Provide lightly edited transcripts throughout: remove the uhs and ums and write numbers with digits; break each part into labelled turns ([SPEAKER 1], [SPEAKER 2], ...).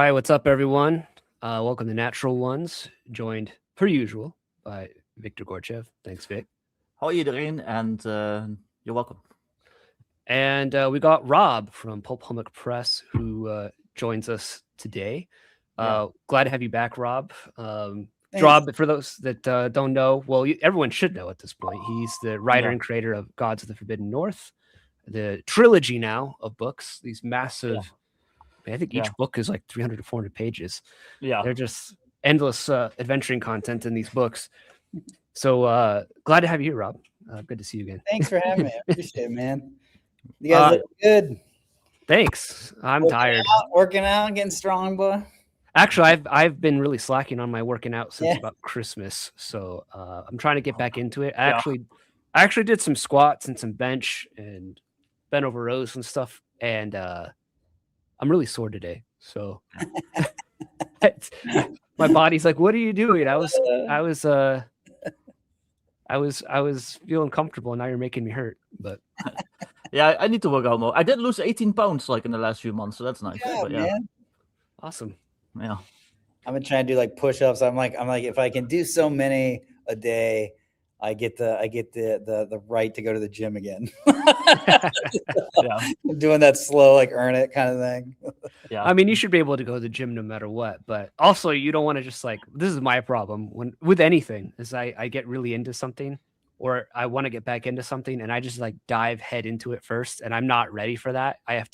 [SPEAKER 1] Hi, what's up, everyone? Welcome to Natural Ones, joined, per usual, by Victor Gorchev. Thanks, Vic.
[SPEAKER 2] Hoi iedereen, and you're welcome.
[SPEAKER 1] And we got Rob from Pulp Hummock Press, who joins us today. Glad to have you back, Rob. Rob, for those that don't know, well, everyone should know at this point, he's the writer and creator of Gods of the Forbidden North, the trilogy now of books, these massive... I think each book is like 300 to 400 pages.
[SPEAKER 2] Yeah.
[SPEAKER 1] They're just endless adventuring content in these books. So glad to have you here, Rob. Good to see you again.
[SPEAKER 3] Thanks for having me. I appreciate it, man. You guys look good.
[SPEAKER 1] Thanks. I'm tired.
[SPEAKER 3] Working out, getting strong, boy.
[SPEAKER 1] Actually, I've been really slacking on my working out since about Christmas. So I'm trying to get back into it. I actually did some squats and some bench and bent over rows and stuff. And I'm really sore today, so my body's like, "What are you doing?" I was feeling comfortable, and now you're making me hurt. But
[SPEAKER 2] yeah, I need to work out more. I did lose 18 pounds like in the last few months, so that's nice.
[SPEAKER 3] Man.
[SPEAKER 1] Awesome.
[SPEAKER 2] Yeah,
[SPEAKER 3] I've been trying to do like push-ups. I'm like, if I can do so many a day, I get the right to go to the gym again. I'm doing that slow, like earn it kind of thing.
[SPEAKER 1] Yeah, I mean, you should be able to go to the gym no matter what, but also you don't want to just like, this is my problem with anything is I get really into something or I want to get back into something and I just like dive head into it first and I'm not ready for that. I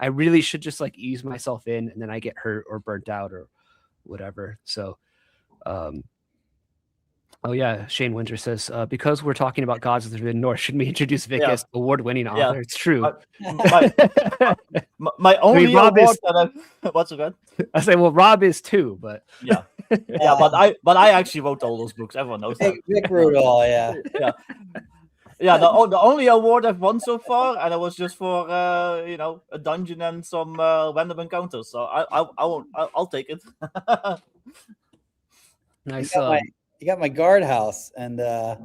[SPEAKER 1] really should just like ease myself in and then I get hurt or burnt out or whatever. So, oh yeah, Shane Winter says, because we're talking about Gods of the Forbidden North, shouldn't we introduce Vic as award-winning author? It's true.
[SPEAKER 2] My only
[SPEAKER 1] Rob
[SPEAKER 2] award what's it?
[SPEAKER 1] I say, well, Rob is too, but
[SPEAKER 2] but I actually wrote all those books. Everyone knows that.
[SPEAKER 3] Vic wrote all,
[SPEAKER 2] The only award I've won so far, and it was just for a dungeon and some random encounters. So I'll take it.
[SPEAKER 1] Nice.
[SPEAKER 3] You got my guardhouse and a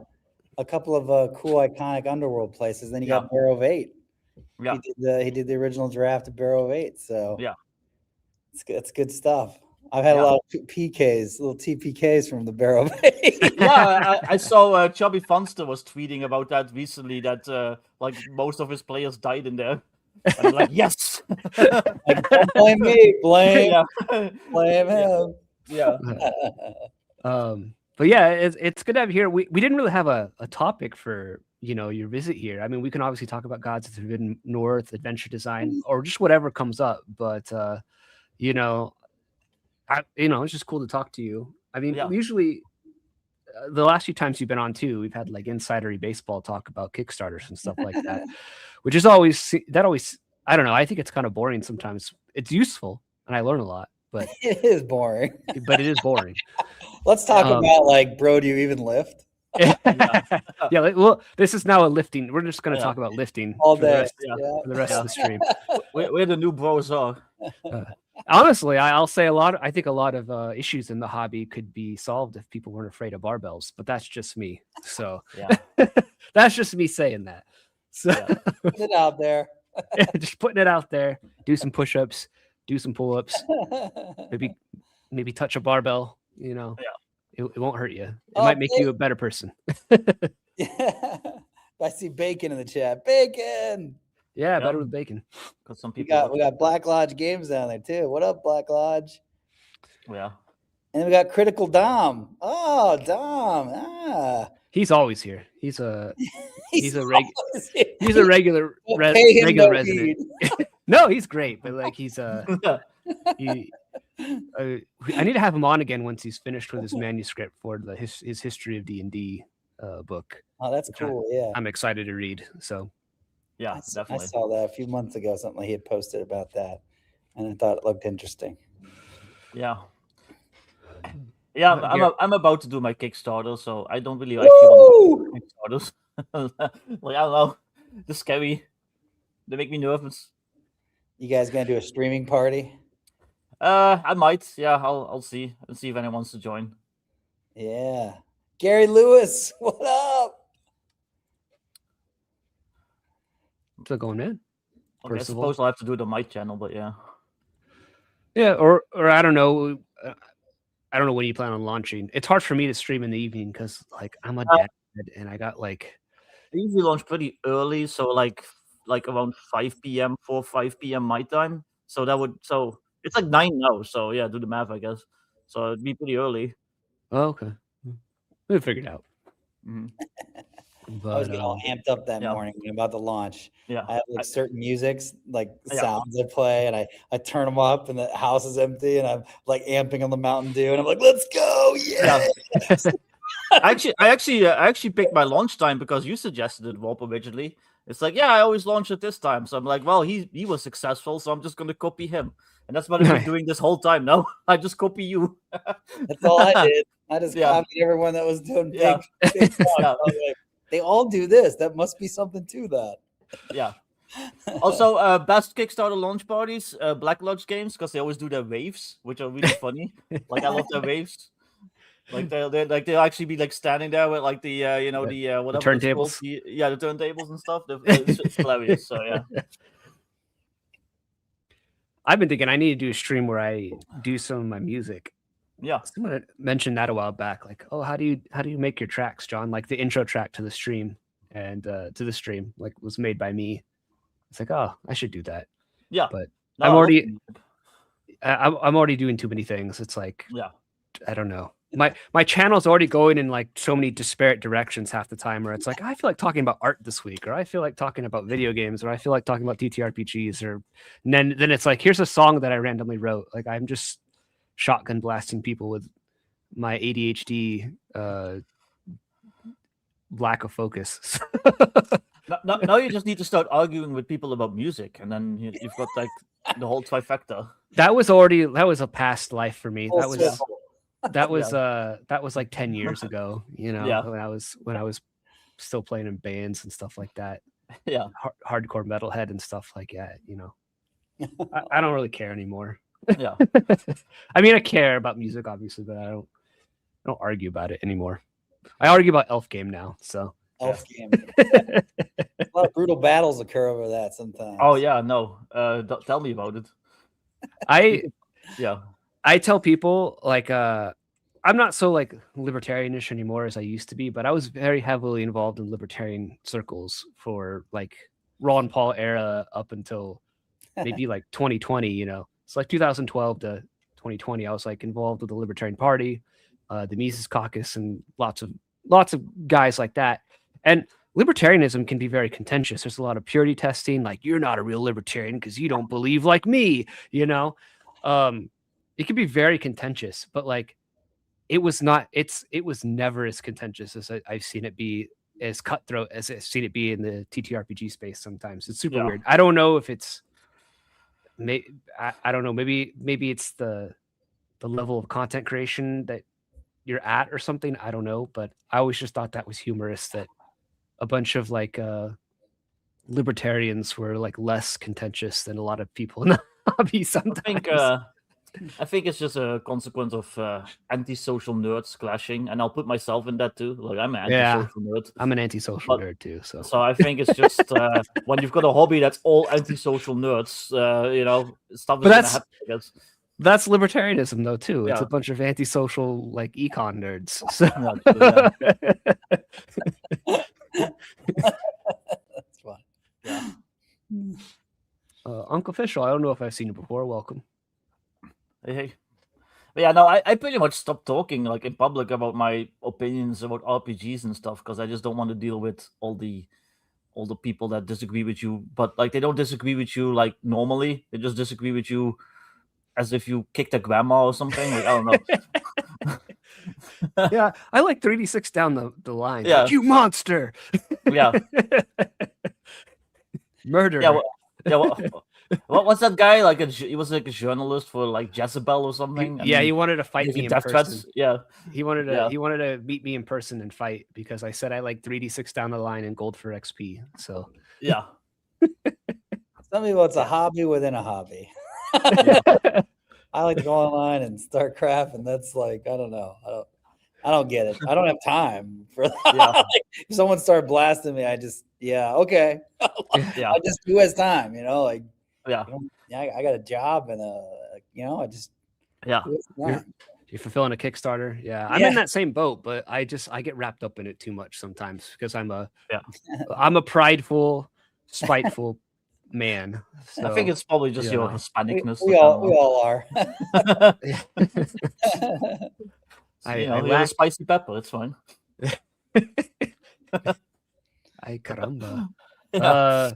[SPEAKER 3] couple of cool iconic underworld places. Then you got Barrow of Eight.
[SPEAKER 2] Yeah,
[SPEAKER 3] he did the original draft of Barrow of Eight. So it's good stuff. I've had a lot of PKs, little TPKs from the Barrow of Eight.
[SPEAKER 2] I saw Chubby Funster was tweeting about that recently. That like most of his players died in there. I'm like, yes.
[SPEAKER 3] Like, don't blame me. Blame him.
[SPEAKER 2] Yeah.
[SPEAKER 1] But yeah, it's good to have you here. We didn't really have a topic for your visit here. I mean, we can obviously talk about Gods of the Forbidden North, adventure design, or just whatever comes up. But it's just cool to talk to you. I mean, usually the last few times you've been on too, we've had like insidery baseball talk about Kickstarters and stuff like that, which is always I don't know. I think it's kind of boring sometimes. It's useful and I learn a lot, but
[SPEAKER 3] it is boring.
[SPEAKER 1] But it is boring.
[SPEAKER 3] Let's talk about like, bro, do you even lift?
[SPEAKER 1] Well, this is now a lifting. We're just going to talk about lifting
[SPEAKER 3] all day
[SPEAKER 1] for the rest of the stream.
[SPEAKER 2] Where the new bros are.
[SPEAKER 1] Honestly, I'll say I think a lot of issues in the hobby could be solved if people weren't afraid of barbells, but that's just me. So that's just me saying that. So
[SPEAKER 3] put it out there.
[SPEAKER 1] Just putting it out there. Do some push-ups, do some pull-ups, maybe touch a barbell. It won't hurt you. It might make you a better person.
[SPEAKER 3] I see bacon in the chat. Bacon.
[SPEAKER 1] Yeah, better with bacon.
[SPEAKER 2] Because some people
[SPEAKER 3] we got Black Lodge Games down there too. What up, Black Lodge?
[SPEAKER 2] Yeah.
[SPEAKER 3] And then we got Critical Dom. Oh, Dom.
[SPEAKER 1] He's always here. He's a regular resident. No, he's great, but like I need to have him on again once he's finished with his manuscript for his history of D&D book.
[SPEAKER 3] Oh, that's cool.
[SPEAKER 1] I'm excited to read. So
[SPEAKER 2] yeah, definitely.
[SPEAKER 3] I saw that a few months ago. Something he had posted about that, and I thought it looked interesting.
[SPEAKER 2] Yeah. I'm about to do my Kickstarter, so I don't really like Kickstarters. Like, I don't know, they're scary. They make me nervous.
[SPEAKER 3] You guys gonna do a streaming party?
[SPEAKER 2] I might. Yeah, I'll see. I'll see if anyone wants to join.
[SPEAKER 3] Yeah, Gary Lewis, what up?
[SPEAKER 1] What's going, man?
[SPEAKER 2] Okay, I suppose I'll have to do it on my channel, but yeah.
[SPEAKER 1] Yeah, or I don't know. I don't know when you plan on launching. It's hard for me to stream in the evening because like I'm a dad and I got like.
[SPEAKER 2] I usually launch pretty early, so like around 5 p.m., 5 p.m. my time. So it's like 9 now. So yeah, do the math, I guess. So it'd be pretty early.
[SPEAKER 1] Oh, okay, we'll figure it out.
[SPEAKER 2] Mm-hmm.
[SPEAKER 3] But, I was getting all amped up that morning about the launch.
[SPEAKER 2] Yeah,
[SPEAKER 3] I have like certain musics, like sounds I play, and I turn them up, and the house is empty, and I'm like amping on the Mountain Dew, and I'm like, "Let's go!" Yeah.
[SPEAKER 2] I actually picked my launch time because you suggested it, Rob, originally. It's like, I always launch at this time, so I'm like, well, he was successful, so I'm just gonna copy him, and that's what I've been doing this whole time. No, I just copy you.
[SPEAKER 3] That's all I did. I just copied everyone that was doing big stuff. Like, they all do this. That must be something to that.
[SPEAKER 2] Yeah. Also, best Kickstarter launch parties, Black Lodge Games, because they always do their waves, which are really funny. Like I love their waves. Like they'll actually be like standing there with like the whatever
[SPEAKER 1] the turntables.
[SPEAKER 2] the turntables and stuff. It's hilarious. So yeah.
[SPEAKER 1] I've been thinking I need to do a stream where I do some of my music.
[SPEAKER 2] Yeah,
[SPEAKER 1] someone mentioned that a while back. Like, oh, how do you make your tracks, John? Like the intro track to the stream and to the stream, like was made by me. It's like, oh, I should do that.
[SPEAKER 2] Yeah,
[SPEAKER 1] but I'm already doing too many things. It's like, I don't know. My channel's already going in like so many disparate directions half the time. Where it's like, I feel like talking about art this week, or I feel like talking about video games, or I feel like talking about DTRPGs, or and then it's like, here's a song that I randomly wrote. Like I'm just shotgun blasting people with my ADHD lack of focus.
[SPEAKER 2] Now you just need to start arguing with people about music, and then you've got like the whole trifecta.
[SPEAKER 1] That was a past life for me. That was like 10 years ago, when I was still playing in bands and stuff like that.
[SPEAKER 2] Yeah,
[SPEAKER 1] hardcore metalhead and stuff like that. I don't really care anymore.
[SPEAKER 2] Yeah.
[SPEAKER 1] I mean, I care about music, obviously, but I don't argue about it anymore. I argue about Elf Game now. So
[SPEAKER 3] Elf Game. A lot of brutal battles occur over that sometimes.
[SPEAKER 2] Oh yeah, no. Tell me about it.
[SPEAKER 1] I tell people like I'm not so like libertarianish anymore as I used to be, but I was very heavily involved in libertarian circles for like Ron Paul era up until maybe like 2020, It's like 2012 to 2020. I was like involved with the Libertarian Party, the Mises Caucus, and lots of guys like that. And libertarianism can be very contentious. There's a lot of purity testing, like you're not a real libertarian because you don't believe like me, It can be very contentious, but like it was never as contentious as I've seen it be, as cutthroat as I've seen it be in the TTRPG space sometimes. It's super weird. I don't know if it's I don't know. Maybe it's the level of content creation that you're at or something. I don't know, but I always just thought that was humorous that a bunch of like libertarians were like less contentious than a lot of people in the hobby sometimes.
[SPEAKER 2] I think it's just a consequence of antisocial nerds clashing, and I'll put myself in that too. Like I'm an antisocial nerd.
[SPEAKER 1] I'm an antisocial nerd too.
[SPEAKER 2] So I think it's just when you've got a hobby that's all antisocial nerds, stuff is gonna happen, I guess.
[SPEAKER 1] That's libertarianism though too. It's a bunch of antisocial like econ nerds. So.
[SPEAKER 3] That's fun. Yeah.
[SPEAKER 1] Uncle Official, I don't know if I've seen you before. Welcome.
[SPEAKER 2] Hey. But yeah, no, I pretty much stopped talking like in public about my opinions about RPGs and stuff because I just don't want to deal with all the people that disagree with you. But like they don't disagree with you like normally. They just disagree with you as if you kicked a grandma or something. Like, I don't know.
[SPEAKER 1] Yeah, I like 3D6 down the line.
[SPEAKER 2] Yeah.
[SPEAKER 1] Like, you monster.
[SPEAKER 2] Yeah.
[SPEAKER 1] Murder.
[SPEAKER 2] Yeah. What was that guy? Like he was like a journalist for like Jezebel or something.
[SPEAKER 1] He wanted to fight me in person.
[SPEAKER 2] Threats. Yeah.
[SPEAKER 1] He wanted to meet me in person and fight because I said I like 3D6 down the line and gold for XP. So
[SPEAKER 2] yeah.
[SPEAKER 3] Some people it's a hobby within a hobby. Yeah. I like to go online and start craft, and that's like I don't know. I don't get it. I don't have time for that. Yeah. Like, if someone started blasting me, I just okay. I just who has time, like.
[SPEAKER 2] Yeah.
[SPEAKER 3] I got a job and I just
[SPEAKER 2] Yeah.
[SPEAKER 1] You're fulfilling a Kickstarter. Yeah, I'm in that same boat, but I get wrapped up in it too much sometimes because I'm a prideful, spiteful man. So,
[SPEAKER 2] I think it's probably just your Hispanicness.
[SPEAKER 3] We all are.
[SPEAKER 2] You're a spicy pepper. It's fine.
[SPEAKER 1] Ay caramba.
[SPEAKER 2] Yeah.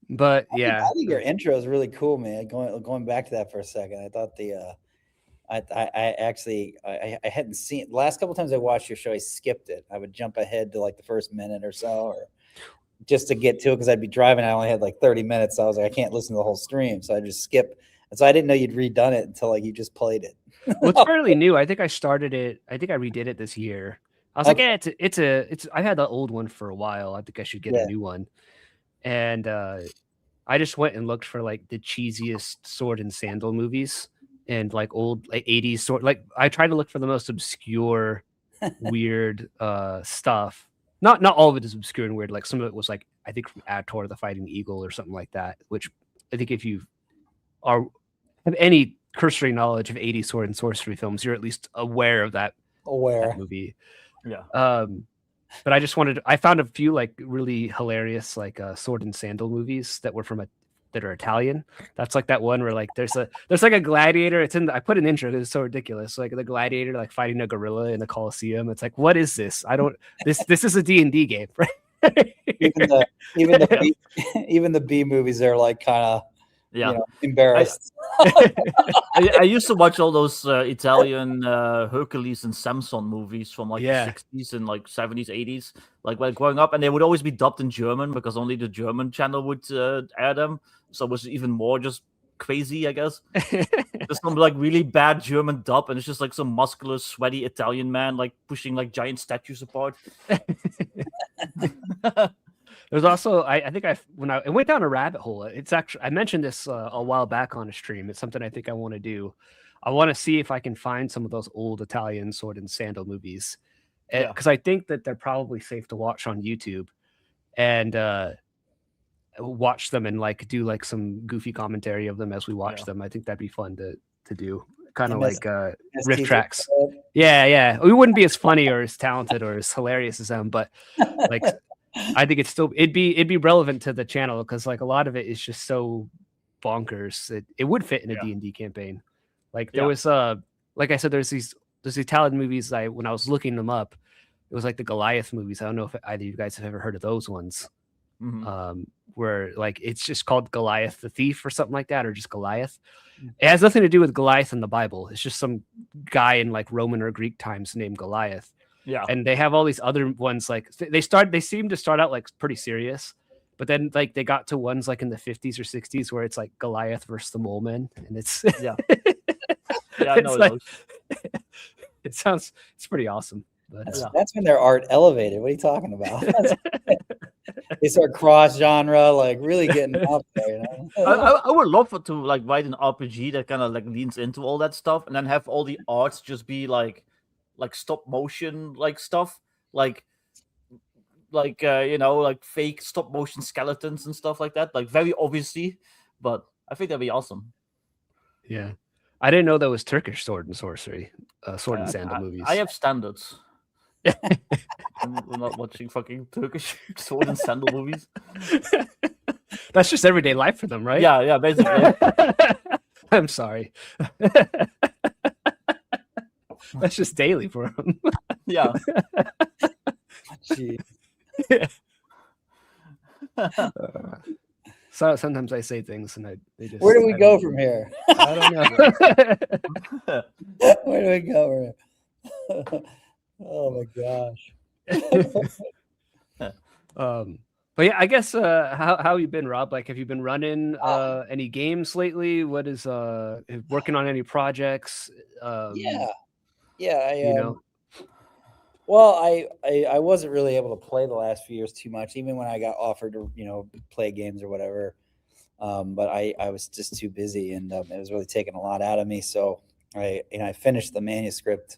[SPEAKER 1] But
[SPEAKER 3] I think your intro is really cool, man. Going back to that for a second, I thought I hadn't seen the last couple of times I watched your show. I skipped it. I would jump ahead to like the first minute or so, or just to get to it because I'd be driving. I only had like 30 minutes, so I was like, I can't listen to the whole stream, so I just skip. And so I didn't know you'd redone it until like you just played it.
[SPEAKER 1] Well, it's fairly new. I think I started it. I think I redid it this year. I was like, yeah, it's. I had the old one for a while. I think I should get a new one. And I just went and looked for like the cheesiest sword and sandal movies and like old like 80s sword. Like I tried to look for the most obscure, weird stuff. Not all of it is obscure and weird. Like some of it was like I think from Ator the Fighting Eagle or something like that. Which I think if you have any cursory knowledge of 80s sword and sorcery films, you're at least aware of that movie.
[SPEAKER 2] Yeah.
[SPEAKER 1] But I found a few like really hilarious like sword and sandal movies that were that are Italian. That's like that one where like there's like a gladiator. I put an intro because it's so ridiculous. Like the gladiator like fighting a gorilla in the Colosseum. It's like, what is this? This is a D&D game, right?
[SPEAKER 3] even the B movies are like kind of embarrassed.
[SPEAKER 2] I used to watch all those Italian Hercules and Samson movies from like the 60s and like 70s, 80s, like when growing up, and they would always be dubbed in German because only the German channel would air them. So it was even more just crazy, I guess. There's some like really bad German dub, and it's just like some muscular, sweaty Italian man like pushing like giant statues apart.
[SPEAKER 1] There's also I think when I went down a rabbit hole. It's actually I mentioned this a while back on a stream. It's something I think I want to do. I want to see if I can find some of those old Italian sword and sandal movies because I think that they're probably safe to watch on YouTube and watch them and like do like some goofy commentary of them as we watch them. I think that'd be fun to do. Kind of like riff tracks. Yeah. We wouldn't be as funny or as talented or as hilarious as them, but like. I think it'd be relevant to the channel because like a lot of it is just so bonkers. It would fit in a D&D campaign. Like there was like I said, there's these Italian movies. When I was looking them up, it was like the Goliath movies. I don't know if either of you guys have ever heard of those ones. Mm-hmm. Where like it's just called Goliath the Thief or something like that, or just Goliath. It has nothing to do with Goliath in the Bible. It's just some guy in like Roman or Greek times named Goliath.
[SPEAKER 2] Yeah,
[SPEAKER 1] and they have all these other ones like they seem to start out like pretty serious, but then like they got to ones like in the 50s or 60s where it's like Goliath versus the Mole Men, and it's
[SPEAKER 2] I know
[SPEAKER 1] like, it's pretty awesome. But,
[SPEAKER 3] that's when their art elevated. What are you talking about? They start cross genre, like really getting up there. You know?
[SPEAKER 2] I would love to like write an RPG that kind of like leans into all that stuff, and then have all the arts just be like stop motion like stuff, like like fake stop motion skeletons and stuff like that, like very obviously. But I think that'd be awesome.
[SPEAKER 1] Yeah, I didn't know that was Turkish sword and sorcery, sword and sandal movies.
[SPEAKER 2] I have standards. We're not watching fucking Turkish sword and sandal movies.
[SPEAKER 1] That's just everyday life for them, right?
[SPEAKER 2] Yeah, basically.
[SPEAKER 1] I'm sorry. That's just daily for them.
[SPEAKER 2] Yeah.
[SPEAKER 3] Jeez.
[SPEAKER 1] So sometimes I say things and they just.
[SPEAKER 3] Where do we go from here?
[SPEAKER 1] I don't know.
[SPEAKER 3] Where do we go from here? Oh my gosh.
[SPEAKER 1] But yeah, I guess how have you been, Rob? Like, have you been running any games lately? What is working on any projects?
[SPEAKER 3] Well, I wasn't really able to play the last few years too much, even when I got offered to play games or whatever. But I was just too busy, and it was really taking a lot out of me. So I finished the manuscript.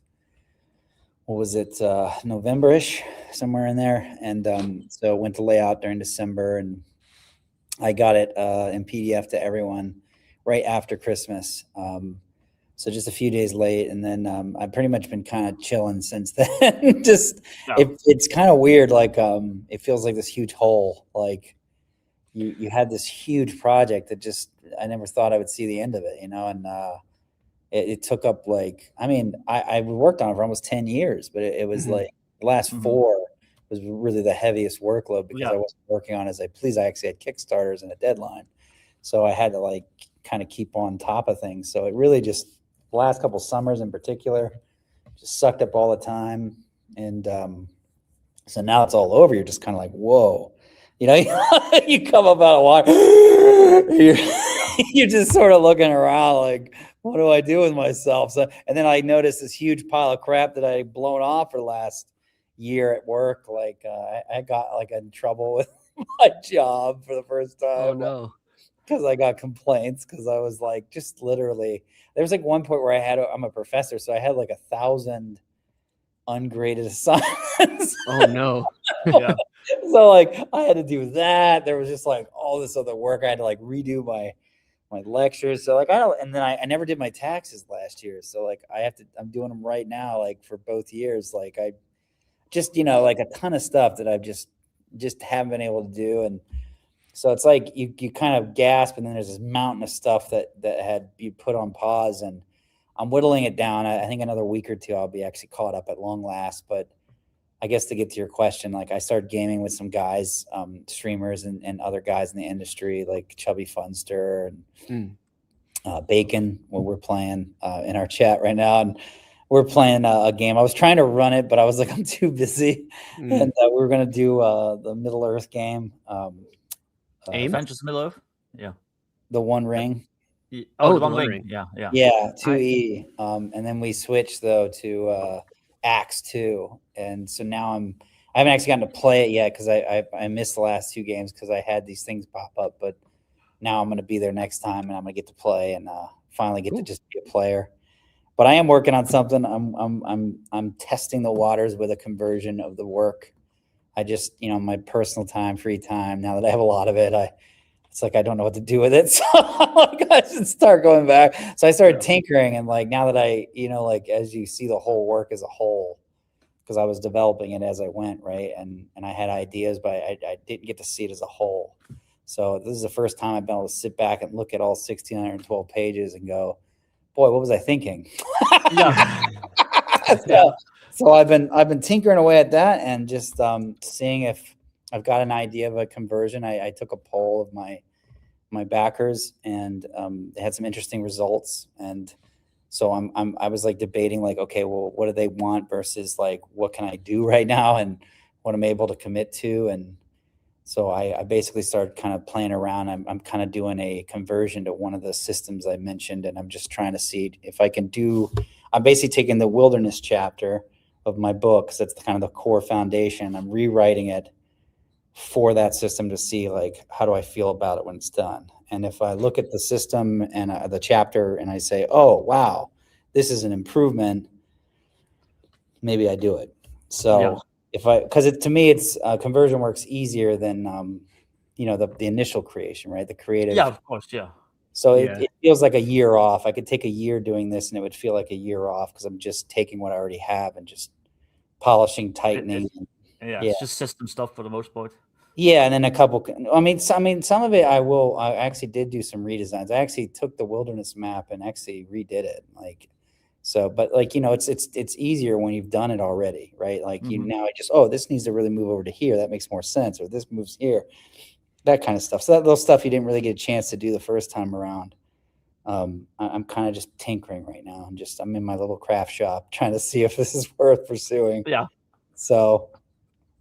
[SPEAKER 3] What was it, November-ish, somewhere in there, and so it went to layout during December, and I got it in PDF to everyone right after Christmas. So just a few days late, and then I've pretty much been kind of chilling since then. Just it's kind of weird. Like it feels like this huge hole. Like you had this huge project that just I never thought I would see the end of it. And it took up like I worked on it for almost 10 years, but it was like the last 4 was really the heaviest workload because I wasn't working on it as I please. I actually had Kickstarters and a deadline, so I had to like kind of keep on top of things. So it really just the last couple summers in particular just sucked up all the time. And so now it's all over. You're just kind of like, whoa, you come up out of water. You're just sort of looking around like, what do I do with myself? So, and then I noticed this huge pile of crap that I had blown off for the last year at work. Like I got like in trouble with my job for the first time.
[SPEAKER 1] Oh no.
[SPEAKER 3] Because I got complaints because I was like, just literally, there was like one point where I'm a professor, so I had like 1,000 ungraded assignments.
[SPEAKER 1] Oh no.
[SPEAKER 2] Yeah.
[SPEAKER 3] So like I had to do that. There was just like all this other work. I had to like redo my lectures. So like I never did my taxes last year. So like I'm doing them right now, like for both years. Like I just, like a ton of stuff that I've just haven't been able to do. And so it's like you kind of gasp, and then there's this mountain of stuff that had you put on pause, and I'm whittling it down. I think another week or two I'll be actually caught up at long last. But I guess to get to your question, like I started gaming with some guys, streamers and other guys in the industry, like Chubby Funster and Bacon. What we're playing in our chat right now, and we're playing a game. I was trying to run it, but I was like, I'm too busy, and we were gonna do the Middle Earth game.
[SPEAKER 2] Adventures Middle Earth? Yeah.
[SPEAKER 3] The One Ring.
[SPEAKER 2] Oh, the One Ring. Yeah.
[SPEAKER 3] Yeah, 2E. And then we switched though to Axe 2. And so now I haven't actually gotten to play it yet because I missed the last 2 games because I had these things pop up. But now I'm gonna be there next time, and I'm gonna get to play and finally get to just be a player. But I am working on something. I'm testing the waters with a conversion of the work. I just, my personal time, free time, now that I have a lot of it, it's like I don't know what to do with it. So like, I should start going back. So I started tinkering, and like now that I, like as you see the whole work as a whole, because I was developing it as I went, right? And I had ideas, but I didn't get to see it as a whole. So this is the first time I've been able to sit back and look at all 1,612 pages and go, boy, what was I thinking? Yeah. So I've been tinkering away at that and just seeing if I've got an idea of a conversion. I took a poll of my backers, and they had some interesting results. And so I was like debating like, okay, well, what do they want versus like what can I do right now and what I'm able to commit to. And so I basically started kind of playing around. I'm kind of doing a conversion to one of the systems I mentioned, and I'm just trying to see if I can do. I'm basically taking the wilderness chapter of my book, because that's kind of the core foundation. I'm rewriting it for that system to see like how do I feel about it when it's done. And if I look at the system and the chapter and I say, oh wow, this is an improvement, maybe I do it. So because to me it's conversion works easier than the initial creation, right? The creative.
[SPEAKER 2] Yeah, of course, yeah.
[SPEAKER 3] So it feels like a year off. I could take a year doing this and it would feel like a year off because I'm just taking what I already have and just polishing, tightening.
[SPEAKER 2] It's just system stuff for the most part.
[SPEAKER 3] Yeah, and then a couple. I mean, some of it I actually did do some redesigns. I actually took the wilderness map and actually redid it. Like, so, but like it's easier when you've done it already, right? Like now this needs to really move over to here. That makes more sense, or this moves here. That kind of stuff. So that little stuff you didn't really get a chance to do the first time around. I'm kind of just tinkering right now. I'm in my little craft shop trying to see if this is worth pursuing.
[SPEAKER 2] Yeah.
[SPEAKER 3] So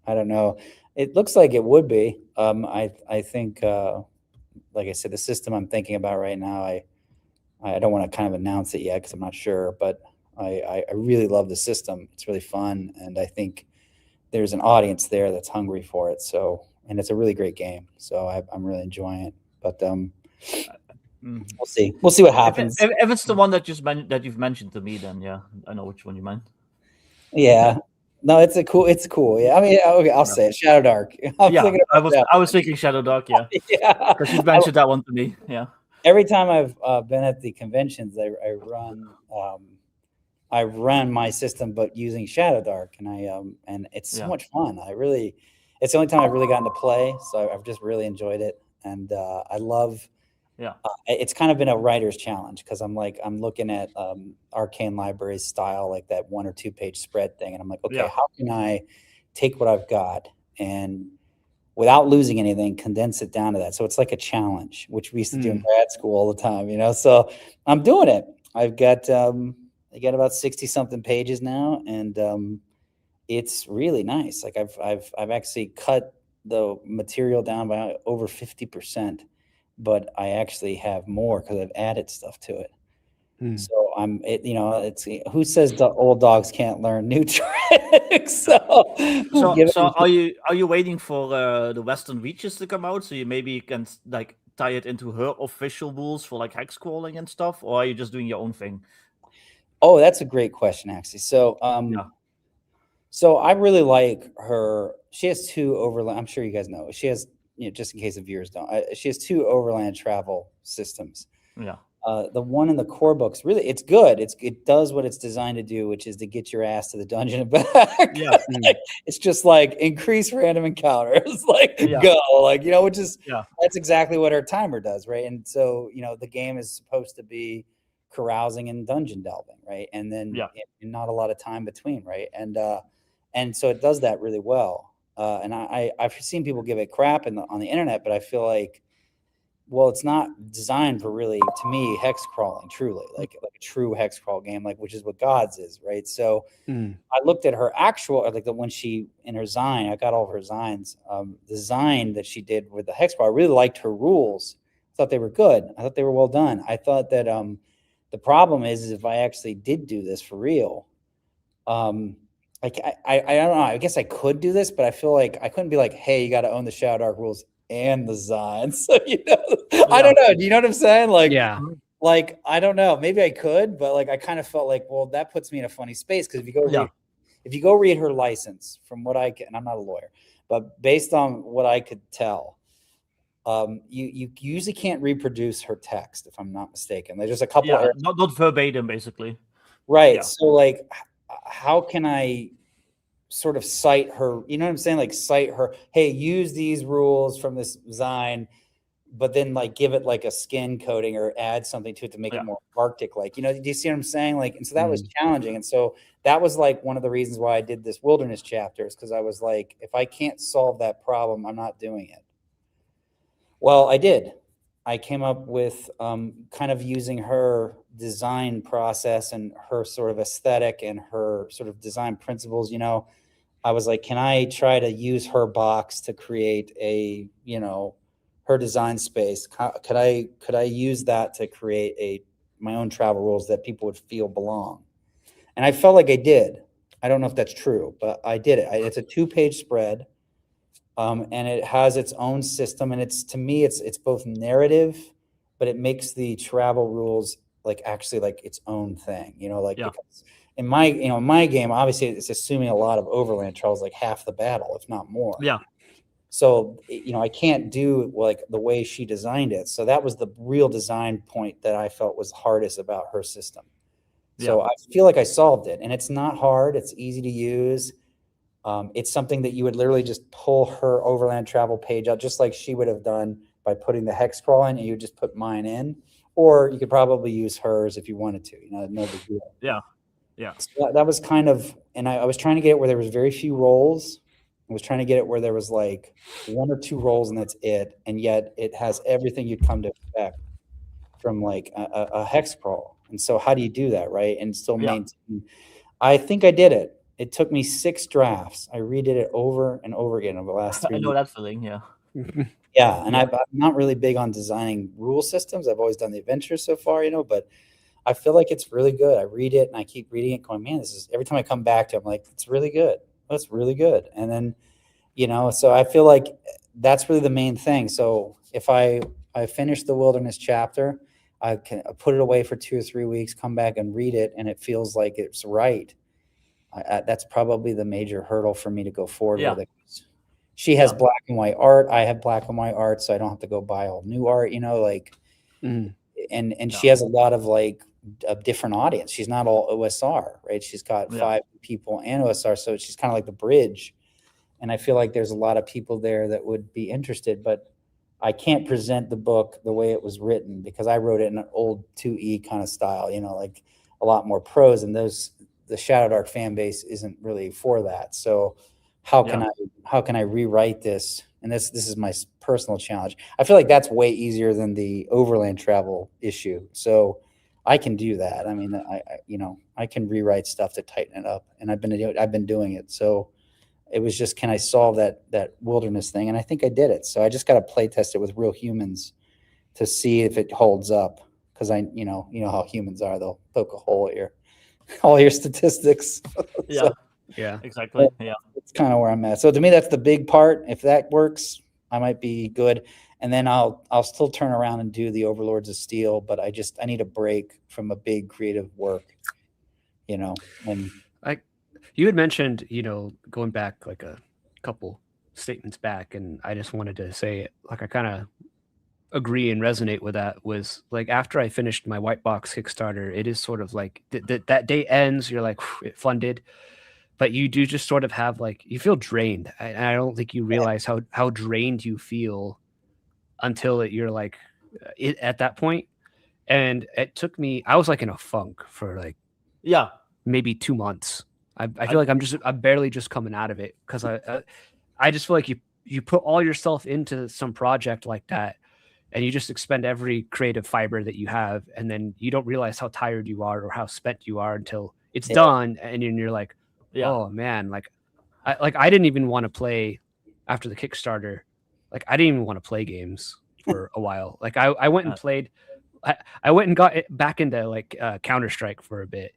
[SPEAKER 3] I don't know. It looks like it would be. I think, like I said, the system I'm thinking about right now, I don't want to kind of announce it yet because I'm not sure, but I really love the system. It's really fun, and I think there's an audience there that's hungry for it. So. And it's a really great game, so I'm really enjoying it. But we'll see. We'll see what happens.
[SPEAKER 2] If it's the one that you've mentioned to me, then yeah, I know which one you meant.
[SPEAKER 3] Yeah, no, it's cool. Yeah, I mean, okay, I'll say it. Shadow Dark.
[SPEAKER 2] I was thinking Shadow Dark. Yeah,
[SPEAKER 3] yeah,
[SPEAKER 2] because you mentioned that one to me. Yeah.
[SPEAKER 3] every time I've been at the conventions, I run my system, but using Shadow Dark, and it's so much fun. It's the only time I've really gotten to play, so I've just really enjoyed it, and I love.
[SPEAKER 2] Yeah,
[SPEAKER 3] it's kind of been a writer's challenge because I'm looking at Arcane Library's style, like that 1 or 2 page spread thing, and I'm like, okay, how can I take what I've got and without losing anything, condense it down to that? So it's like a challenge, which we used to do in grad school all the time, So I'm doing it. I've got I got about 60 something pages now, and it's really nice. Like I've actually cut the material down by over 50%, but I actually have more because I've added stuff to it. So it's who says the old dogs can't learn new tricks? So
[SPEAKER 2] are you waiting for the Western Reaches to come out so you maybe can like tie it into her official rules for like hex crawling and stuff, or are you just doing your own thing?
[SPEAKER 3] Oh, that's a great question, actually. So so I really like her. She has 2 overland. I'm sure you guys know. She has, just in case the viewers don't, she has 2 overland travel systems.
[SPEAKER 2] Yeah.
[SPEAKER 3] The one in the core books, really, it's good. It does what it's designed to do, which is to get your ass to the dungeon and back.
[SPEAKER 2] Yeah.
[SPEAKER 3] It's just like increase random encounters, go, which is that's exactly what our timer does, right? And so the game is supposed to be carousing and dungeon delving, right? And then not a lot of time between, right? And so it does that really well. And I've seen people give it crap on the internet, but I feel like, well, it's not designed for really, to me, hex crawling, truly, like a true hex crawl game, which is what Gods is, right? So I looked at her actual, when she, in her Zine, I got all of her Zines, the Zine that she did with the hex crawl. I really liked her rules. I thought they were good. I thought they were well done. I thought that the problem is if I actually did do this for real, I don't know. I guess I could do this, but I feel like I couldn't be like, hey, you got to own the Shadow Dark rules and the Zine. So I don't know. Do you know what I'm saying? I don't know. Maybe I could, but I kind of felt like, well, that puts me in a funny space because if you go read her license, from what I can, and I'm not a lawyer, but based on what I could tell, you usually can't reproduce her text, if I'm not mistaken. There's just a couple of
[SPEAKER 2] not verbatim, basically.
[SPEAKER 3] Right. So how can I sort of cite her, you know what I'm saying? Cite her, hey, use these rules from this Zine, but then give it a skin coating or add something to it to make it more Arctic. Do you see what I'm saying? And so that was challenging. And so that was one of the reasons why I did this wilderness chapter, is because I was like, if I can't solve that problem, I'm not doing it. Well, I did. I came up with kind of using her design process and her sort of aesthetic and her sort of design principles. I was like, can I try to use her box to create a, her design space? Could I use that to create my own travel rules that people would feel belong? And I felt like I did. I don't know if that's true, but I did it. It's a 2-page spread. And it has its own system, and to me it's both narrative, but it makes the travel rules actually its own thing, because in my game, obviously it's assuming a lot of overland travels, half the battle, if not more. So I can't do the way she designed it. So that was the real design point that I felt was hardest about her system. So I feel like I solved it, and it's not hard. It's easy to use. It's something that you would literally just pull her overland travel page out, just like she would have done by putting the hex crawl in, and you just put mine in, or you could probably use hers if you wanted to. No big deal.
[SPEAKER 2] Yeah.
[SPEAKER 3] So that was kind of, and I was trying to get it where there was very few rolls. I was trying to get it where there was 1 or 2 rolls and that's it, and yet it has everything you'd come to expect from a hex crawl. And so how do you do that, right? And still maintain. I think I did it. It took me 6 drafts. I redid it over and over again over the last 3
[SPEAKER 2] I know
[SPEAKER 3] years.
[SPEAKER 2] that feeling, yeah.
[SPEAKER 3] Yeah, and I'm not really big on designing rule systems. I've always done the adventures so far, but I feel like it's really good. I read it and I keep reading it going, man, this is, every time I come back to it, I'm like, it's really good. That's really good. And then, so I feel like that's really the main thing. So if I finish the wilderness chapter, I can put it away for 2 or 3 weeks, come back and read it, and it feels like it's right. That's probably the major hurdle for me to go forward with it. She has black and white art. I have black and white art, so I don't have to go buy all new art.
[SPEAKER 1] Mhm.
[SPEAKER 3] and she has a lot of like a different audience. She's not all OSR, right? She's got 5 people and OSR, so she's kind of like the bridge. And I feel like there's a lot of people there that would be interested, but I can't present the book the way it was written because I wrote it in an old 2E kind of style, like a lot more prose, and the Shadow Dark fan base isn't really for that. So how can I rewrite this? And this is my personal challenge. I feel like that's way easier than the overland travel issue. So I can do that. I mean, I can rewrite stuff to tighten it up, and I've been doing it. So it was just, can I solve that wilderness thing? And I think I did it. So I just got to play test it with real humans to see if it holds up. Because you know how humans are; they'll poke a hole at all your statistics.
[SPEAKER 2] Yeah,
[SPEAKER 1] yeah,
[SPEAKER 2] exactly. Yeah,
[SPEAKER 3] it's kind of where I'm at. So to me, that's the big part. If that works, I might be good. And then I'll still turn around and do the Overlords of Steel. But I need a break from a big creative work. And
[SPEAKER 1] you had mentioned, going back like a couple statements back, and I just wanted to say, like, I kind of agree and resonate with that. Was like, after I finished my White Box Kickstarter, it is sort of like that day ends, you're like, it funded, but you do just sort of have like, you feel drained. I don't think you realize how drained you feel until you're like at that point. And it took me, I was like in a funk for like maybe 2 months. I feel like I'm barely just coming out of it, because I just feel like you put all yourself into some project like that, and you just expend every creative fiber that you have, and then you don't realize how tired you are or how spent you are until it's done, and you're like, oh man, like I didn't even want to play after the Kickstarter. Like I didn't even want to play games for a while. Like I went and played. I went and got back into like Counter-Strike for a bit.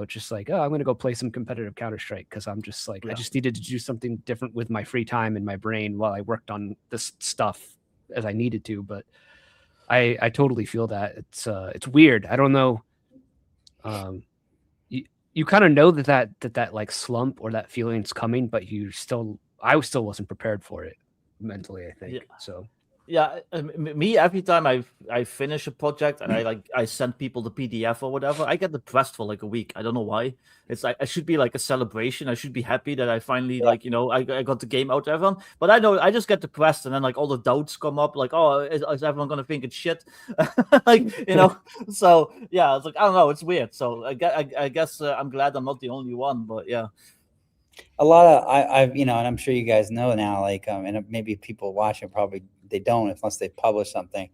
[SPEAKER 1] Just like, oh, I'm going to go play some competitive Counter-Strike, because I'm just like, I just needed to do something different with my free time and my brain while I worked on this stuff as I needed to. But I totally feel that. It's weird. I don't know. You kind of know that like slump or that feeling's coming, but I still wasn't prepared for it mentally, I think. So.
[SPEAKER 2] Yeah, me, every time I finish a project and I send people the PDF or whatever, I get depressed for like a week. I don't know why. It's like, I should be like a celebration. I should be happy that I finally I got the game out to everyone. But I know I just get depressed, and then like all the doubts come up, like, oh, is everyone gonna think it's shit? So yeah, it's like, I don't know, it's weird. So I guess I'm glad I'm not the only one, but yeah.
[SPEAKER 3] A lot of I've and I'm sure you guys know now, like and maybe people watching probably they don't unless they publish something.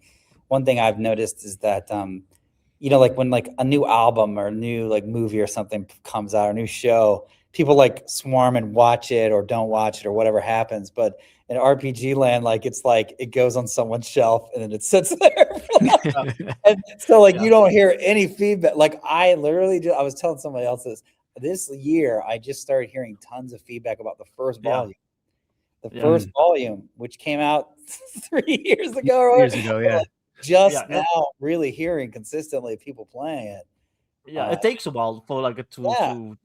[SPEAKER 3] One thing I've noticed is that like when like a new album or a new like movie or something comes out, or a new show, people like swarm and watch it or don't watch it or whatever happens. But in RPG land, like it's like it goes on someone's shelf and then it sits there. And so like you don't hear any feedback. Like I was telling somebody else this year, I just started hearing tons of feedback about the first volume. The first volume, which came out 3 years ago.
[SPEAKER 1] Years ago,
[SPEAKER 3] now really hearing consistently people playing it.
[SPEAKER 2] Yeah, it takes a while for like it to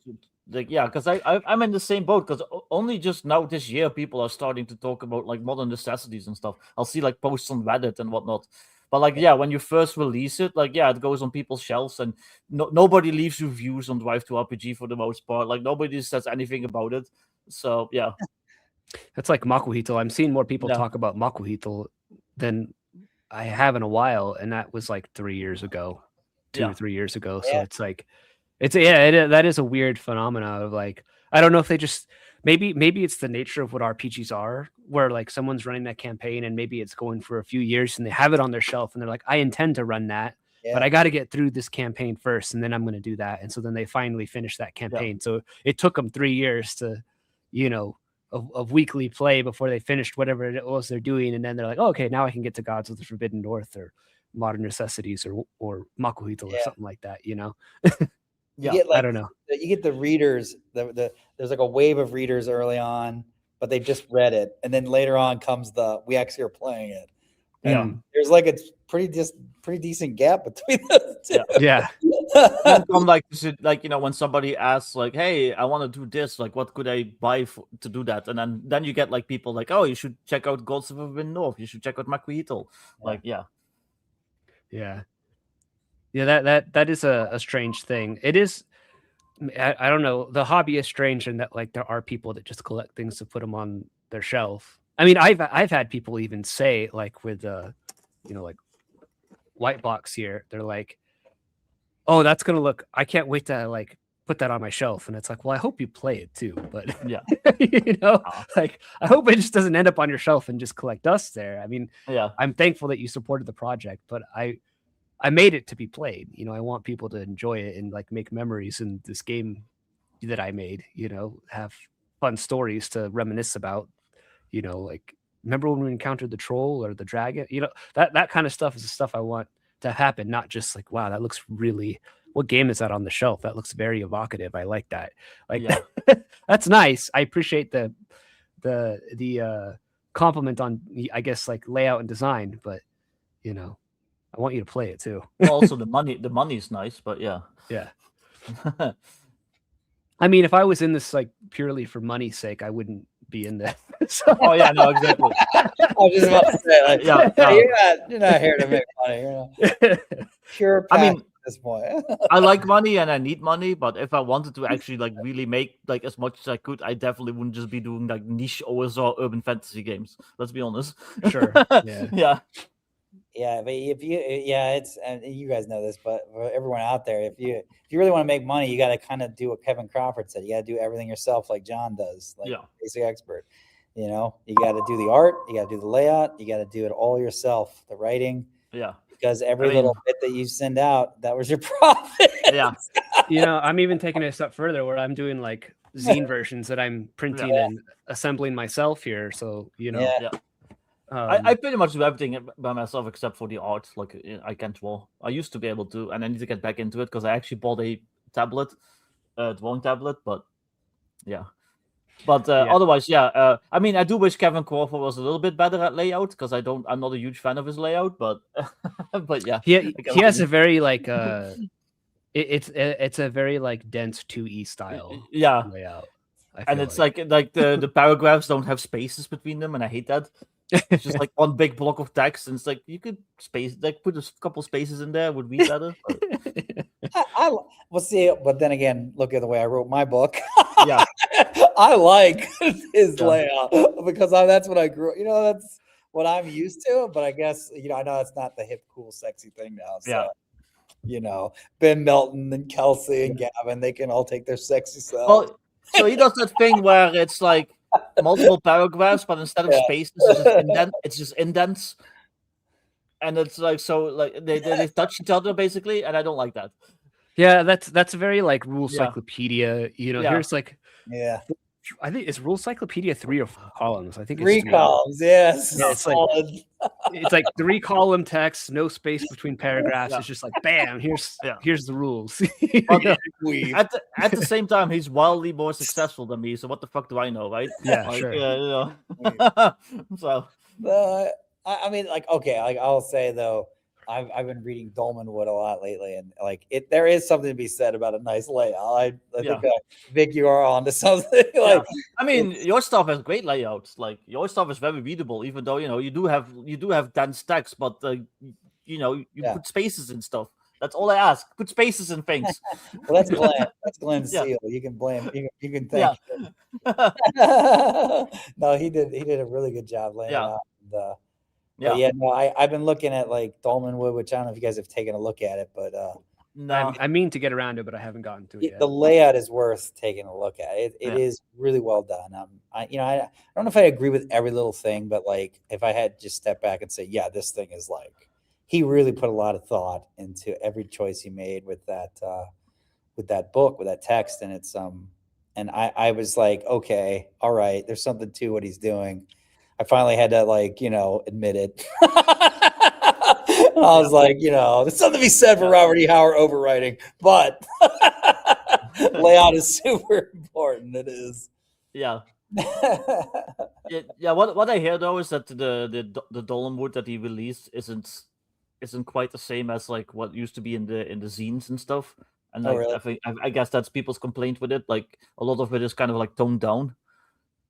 [SPEAKER 2] because I'm in the same boat, because only just now this year people are starting to talk about like modern necessities and stuff. I'll see like posts on Reddit and whatnot. But like, when you first release it, like, it goes on people's shelves, and nobody leaves reviews on Drive to RPG for the most part. Like nobody says anything about it. So yeah.
[SPEAKER 1] That's like Makuhito. I'm seeing more people talk about Makuhito than I have in a while, and that was like 3 years ago, 2 or 3 years ago. So it's like, that is a weird phenomena of like, I don't know if they just maybe it's the nature of what RPGs are, where like someone's running that campaign and maybe it's going for a few years and they have it on their shelf and they're like, I intend to run that, but I got to get through this campaign first and then I'm going to do that. And so then they finally finish that campaign. So it took them 3 years to, of weekly play before they finished whatever it was they're doing. And then they're like, oh, okay, now I can get to Gods of the Forbidden North or Modern Necessities or Makuhito or something like that, I don't know.
[SPEAKER 3] You get the readers, there's like a wave of readers early on, but they just read it. And then later on comes we actually are playing it. And there's like a pretty decent gap between those two.
[SPEAKER 1] Yeah.
[SPEAKER 2] When somebody asks like, hey, I want to do this, like what could I buy to do that? And then you get like people like, oh, you should check out Gods of the Forbidden North, you should check out Makuhito.
[SPEAKER 1] Yeah. That is a strange thing. It is. I don't know. The hobby is strange in that like there are people that just collect things to put them on their shelf. I mean, I've had people even say like with like White Box here, they're like, oh, that's gonna look. I can't wait to like put that on my shelf. And it's like, well, I hope you play it too. But
[SPEAKER 2] Yeah.
[SPEAKER 1] like I hope it just doesn't end up on your shelf and just collect dust there. I mean,
[SPEAKER 2] Yeah.
[SPEAKER 1] I'm thankful that you supported the project, but I made it to be played. I want people to enjoy it and like make memories in this game that I made, have fun stories to reminisce about, like remember when we encountered the troll or the dragon, that kind of stuff is the stuff I want to happen. Not just like, wow, that looks really, what game is that on the shelf? That looks very evocative. I like that. Like, that's nice. I appreciate the compliment on, I guess, like layout and design, but I want you to play it too.
[SPEAKER 2] Also, the money is nice, but yeah.
[SPEAKER 1] I mean, if I was in this like purely for money's sake, I wouldn't be in there. So...
[SPEAKER 2] Oh yeah, no, exactly.
[SPEAKER 3] I was just about to say, like, you're not here to make money. You're pure. I mean, at this point,
[SPEAKER 2] I like money and I need money, but if I wanted to actually like really make like as much as I could, I definitely wouldn't just be doing like niche OSR urban fantasy games. Let's be honest.
[SPEAKER 1] Sure.
[SPEAKER 2] Yeah.
[SPEAKER 3] Yeah, but if you, it's, and you guys know this, but for everyone out there, if you really want to make money, you got to kind of do what Kevin Crawford said. You got to do everything yourself, like John does, like basic expert. You got to do the art, you got to do the layout, you got to do it all yourself. The writing, because every little bit that you send out, that was your profit.
[SPEAKER 2] Yeah,
[SPEAKER 1] I'm even taking it a step further where I'm doing like zine versions that I'm printing and assembling myself here. So
[SPEAKER 2] I pretty much do everything by myself except for the art. Like I can't draw. I used to be able to, and I need to get back into it because I actually bought a tablet, drawing tablet. But otherwise, I mean, I do wish Kevin Crawford was a little bit better at layout because I'm not a huge fan of his layout. But yeah,
[SPEAKER 1] he has a very like it's a very like dense 2E style layout.
[SPEAKER 2] And it's like the paragraphs don't have spaces between them, and I hate that. It's just like one big block of text, and it's like you could put a couple spaces in there would read better.
[SPEAKER 3] We'll see, but then again, look at the way I wrote my book.
[SPEAKER 2] Yeah,
[SPEAKER 3] I like his layout because that's what I grew. That's what I'm used to. But I guess I know it's not the hip, cool, sexy thing now. So, Ben Melton and Kelsey and Gavin, they can all take their sexy self.
[SPEAKER 2] Well, so he does that thing where it's like multiple paragraphs, but instead of spaces, it's just indents, and it's like they touch each other basically, and I don't like that.
[SPEAKER 1] Yeah, that's very like Rule Cyclopedia. Here's like I think it's Rule Cyclopedia 3 or 4 columns. I think it's
[SPEAKER 3] 3 columns. Yes,
[SPEAKER 1] it's like it's like 3 column text, no space between paragraphs. It's just like bam, here's the rules.
[SPEAKER 2] At the same time, he's wildly more successful than me. So what the fuck do I know, right?
[SPEAKER 1] Yeah, sure.
[SPEAKER 2] So
[SPEAKER 3] I mean, like, okay, like I'll say though, I've been reading Dolmenwood a lot lately, and like there is something to be said about a nice layout. I think Vic, you are onto something. Like,
[SPEAKER 2] I mean, your stuff has great layouts. Like your stuff is very readable, even though you do have dense text, but you put spaces and stuff. That's all I ask. Put spaces in things.
[SPEAKER 3] Well, that's Glenn. That's Glenn's seal. You can blame. You can thank him. No, he did a really good job laying it out. No, I've been looking at like Dolmenwood, which I don't know if you guys have taken a look at it, but
[SPEAKER 1] no, I mean to get around it, but I haven't gotten to it yet.
[SPEAKER 3] The layout is worth taking a look at. It is really well done. I don't know if I agree with every little thing, but like if I had just step back and say, yeah, this thing is like, he really put a lot of thought into every choice he made with that book, with that text, and it's and I was like, okay, all right, there's something to what he's doing. I finally had to admit it. I was like, there's something to be said for Robert E. Howard overwriting, but layout is super important. It is.
[SPEAKER 2] Yeah. What I hear though is that the Dolmenwood that he released isn't quite the same as like what used to be in the zines and stuff. And like, really? I guess that's people's complaint with it. Like a lot of it is kind of like toned down.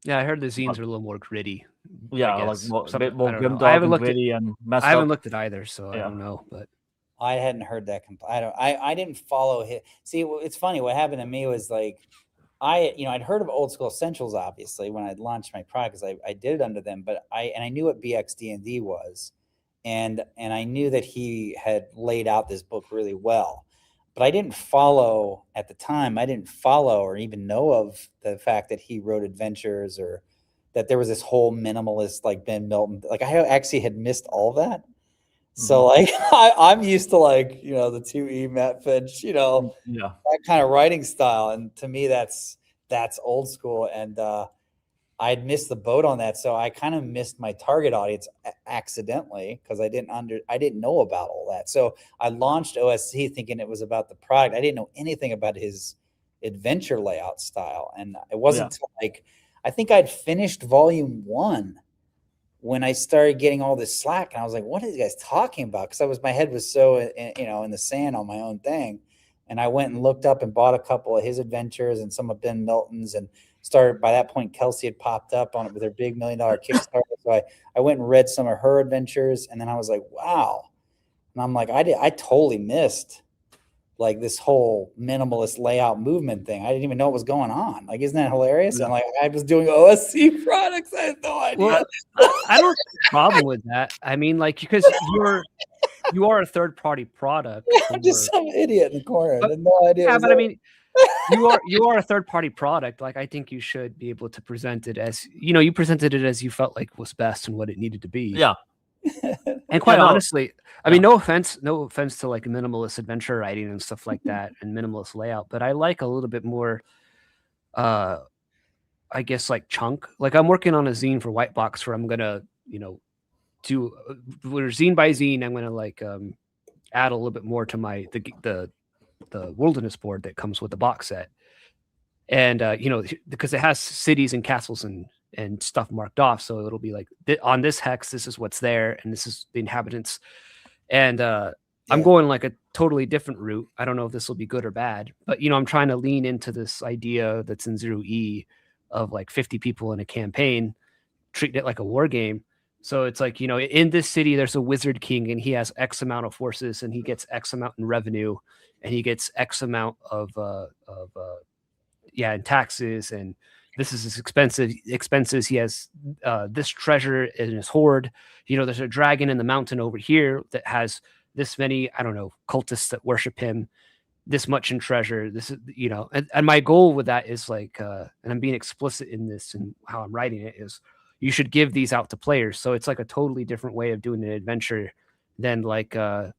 [SPEAKER 1] Yeah, I heard the zines are a little more gritty.
[SPEAKER 2] Yeah, like a bit more grim
[SPEAKER 1] I haven't
[SPEAKER 2] looked gritty and messed
[SPEAKER 1] I haven't
[SPEAKER 2] up.
[SPEAKER 1] looked at either, so I don't know. But
[SPEAKER 3] I hadn't heard that. I didn't follow his. See, it's funny. What happened to me was like, I'd heard of Old School Essentials, obviously, when I'd launched my product, because I did it under them, but I knew what BXD&D was. And I knew that he had laid out this book really well. But I didn't follow at the time. I didn't follow or even know of the fact that he wrote adventures, or that there was this whole minimalist like Ben Milton. Like, I actually had missed all that. So like I'm used to, like, the 2E Matt Finch, that kind of writing style. And to me, that's old school. And I'd missed the boat on that. So I kind of missed my target audience accidentally, because I didn't know about all that. So I launched OSC thinking it was about the product. I didn't know anything about his adventure layout style. And it wasn't until, like, I think I'd finished volume 1 when I started getting all this slack, and I was like, what are you guys talking about? Because my head was so, in the sand on my own thing. And I went and looked up and bought a couple of his adventures and some of Ben Milton's, and started, by that point, Kelsey had popped up on it with her big $1 million Kickstarter. So I went and read some of her adventures, and then I was like, wow. And I'm like, I totally missed, like, this whole minimalist layout movement thing. I didn't even know what was going on. Like, isn't that hilarious?
[SPEAKER 2] Yeah.
[SPEAKER 3] And like, I was doing OSC products. I had no idea.
[SPEAKER 1] Well, I don't have a problem with that. I mean, like, because you are a third-party product.
[SPEAKER 3] I'm just some idiot in the corner. I had no idea.
[SPEAKER 1] Yeah, but I mean, you are a third-party product. Like, I think you should be able to present it as, you presented it as you felt like was best and what it needed to be.
[SPEAKER 2] Yeah.
[SPEAKER 1] And quite honestly, I mean, no offense to like minimalist adventure writing and stuff like that, and minimalist layout, but I like a little bit more, I guess, like chunk. Like, I'm working on a zine for White Box where I'm gonna, do where zine by zine, I'm gonna like add a little bit more to my the wilderness board that comes with the box set, and because it has cities and castles and stuff marked off, so it'll be like, on this hex, this is what's there, and this is the inhabitants. And I'm going like a totally different route. I don't know if this will be good or bad, but I'm trying to lean into this idea that's in 0E of like 50 people in a campaign, treat it like a war game. So it's like, in this city, there's a wizard king, and he has X amount of forces, and he gets X amount in revenue, and he gets X amount of in taxes, and this is his expenses. He has this treasure in his hoard. There's a dragon in the mountain over here that has this many, I don't know, cultists that worship him, this much in treasure. This is, and my goal with that is like, and I'm being explicit in this and how I'm writing it, is you should give these out to players. So it's like a totally different way of doing an adventure than like an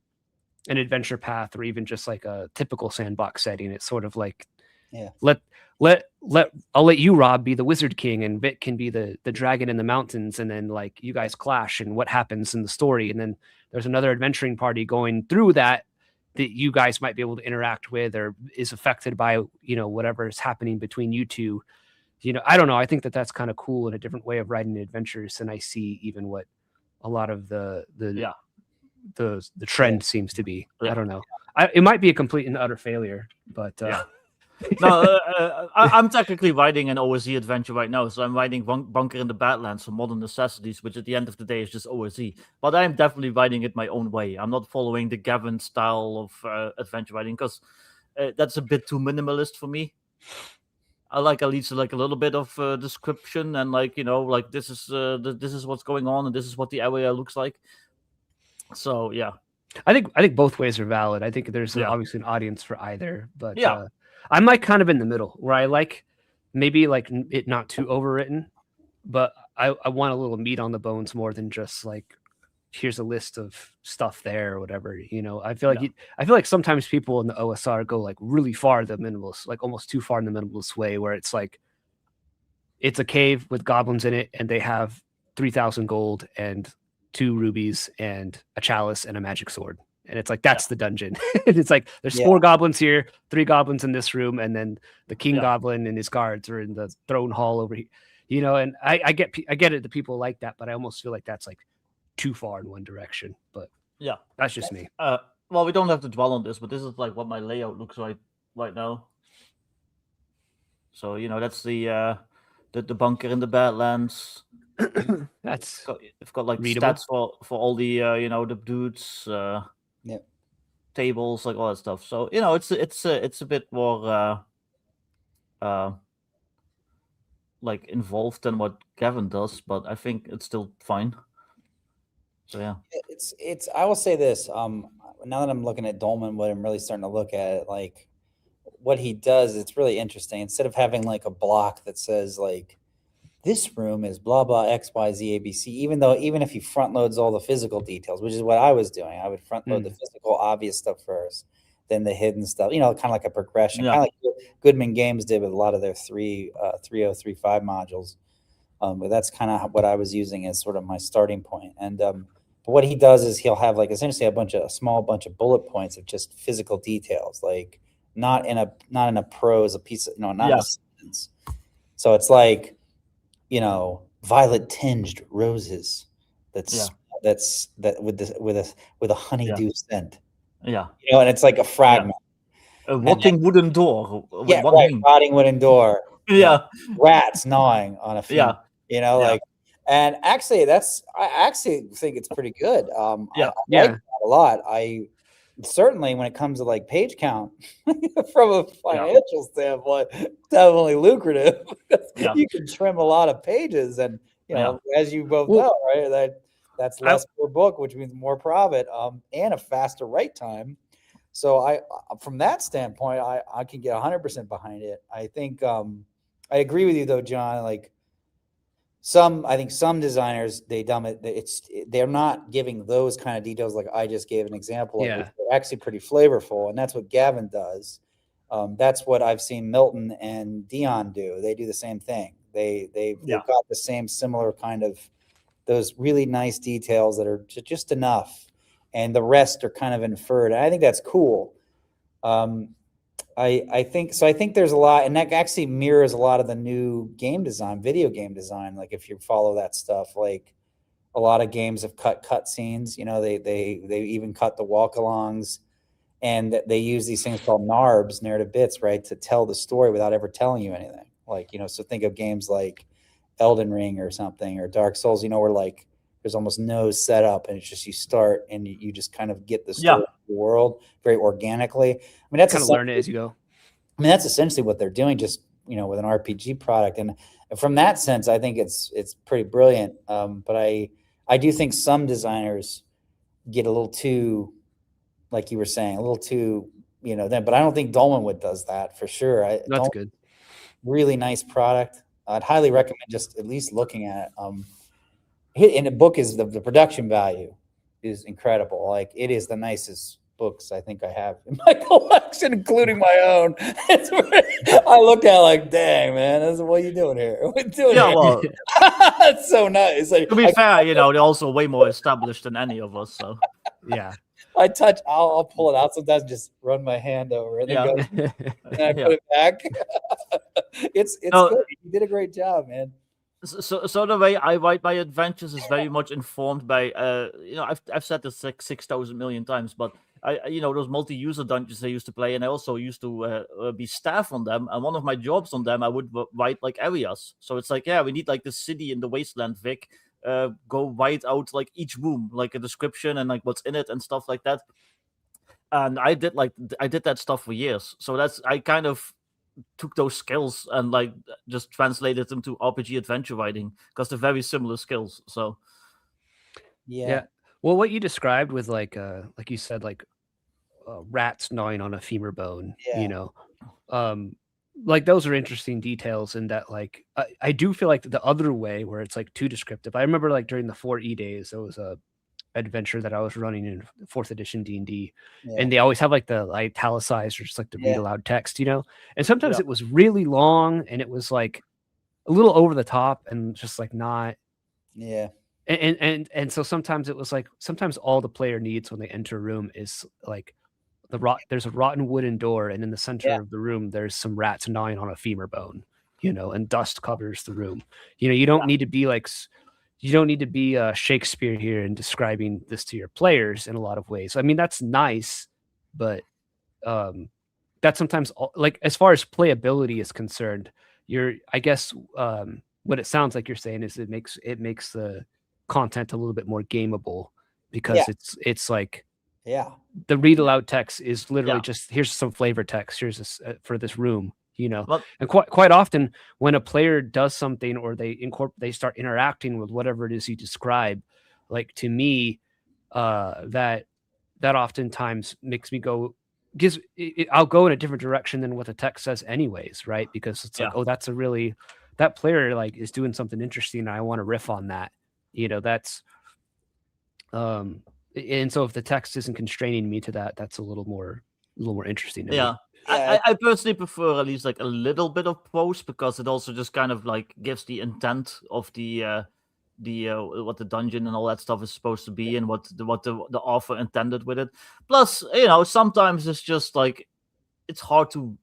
[SPEAKER 1] adventure path, or even just like a typical sandbox setting. It's sort of like, I'll let you, Rob, be the wizard king, and Vic can be the dragon in the mountains, and then like you guys clash and what happens in the story, and then there's another adventuring party going through that you guys might be able to interact with, or is affected by whatever is happening between you two. I don't know. I think that's kind of cool, and a different way of writing adventures than I see even what a lot of the trend seems to be. I don't know. It might be a complete and utter failure, but
[SPEAKER 2] No, I'm technically writing an OSE adventure right now. So I'm writing Bunker in the Badlands for Modern Necessities, which at the end of the day is just OSE. But I'm definitely writing it my own way. I'm not following the Gavin style of adventure writing, because that's a bit too minimalist for me. I like at least like a little bit of description, and like like this is what's going on, and this is what the area looks like. So yeah,
[SPEAKER 1] I think both ways are valid. I think there's obviously an audience for either, but I'm like kind of in the middle, where I like maybe like it not too overwritten, but I want a little meat on the bones more than just like, here's a list of stuff there or whatever. I feel like sometimes people in the OSR go like really far the minimalist, like almost too far in the minimalist way, where it's like, it's a cave with goblins in it, and they have 3,000 gold and 2 rubies and a chalice and a magic sword. And it's like, that's the dungeon. It's like, there's 4 goblins here, 3 goblins in this room, and then the king goblin and his guards are in the throne hall over here. And I get it, the people like that, but I almost feel like that's like too far in one direction. But that's just me.
[SPEAKER 2] Well, we don't have to dwell on this, but this is like what my layout looks like right now. So that's the bunker in the Badlands.
[SPEAKER 1] It's
[SPEAKER 2] got like
[SPEAKER 1] readable
[SPEAKER 2] stats for all the the dudes. tables, like all that stuff. So you know, it's a bit more like involved than what Gavin does, but I think it's still fine. So yeah,
[SPEAKER 3] it's. I will say this. Now that I'm looking at Dolman, what I'm really starting to look at it, like what he does, it's really interesting. Instead of having like a block that says like this room is blah blah XYZ ABC, even if he front loads all the physical details, which is what I was doing, I would front load the physical obvious stuff first, then the hidden stuff. You know, kind of like a progression, kind of like Goodman Games did with a lot of their 3035 modules. But that's kind of what I was using as sort of my starting point. And but what he does is he'll have like essentially a small bunch of bullet points of just physical details, like not in a prose, a piece of, you know, not in a sentence. So it's like, you know, violet tinged roses. That's with a honeydew scent.
[SPEAKER 2] Yeah,
[SPEAKER 3] you know, and it's like a fragment.
[SPEAKER 2] A rotting wooden door.
[SPEAKER 3] Yeah, right. Rotting wooden door.
[SPEAKER 2] Yeah,
[SPEAKER 3] rats gnawing on a femur.
[SPEAKER 2] Yeah.
[SPEAKER 3] You know, like, and actually, I actually think it's pretty good. I like that a lot. I certainly, when it comes to like page count, from a financial standpoint, definitely lucrative. You can trim a lot of pages, and you know, as you both know, right, that's less per book, which means more profit, and a faster write time. So I, from that standpoint, I can get 100% behind it. I think I agree with you though, John. Like I think some designers, they dumb it. They're not giving those kind of details like I just gave an example of. Which they're actually pretty flavorful, and that's what Gavin does. That's what I've seen Milton and Dion do. They do the same thing. They've got the same similar kind of those really nice details that are just enough, and the rest are kind of inferred. And I think that's cool. I think there's a lot, and that actually mirrors a lot of the new game design, video game design. Like if you follow that stuff, like a lot of games have cut scenes. You know, they even cut the walk-alongs, and they use these things called NARBs, narrative bits, right, to tell the story without ever telling you anything. Like, you know, so think of games like Elden Ring or something, or Dark Souls. You know, where like there's almost no setup, and it's just you start and you just kind of get the story of the world very organically. I mean, that's
[SPEAKER 1] kind of learn it as you go.
[SPEAKER 3] I mean, that's essentially what they're doing, just, you know, with an RPG product. And from that sense, I think it's pretty brilliant. But I do think some designers get a little too, like you were saying, a little too, you know, but I don't think Dolmanwood does that for sure.
[SPEAKER 1] That's good.
[SPEAKER 3] Really nice product. I'd highly recommend just at least looking at it. In the book is the production value is incredible. Like it is the nicest books I think I have in my collection, including my own. I look at it like, dang, man, what are you doing here? What are you doing here?
[SPEAKER 2] Well,
[SPEAKER 3] that's so nice. Like,
[SPEAKER 2] to be fair, you know, they're also way more established than any of us. So
[SPEAKER 1] yeah,
[SPEAKER 3] I'll pull it out sometimes, just run my hand over it, and I put it back. It's good. You did a great job, man.
[SPEAKER 2] So the way I write my adventures is very much informed by you know, I've said this like 6,000 million times, but you know, those multi-user dungeons I used to play, and I also used to be staff on them, and one of my jobs on them, I would write like areas. So it's like, yeah, we need like the city in the wasteland, Vic. Go write out like each room, like a description and like what's in it and stuff like that. And I did that stuff for years. So I kind of took those skills and like just translated them to RPG adventure writing, because they're very similar skills. So
[SPEAKER 1] yeah. Well, what you described with like you said, like rats gnawing on a femur bone, you know, like those are interesting details. In that, like I do feel like the other way where it's like too descriptive. I remember like during the 4E days, there was a adventure that I was running in 4th edition D&D, and they always have like the italicized or just like the read aloud text, you know, and sometimes it was really long and it was like a little over the top and just like not and so sometimes it was like, sometimes all the player needs when they enter a room is like there's a rotten wooden door, and in the center of the room there's some rats gnawing on a femur bone, you know, and dust covers the room. You know, you don't need to be like Shakespeare here in describing this to your players in a lot of ways. I mean, that's nice, but that's sometimes like, as far as playability is concerned, I guess what it sounds like you're saying is it makes the content a little bit more gameable, because it's like
[SPEAKER 3] Yeah.
[SPEAKER 1] The read aloud text is literally
[SPEAKER 2] Yeah.
[SPEAKER 1] just, here's some flavor text. Here's this for this room, you know.
[SPEAKER 2] Well,
[SPEAKER 1] And quite often when a player does something or they start interacting with whatever it is you describe, like to me, that oftentimes makes me go, I'll go in a different direction than what the text says anyways, right? Because it's like,
[SPEAKER 2] Yeah.
[SPEAKER 1] oh, that's that player like is doing something interesting and I want to riff on that, you know. That's and so if the text isn't constraining me to that, that's a little more interesting to me.
[SPEAKER 2] Yeah. I personally prefer at least like a little bit of prose, because it also just kind of like gives the intent of the what the dungeon and all that stuff is supposed to be, and what the author intended with it. Plus, you know, sometimes it's just like it's hard to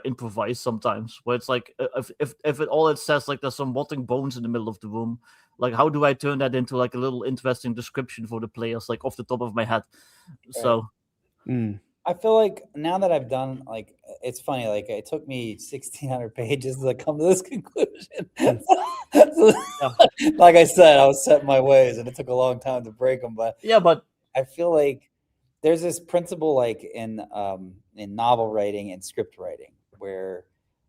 [SPEAKER 2] improvise sometimes, where it's like if it says like there's some rotting bones in the middle of the room, like how do I turn that into like a little interesting description for the players, like off the top of my head?
[SPEAKER 3] Right.
[SPEAKER 2] So
[SPEAKER 3] I feel like now that I've done, like, it's funny, like it took me 1,600 pages to come to this conclusion. Like I said, I was set in my ways and it took a long time to break them. But I feel like there's this principle like in novel writing and script writing where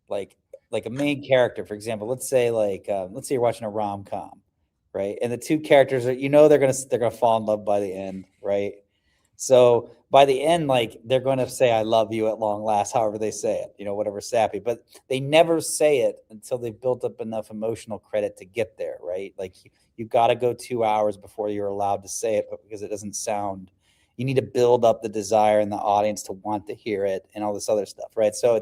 [SPEAKER 3] like a main character, for example, let's say you're watching a rom-com, right? And the two characters are, you know, they're gonna fall in love by the end, right? So by the end, like they're going to say, I love you at long last, however they say it, you know, whatever sappy, but they never say it until they've built up enough emotional credit to get there, right? Like you got to go 2 hours before you're allowed to say it, but because it doesn't sound, you need to build up the desire in the audience to want to hear it and all this other stuff, right? So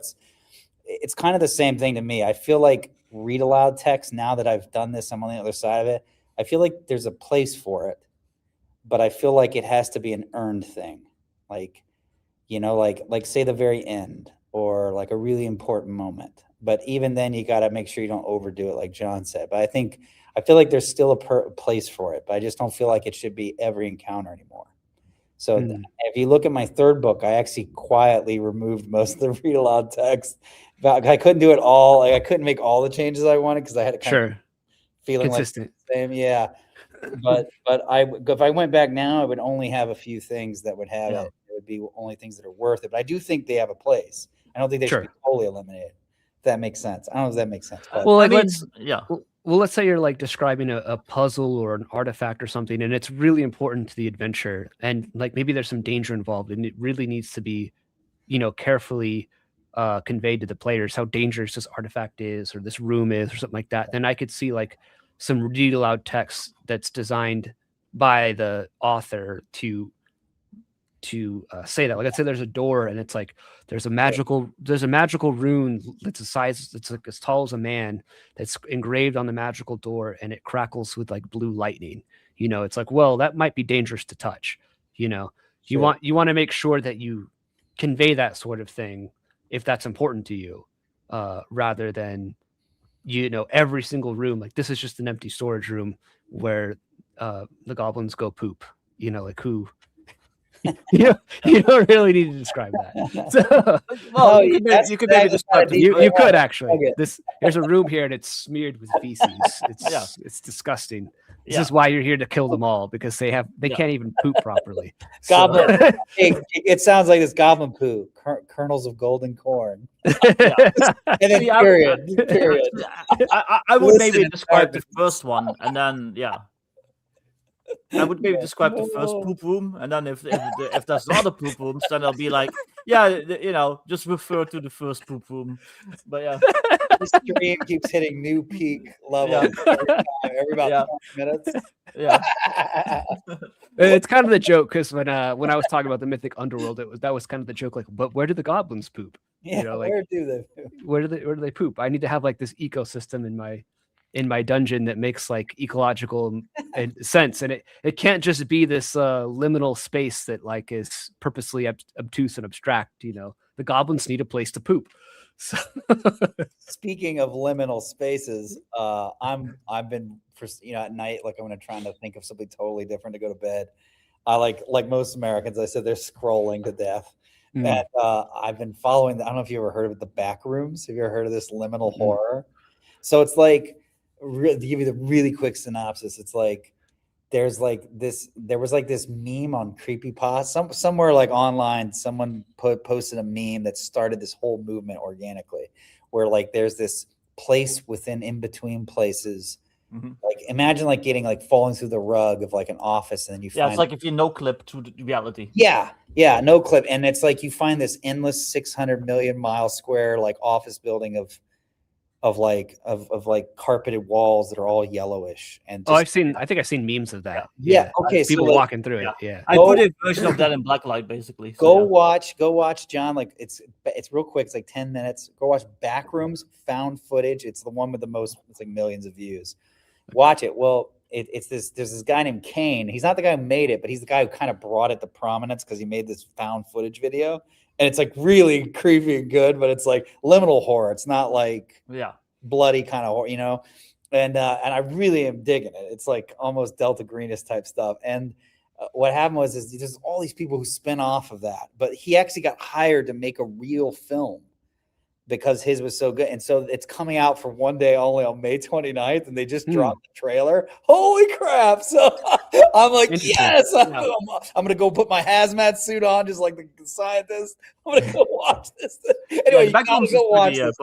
[SPEAKER 3] it's kind of the same thing to me. I feel like read aloud text, now that I've done this, I'm on the other side of it, I feel like there's a place for it. But I feel like it has to be an earned thing. Like, you know, like say the very end or like a really important moment. But even then you got to make sure you don't overdo it, like John said. But I feel like there's still a place for it, but I just don't feel like it should be every encounter anymore. So if you look at my third book, I actually quietly removed most of the read aloud text. I couldn't do it all. Like I couldn't make all the changes I wanted because I had to kind of feeling consistent. Like the same. Yeah. But if I went back now, I would only have a few things that would have it. It would be only things that are worth it. But I do think they have a place. I don't think they should be totally eliminated. If that makes sense. I don't know if that makes sense. But
[SPEAKER 1] well, like, let's say you're like describing a puzzle or an artifact or something, and it's really important to the adventure, and like maybe there's some danger involved, and it really needs to be, you know, carefully conveyed to the players how dangerous this artifact is or this room is or something like that. Then I could see like some read aloud text that's designed by the author to say that. Like let's say there's a door and it's like there's a magical rune that's it's like as tall as a man that's engraved on the magical door, and it crackles with like blue lightning. You know, it's like, well, that might be dangerous to touch. You know, you want to make sure that you convey that sort of thing if that's important to you, rather than, you know, every single room, like this is just an empty storage room where the goblins go poop, you know, like who you don't really need to describe that. So, well, you could maybe describe it. You could actually. Okay. There's a room here and it's smeared with feces. It's disgusting. This is why you're here to kill them all, because they can't even poop properly.
[SPEAKER 3] Goblin. It sounds like this goblin poo. Kernels of golden corn. And then period.
[SPEAKER 2] I would maybe describe the first one, and then I would maybe describe the first poop room, and then if there's other poop rooms, then I'll be like, you know, just refer to the first poop room. But
[SPEAKER 3] the stream keeps hitting new peak levels every about 20 minutes.
[SPEAKER 1] It's kind of the joke, because when I was talking about the mythic underworld, that was kind of the joke, like, but where do the goblins poop?
[SPEAKER 3] Yeah, you know, like,
[SPEAKER 1] where do they poop? I need to have like this ecosystem in my dungeon that makes like ecological sense, and it can't just be this liminal space that like is purposely obtuse and abstract. You know, the goblins need a place to poop. So
[SPEAKER 3] speaking of liminal spaces, I've been at night, like I'm trying to think of something totally different to go to bed. I like most Americans, I said they're scrolling to death. And I've been following. I don't know if you ever heard of it, the back rooms. Have you ever heard of this liminal horror? So it's like, to give you the really quick synopsis, it's like there was like this meme on Creepypasta somewhere like online. Someone posted a meme that started this whole movement organically, where like there's this place within in between places. Like imagine like getting like falling through the rug of like an office, and then you find
[SPEAKER 2] it's like if you no clip to the reality.
[SPEAKER 3] Yeah, no clip, and it's like you find this endless 600 million mile square like office building of like carpeted walls that are all yellowish. And
[SPEAKER 1] I think I've seen memes of that.
[SPEAKER 3] Yeah. Okay.
[SPEAKER 1] People
[SPEAKER 3] so like,
[SPEAKER 1] walking through it. Yeah.
[SPEAKER 2] I put a version of that in blacklight, basically.
[SPEAKER 3] So go watch, John. Like it's real quick. It's like 10 minutes. Go watch Backrooms Found Footage. It's the one with the most. It's like millions of views. Watch it. Well, there's this guy named Kane. He's not the guy who made it, but he's the guy who kind of brought it to prominence because he made this found footage video. And it's like really creepy and good, but it's like liminal horror. It's not like bloody kind of horror, you know. And I really am digging it. It's like almost Delta Greenist type stuff. And what happened was there's all these people who spin off of that, but he actually got hired to make a real film because his was so good. And so it's coming out for one day only on May 29th, and they just dropped the trailer. Holy crap. So I'm like, yes, I'm going to go put my hazmat suit on just like the scientist. I'm going to go watch this. Anyway, you got to go watch this.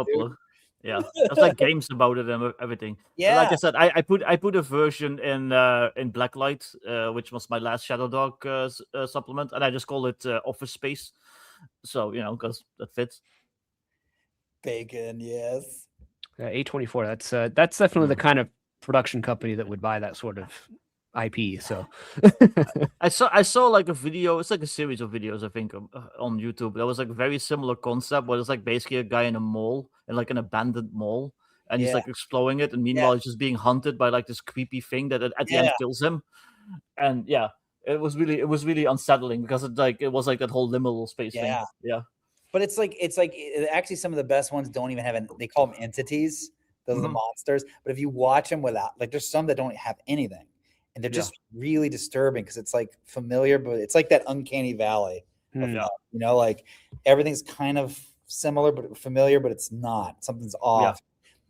[SPEAKER 2] Yeah, there's like games about it and everything.
[SPEAKER 3] Yeah,
[SPEAKER 2] like I said, I put a version in Blacklight, which was my last Shadow Dog supplement, and I just call it Office Space. So because that fits.
[SPEAKER 3] Bacon, yes.
[SPEAKER 1] A24. That's definitely the kind of production company that would buy that sort of IP. So
[SPEAKER 2] I saw like a video. It's like a series of videos, I think, on YouTube. That was like a very similar concept, where it's like basically a guy in a mall, in like an abandoned mall, and he's like exploring it, and meanwhile he's just being hunted by like this creepy thing that at the end kills him. And it was really unsettling because it was like that whole liminal space thing. Yeah.
[SPEAKER 3] But it's like actually some of the best ones don't even have they call them entities. Those are the monsters. But if you watch them without, like, there's some that don't have anything, and they're just really disturbing because it's like familiar, but it's like that uncanny valley. Like everything's kind of similar but familiar, but it's not. Something's off.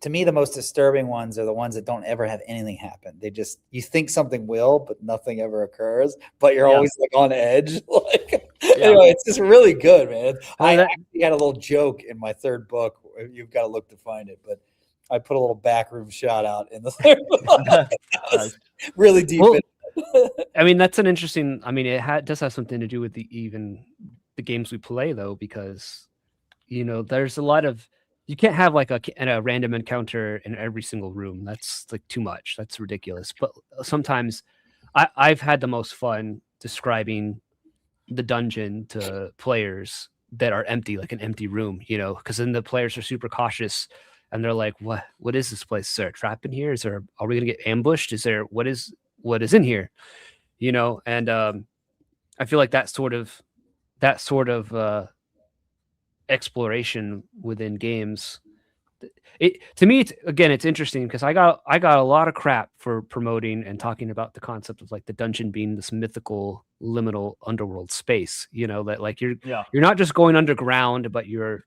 [SPEAKER 3] To me, the most disturbing ones are the ones that don't ever have anything happen. You think something will, but nothing ever occurs. But you're always like on edge. Like anyway, it's just really good, man. I actually had a little joke in my third book. You've got to look to find it, but I put a little backroom shout out in the third book. That was really deep.
[SPEAKER 1] I mean, that's an interesting. I mean, it does have something to do with the games we play, though, because there's a lot of. You can't have like a random encounter in every single room. That's like too much. That's ridiculous. But sometimes I've had the most fun describing the dungeon to players that are empty, like an empty room, because then the players are super cautious and they're like, what is this place? Is there a trap in here? Are we going to get ambushed? What is in here? And I feel like that sort of exploration within games, to me, it's interesting because I got a lot of crap for promoting and talking about the concept of like the dungeon being this mythical liminal underworld space, that like you're not just going underground, but you're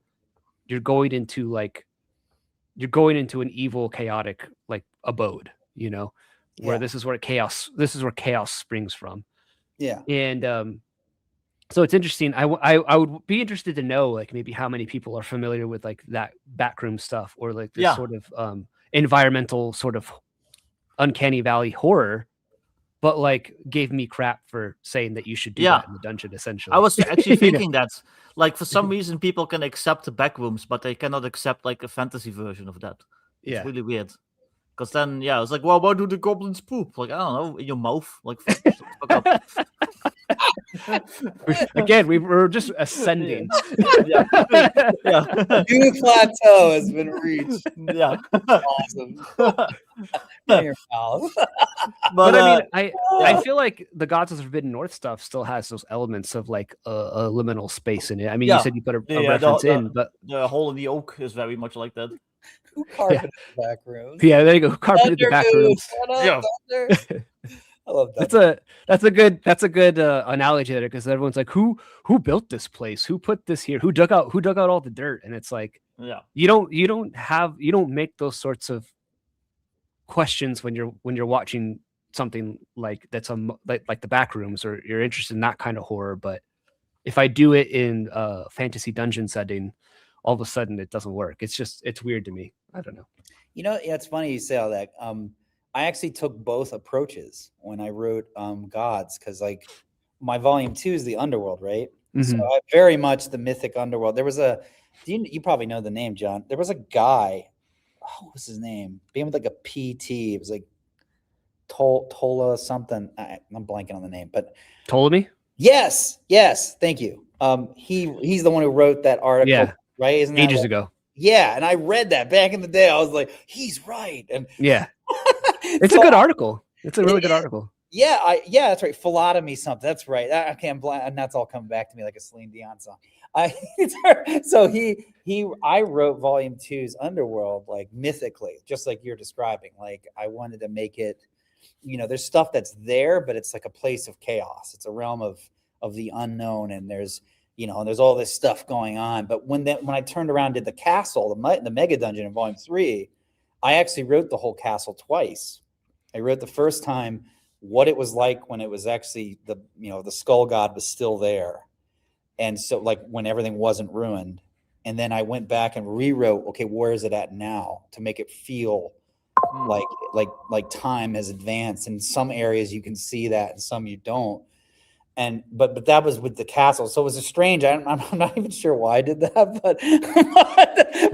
[SPEAKER 1] going into an evil, chaotic like abode, where this is where chaos springs from. And so it's interesting. I would be interested to know, like, maybe how many people are familiar with like that backroom stuff, or like this sort of environmental sort of uncanny valley horror, but like gave me crap for saying that you should do that in the dungeon. Essentially,
[SPEAKER 2] I was actually thinking that, like, for some reason people can accept the backrooms, but they cannot accept like a fantasy version of that. It's really weird. Because then, it's like, well, why do the goblins poop? Like, I don't know, in your mouth. Like, fuck up.
[SPEAKER 1] Again, we were just ascending.
[SPEAKER 3] New plateau has been reached. Awesome. In your mouth.
[SPEAKER 1] But I mean, I feel like the Gods of the Forbidden North stuff still has those elements of like a liminal space in it. I mean, you said you put a reference in, but
[SPEAKER 2] the hole in the oak is very much like that.
[SPEAKER 3] Who carpeted the back rooms?
[SPEAKER 1] Yeah, there you go. Who carpeted the back rooms?
[SPEAKER 3] I love that.
[SPEAKER 1] That's a good analogy there, because everyone's like, who built this place? Who put this here? Who dug out all the dirt? And it's like, you don't make those sorts of questions when you're watching something like that's like the back rooms, or you're interested in that kind of horror. But if I do it in a fantasy dungeon setting, all of a sudden it doesn't work. It's weird to me. I don't know.
[SPEAKER 3] Yeah, it's funny you say all that. I actually took both approaches when I wrote Gods, because like my volume 2 is the underworld, right? So I very much the mythic underworld. There was you probably know the name, John. There was a guy, what was his name? Being with like a PT. It was like Tola something. I'm blanking on the name, but
[SPEAKER 1] Ptolemy?
[SPEAKER 3] Yes, thank you. He's the one who wrote that article,
[SPEAKER 1] Yeah,
[SPEAKER 3] right? Isn't that
[SPEAKER 1] ages ago.
[SPEAKER 3] Yeah, and I read that back in the day. I was like, he's right. And
[SPEAKER 1] yeah, it's a good article. It's a really good article.
[SPEAKER 3] Yeah, that's right. Philotomy something. That's right. I can't blind, and that's all coming back to me like a Celine Dion song. So I wrote volume 2's Underworld like mythically, just like you're describing. Like I wanted to make it, there's stuff that's there, but it's like a place of chaos. It's a realm of the unknown, and there's all this stuff going on. But when I turned around and did the castle, the mega dungeon in volume 3, I actually wrote the whole castle twice. I wrote the first time what it was like when it was actually the skull god was still there, and so like when everything wasn't ruined. And then I went back and rewrote, okay, where is it at now, to make it feel like time has advanced. In some areas you can see that, and some you don't. And but that was with the castle, so it was a strange. I'm not even sure why I did that,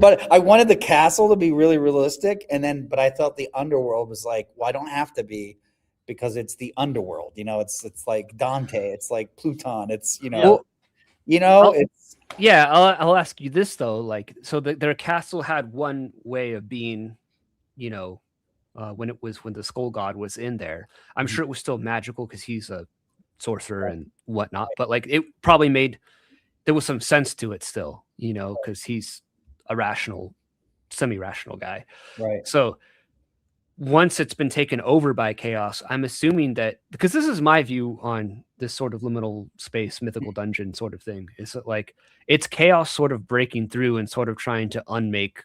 [SPEAKER 3] but I wanted the castle to be really realistic, but I thought the underworld was like, well, I don't have to be, because it's the underworld. It's like Dante, it's like Pluton, it's it's.
[SPEAKER 1] Yeah, I'll ask you this though, like, so their castle had one way of being, when the skull god was in there. I'm sure it was still magical because he's a sorcerer and whatnot, but like it probably there was some sense to it still, because he's a rational, semi-rational guy,
[SPEAKER 3] right?
[SPEAKER 1] So once it's been taken over by chaos, I'm assuming that, because this is my view on this sort of liminal space mythical dungeon sort of thing, is that like it's chaos sort of breaking through and sort of trying to unmake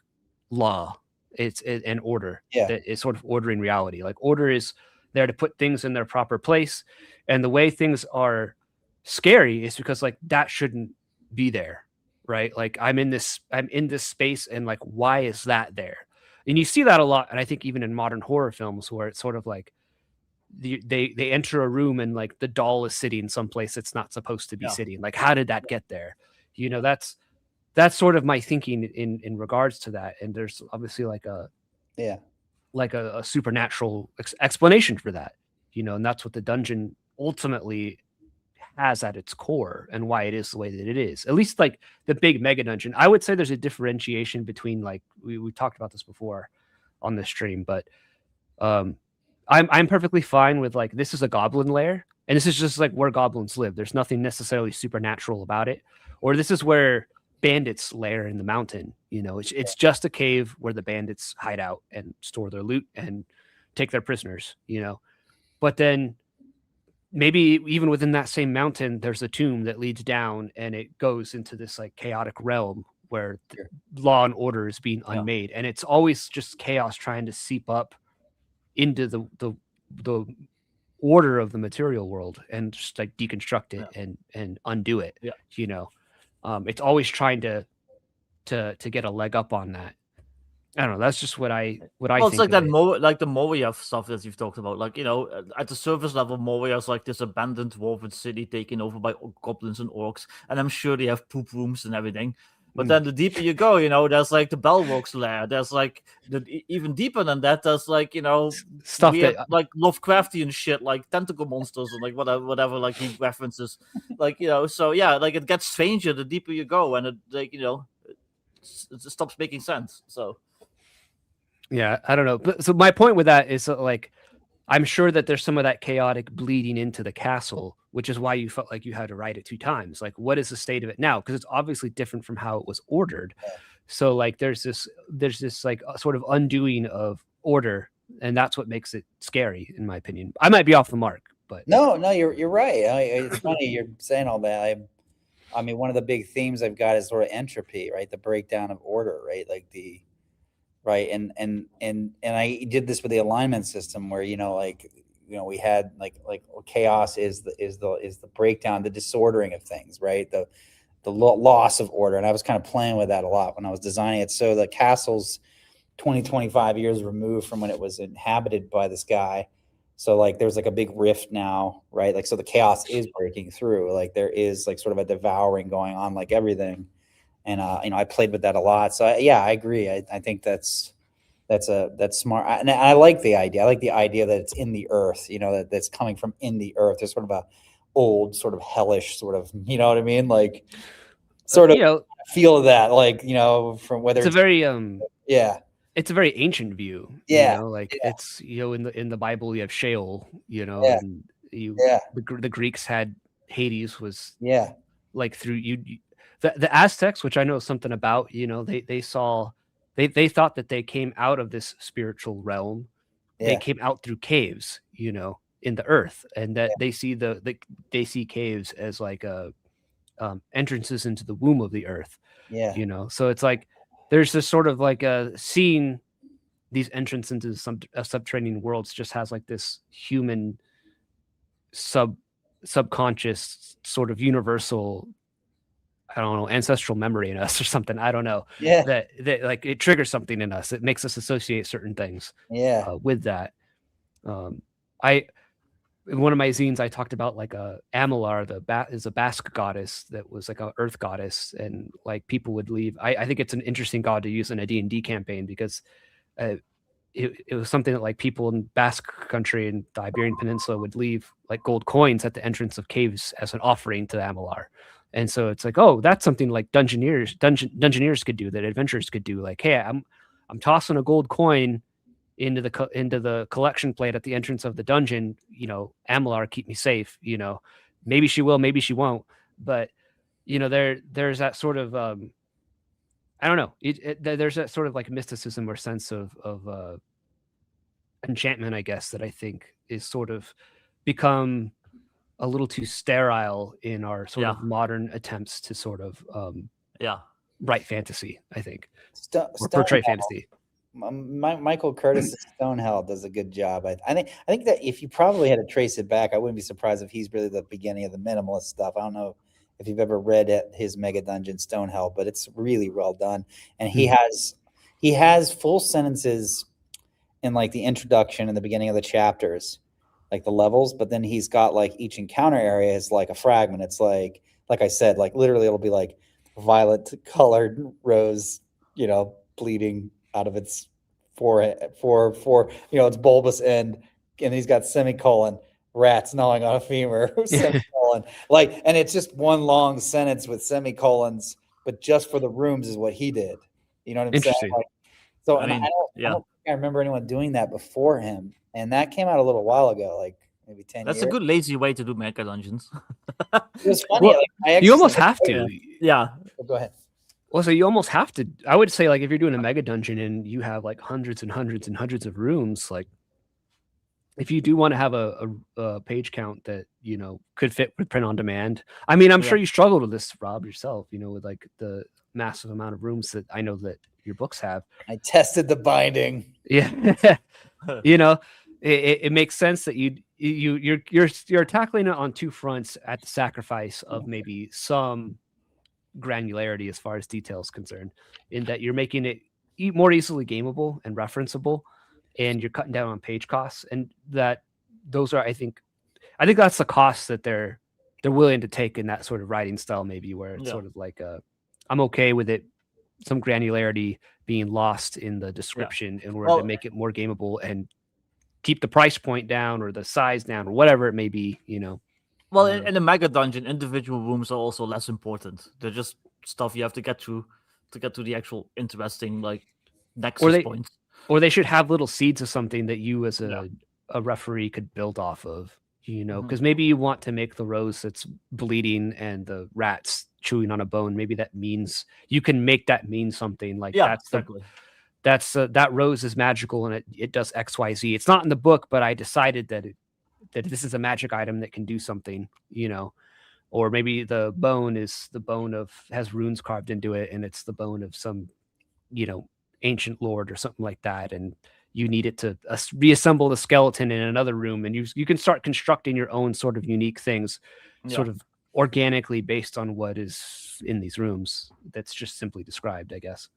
[SPEAKER 1] law. It's an order that is sort of ordering reality. Like order is there to put things in their proper place, and the way things are scary is because like that shouldn't be there, right? Like I'm in this space, and like why is that there? And you see that a lot, and I think even in modern horror films, where it's sort of like they enter a room and like the doll is sitting someplace it's not supposed to be sitting. Like how did that get there? That's sort of my thinking in regards to that. And there's obviously like a supernatural explanation for that, and that's what the dungeon ultimately has at its core, and why it is the way that it is. At least like the big mega dungeon, I would say there's a differentiation between, like we talked about this before on this stream, but I'm perfectly fine with like, this is a goblin lair, and this is just like where goblins live. There's nothing necessarily supernatural about it. Or this is where bandits lair in the mountain. It's just a cave where the bandits hide out and store their loot and take their prisoners. But then maybe even within that same mountain, there's a tomb that leads down, and it goes into this like chaotic realm where law and order is being unmade, and it's always just chaos trying to seep up into the order of the material world and just like deconstruct it and undo it. It's always trying to get a leg up on that. I don't know. That's just what I think.
[SPEAKER 2] It's like that like the Moria stuff that you've talked about. Like, at the surface level, Moria is like this abandoned dwarven city taken over by goblins and orcs, and I'm sure they have poop rooms and everything. But then the deeper you go, there's like the Bellwalks lair. There's like even deeper than that. There's like
[SPEAKER 1] stuff
[SPEAKER 2] weird,
[SPEAKER 1] that
[SPEAKER 2] like Lovecraftian shit, like tentacle monsters and like whatever like he references. Like so yeah, like it gets stranger the deeper you go, and it like it stops making sense. So.
[SPEAKER 1] Yeah, I don't know. But so my point with that is that, like, I'm sure that there's some of that chaotic bleeding into the castle, which is why you felt like you had to write it 2 times. Like, what is the state of it now? Because it's obviously different from how it was ordered. So like there's this like sort of undoing of order, and that's what makes it scary, in my opinion. I might be off the mark, but
[SPEAKER 3] no, you're right. It's funny you're saying all that. I mean, one of the big themes I've got is sort of entropy, right? The breakdown of order, right? Like right. And I did this with the alignment system where, like we had like chaos is the breakdown, the disordering of things, right? The loss of order. And I was kind of playing with that a lot when I was designing it. So the castle's 25 years removed from when it was inhabited by this guy. So like there's like a big rift now, right? Like, so the chaos is breaking through. Like there is like sort of a devouring going on, like everything. And I played with that a lot. So yeah, I agree. I think that's smart. And I like the idea. I like the idea that it's in the earth, that's coming from in the earth. There's sort of a old, sort of hellish sort of, you know what I mean? Like sort of feel of that, like, from whether
[SPEAKER 1] it's a very,
[SPEAKER 3] yeah.
[SPEAKER 1] It's a very ancient view,
[SPEAKER 3] yeah.
[SPEAKER 1] It's, in the Bible you have Sheol,
[SPEAKER 3] Yeah.
[SPEAKER 1] and
[SPEAKER 3] Yeah.
[SPEAKER 1] the Greeks had Hades was
[SPEAKER 3] Yeah.
[SPEAKER 1] like through the Aztecs, which I know something about, they saw, they thought that they came out of this spiritual realm. They
[SPEAKER 3] Yeah.
[SPEAKER 1] came out through caves, in the earth, and that they see they see caves as like entrances into the womb of the earth.
[SPEAKER 3] Yeah.
[SPEAKER 1] So it's like there's this sort of like seeing these entrance into some subterranean worlds just has like this human subconscious sort of universal, I don't know, ancestral memory in us or something. I don't know.
[SPEAKER 3] Yeah.
[SPEAKER 1] That like it triggers something in us. It makes us associate certain things with that. In one of my zines, I talked about like Amalar, is a Basque goddess that was like an earth goddess, and like people would leave. I think it's an interesting god to use in a D&D campaign because it was something that like people in Basque country and the Iberian Peninsula would leave like gold coins at the entrance of caves as an offering to Amalar. And so it's like, oh, that's something like dungeoneers could do, that adventurers could do. Like, hey, I'm tossing a gold coin into the collection plate at the entrance of the dungeon. Amalar, keep me safe. Maybe she will, maybe she won't. But there's that sort of I don't know. There's that sort of like mysticism or sense of enchantment, I guess, that I think is sort of become a little too sterile in our sort of modern attempts to sort of write fantasy, I think, or portray fantasy.
[SPEAKER 3] Michael Curtis's Stonehell does a good job. I think that if you probably had to trace it back, I wouldn't be surprised if he's really the beginning of the minimalist stuff. I don't know if you've ever read his mega dungeon Stonehell, but it's really well done. And he has full sentences in like the introduction and the beginning of the chapters, like the levels, but then he's got like each encounter area is like a fragment. It's like I said, like literally it'll be like violet colored rose, bleeding out of its forehead, its bulbous end, and he's got semicolon, rats gnawing on a femur, semicolon, and it's just one long sentence with semicolons, but just for the rooms is what he did. You know what I'm saying? So I don't think I remember anyone doing that before him, and that came out a little while ago, like maybe 10
[SPEAKER 2] That's
[SPEAKER 3] years.
[SPEAKER 2] a good lazy way to do mega dungeons.
[SPEAKER 3] It was funny.
[SPEAKER 1] Well, you almost have to.
[SPEAKER 2] Yeah.
[SPEAKER 3] Go ahead.
[SPEAKER 1] Well, so you almost have to. I would say, like, if you're doing a mega dungeon and you have like hundreds and hundreds and hundreds of rooms, like, if you do want to have a page count that could fit with print on demand. I mean, I'm sure you struggled with this, Rob, yourself. With like the massive amount of rooms that I know that your books have.
[SPEAKER 3] I tested the binding.
[SPEAKER 1] Yeah, it makes sense that you're tackling it on two fronts at the sacrifice of maybe some granularity as far as details concerned, in that you're making it more easily gameable and referenceable, and you're cutting down on page costs, and that those are I think that's the cost that they're willing to take in that sort of writing style, maybe, where it's sort of like I'm okay with it, some granularity being lost in the description in order to make it more gameable and keep the price point down or the size down or whatever it may be,
[SPEAKER 2] Well, in a mega dungeon, individual rooms are also less important. They're just stuff you have to get to get to the actual interesting nexus points.
[SPEAKER 1] Or they should have little seeds of something that you as a referee could build off of, because maybe you want to make the rose that's bleeding and the rats chewing on a bone. Maybe that means you can make that mean something like that rose is magical and it does XYZ. It's not in the book, but I decided that this is a magic item that can do something, or maybe the bone has runes carved into it and it's the bone of some, ancient lord or something like that. And, you need it to reassemble the skeleton in another room, and you can start constructing your own sort of unique things, sort of organically based on what is in these rooms. That's just simply described, I guess.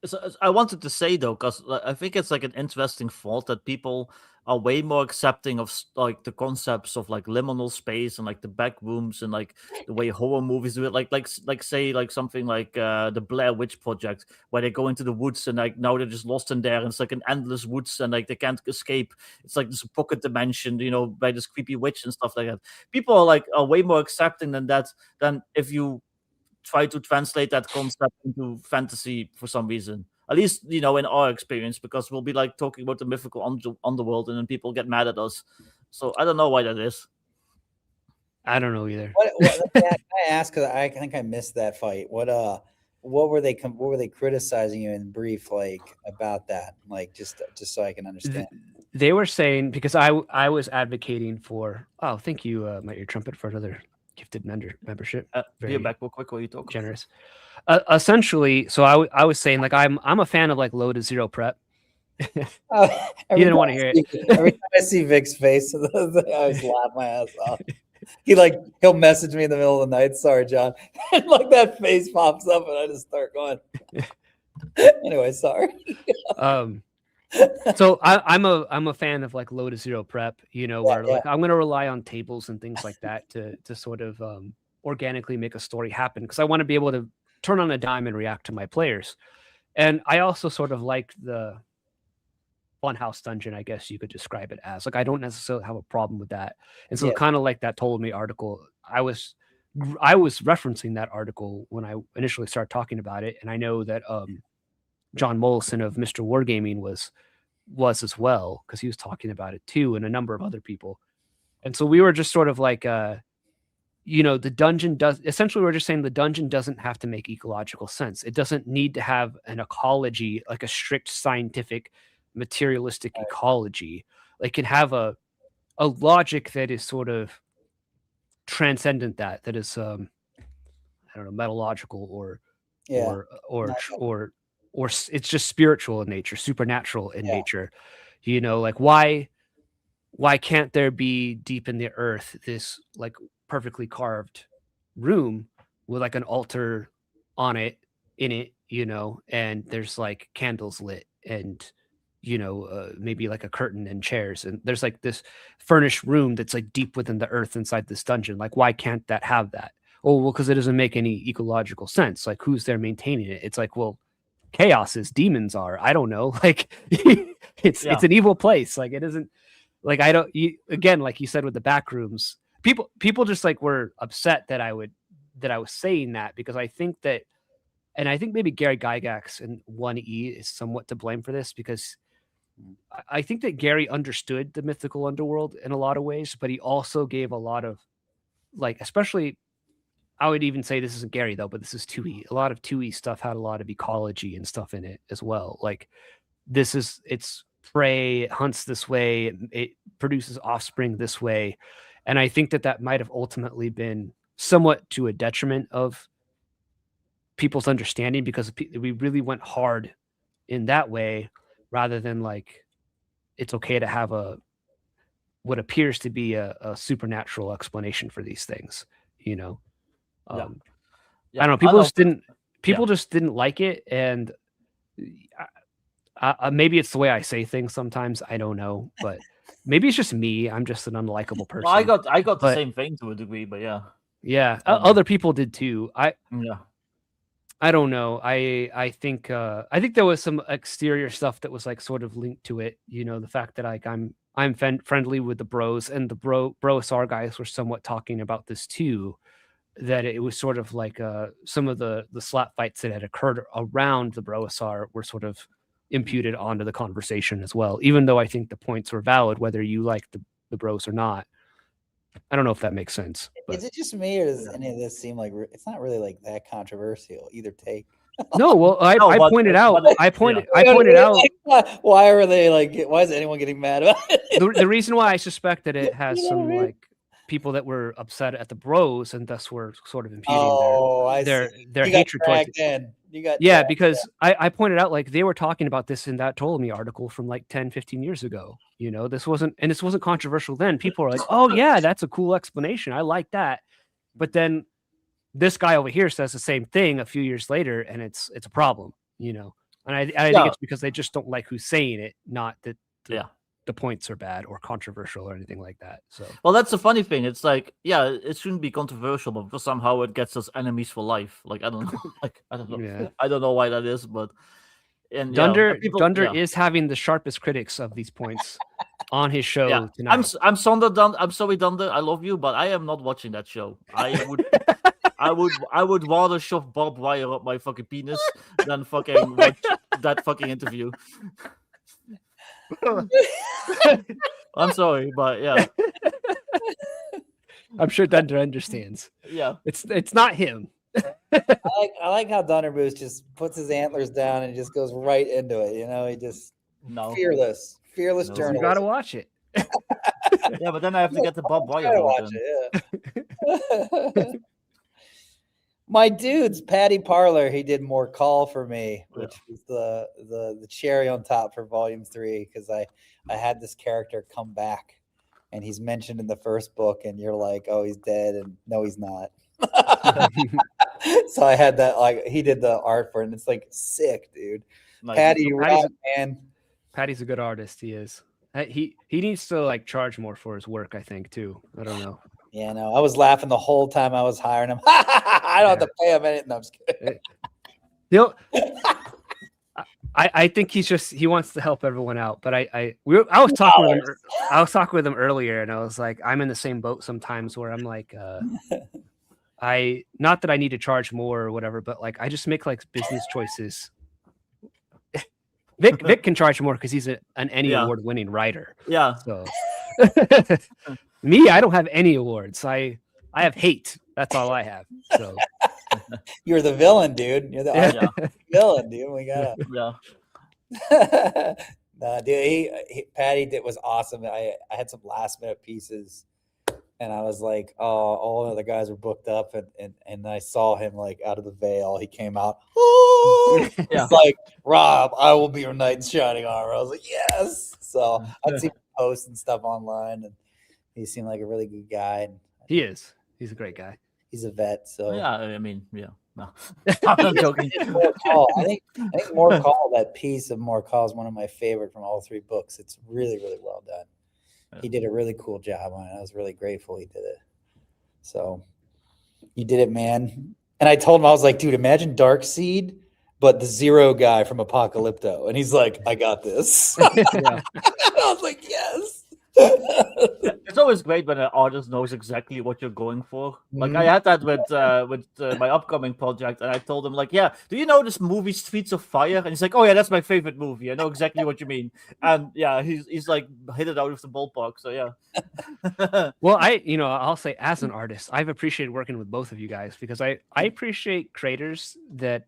[SPEAKER 2] So I wanted to say though, because I think it's like an interesting thought that people are way more accepting of like the concepts of like liminal space and like the back rooms and like the way horror movies do it. Like say like something like the Blair Witch Project, where they go into the woods and like now they're just lost in there and it's like an endless woods and like they can't escape. It's like this pocket dimension, you know, by this creepy witch and stuff like that. People are way more accepting than that than if you try to translate that concept into fantasy for some reason. At least, you know, in our experience, because we'll be like talking about the mythical underworld and then people get mad at us. So I don't know why that is.
[SPEAKER 1] I don't know either.
[SPEAKER 3] Can I ask? Because I think I missed that fight. What were they criticizing you in brief, like about that? Like just so I can understand.
[SPEAKER 1] They were saying, because I was advocating for. Oh, thank you, Might Your Trumpet, for another gifted membership.
[SPEAKER 2] Be back real quick while you talk.
[SPEAKER 1] Generous. Essentially, so I was saying, like, I'm a fan of like low to zero prep. You didn't want to hear it.
[SPEAKER 3] Every time I see Vic's face, I always laugh my ass off. He'll message me in the middle of the night. Sorry, John. And like that face pops up, and I just start going. Anyway, sorry.
[SPEAKER 1] So I'm a fan of like low to zero prep, you know, where like I'm gonna rely on tables and things like that to sort of organically make a story happen, because I want to be able to turn on a dime and react to my players. And I also sort of like the funhouse dungeon, I guess you could describe it as. Like, I don't necessarily have a problem with that. And so kind of like that Told Me article, I was referencing that article when I initially started talking about it. And I know that John Mollison of Mr. Wargaming was as well, because he was talking about it too, and a number of other people. And so we were just sort of like, you know, the dungeon essentially we're just saying the dungeon doesn't have to make ecological sense. It doesn't need to have an ecology, like a strict scientific materialistic ecology. Like, it can have a logic that is sort of transcendent, that is I don't know, metallurgical or it's just spiritual in nature, supernatural in nature. You know, like why can't there be deep in the earth this like perfectly carved room with like an altar in it, you know, and there's like candles lit and, you know, maybe like a curtain and chairs, and there's like this furnished room that's like deep within the earth inside this dungeon. Like, why can't that have that? Oh, well, because it doesn't make any ecological sense. Like, who's there maintaining it? It's like, well, chaos is, demons are. I don't know. Like, it's an evil place. Like, it isn't like, again, like you said with the back rooms, people just like were upset that I was saying that, because I think that, and I think maybe Gary Gygax and 1E is somewhat to blame for this, because I think that Gary understood the mythical underworld in a lot of ways, but he also gave a lot of, like, especially, I would even say this isn't Gary though, but this is 2E. A lot of 2E stuff had a lot of ecology and stuff in it as well. Like, it's prey, it hunts this way, it produces offspring this way. And I think that might have ultimately been somewhat to a detriment of people's understanding, because we really went hard in that way, rather than like, it's okay to have what appears to be a supernatural explanation for these things, you know? I don't know. People just didn't like it. And maybe it's the way I say things sometimes. I don't know, but maybe it's just me. I'm just an unlikable person.
[SPEAKER 2] Well, I got the same thing to a degree, but yeah.
[SPEAKER 1] Other people did too. I don't know. I think there was some exterior stuff that was like sort of linked to it. You know, the fact that like I'm friendly with the bros, and the bro-SR guys were somewhat talking about this too, that it was sort of like some of the slap fights that had occurred around the bro-SR were sort of imputed onto the conversation as well, even though I think the points were valid, whether you like the bros or not. I don't know if that makes sense. But.
[SPEAKER 3] Is it just me, or does any of this seem like it's not really like that controversial? Either take.
[SPEAKER 1] No, well, I pointed out. I pointed out.
[SPEAKER 3] Why are they like? Why is anyone getting mad about it?
[SPEAKER 1] The reason why I suspect that it has some like people that were upset at the bros, and thus were sort of imputing their hatred towards it. Yeah, because I pointed out like they were talking about this in that Ptolemy article from like 10, 15 years ago. This wasn't controversial then. People were like, oh yeah, that's a cool explanation. I like that. But then this guy over here says the same thing a few years later, and it's a problem, And I think it's because they just don't like who's saying it, not that the points are bad or controversial or anything like that. So
[SPEAKER 2] well, that's the funny thing. It's like, it shouldn't be controversial, but somehow it gets us enemies for life. Like I don't know, I don't know, I don't know why that is, but
[SPEAKER 1] Dunder is having the sharpest critics of these points on his show tonight.
[SPEAKER 2] I'm sorry, Dunder. I love you, but I am not watching that show. I would rather shove barbed wire up my fucking penis than fucking watch that fucking interview. I'm sorry, but yeah.
[SPEAKER 1] I'm sure Dunder understands.
[SPEAKER 2] Yeah.
[SPEAKER 1] It's not him.
[SPEAKER 3] I like how Dunder Moose just puts his antlers down and just goes right into it. He just fearless journalist.
[SPEAKER 1] You gotta watch it.
[SPEAKER 2] Yeah, but then I have to get the Bob Wire.
[SPEAKER 3] Watch it, yeah. My dude's Patty Parler, he did More Call for me, which was the cherry on top for volume 3, because I had this character come back and he's mentioned in the first book and you're like, oh, he's dead, and no, he's not. So I had that, like, he did the art for it, and it's like sick, dude. Nice. Patty, man.
[SPEAKER 1] Patty's a good artist. He is. He needs to like charge more for his work, I think, too. I don't know.
[SPEAKER 3] Yeah, no, I was laughing the whole time I was hiring him. I don't have to pay him anything. I'm just kidding.
[SPEAKER 1] I think he wants to help everyone out. But I was talking with him earlier, and I was like, I'm in the same boat sometimes where I'm like, not that I need to charge more or whatever, but like I just make like business choices. Vic can charge more because he's an Emmy award-winning writer.
[SPEAKER 2] Yeah.
[SPEAKER 1] So me, I don't have any awards. I have hate. That's all I have. So
[SPEAKER 3] you're the villain, dude. You're the villain, dude. We gotta. No, dude. Patty was awesome. I had some last-minute pieces. And I was like, oh, all of the guys were booked up, and I saw him like out of the veil. He came out. Oh, it's like, Rob, I will be your knight in shining armor. I was like, yes. So I'd see posts and stuff online, and he seemed like a really good guy. And
[SPEAKER 1] he is. He's a great guy.
[SPEAKER 3] He's a vet. So
[SPEAKER 2] I mean, no, I'm not joking.
[SPEAKER 3] I think More Call, that piece of More Call is one of my favorite from all 3 books. It's really, really well done. He did a really cool job on it. I was really grateful he did it. So you did it, man. And I told him, I was like, dude, imagine Darkseid, but the Zero guy from Apocalypto. And he's like, I got this. I was like, yes.
[SPEAKER 2] It's always great when an artist knows exactly what you're going for. Like I had that with my upcoming project, and I told him like, yeah, do you know this movie Streets of Fire? And he's like, oh yeah, that's my favorite movie. I know exactly what you mean. And yeah, he's like hit it out of the ballpark. So yeah.
[SPEAKER 1] Well, I'll say as an artist, I've appreciated working with both of you guys because I appreciate creators that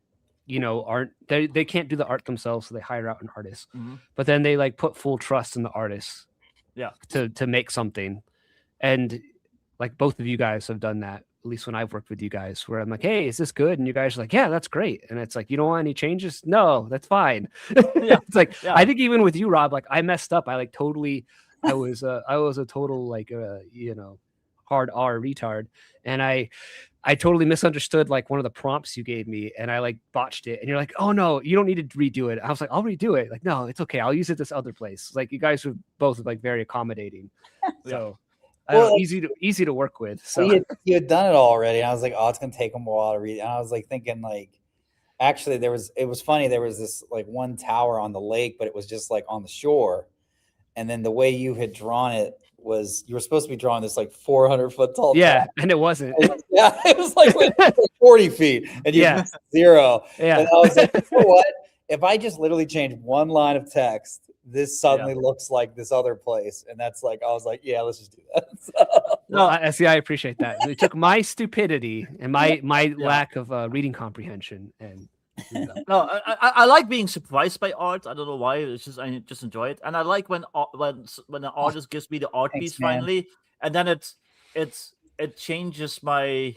[SPEAKER 1] aren't they can't do the art themselves, so they hire out an artist, but then they like put full trust in the artist.
[SPEAKER 2] Yeah,
[SPEAKER 1] to make something, and like both of you guys have done that. At least when I've worked with you guys, where I'm like, "Hey, is this good?" And you guys are like, "Yeah, that's great." And it's like, "You don't want any changes?" No, that's fine. It's like I think even with you, Rob, like I messed up. I was a total like hard R retard, and I totally misunderstood like one of the prompts you gave me, and I like botched it. And you're like, oh no, you don't need to redo it. I was like, I'll redo it. Like, no, it's okay. I'll use it this other place. Like you guys were both like very accommodating. So easy to work with. So
[SPEAKER 3] you had done it already. And I was like, oh, it's gonna take them a while to read. And I was like thinking like, actually it was funny. There was this like one tower on the lake, but it was just like on the shore. And then the way you had drawn it was you were supposed to be drawing this like 400-foot tall.
[SPEAKER 1] Yeah, and it wasn't.
[SPEAKER 3] It was like 40 feet, and you zero.
[SPEAKER 1] Yeah,
[SPEAKER 3] and I was like, you know what? If I just literally change one line of text, this suddenly looks like this other place, and that's like I was like, yeah, let's just do that. So.
[SPEAKER 1] No, I appreciate that. It took my stupidity and my lack of reading comprehension and.
[SPEAKER 2] No, I like being surprised by art. I don't know why. It's just I just enjoy it, and I like when an artist gives me the art piece finally, and then it changes my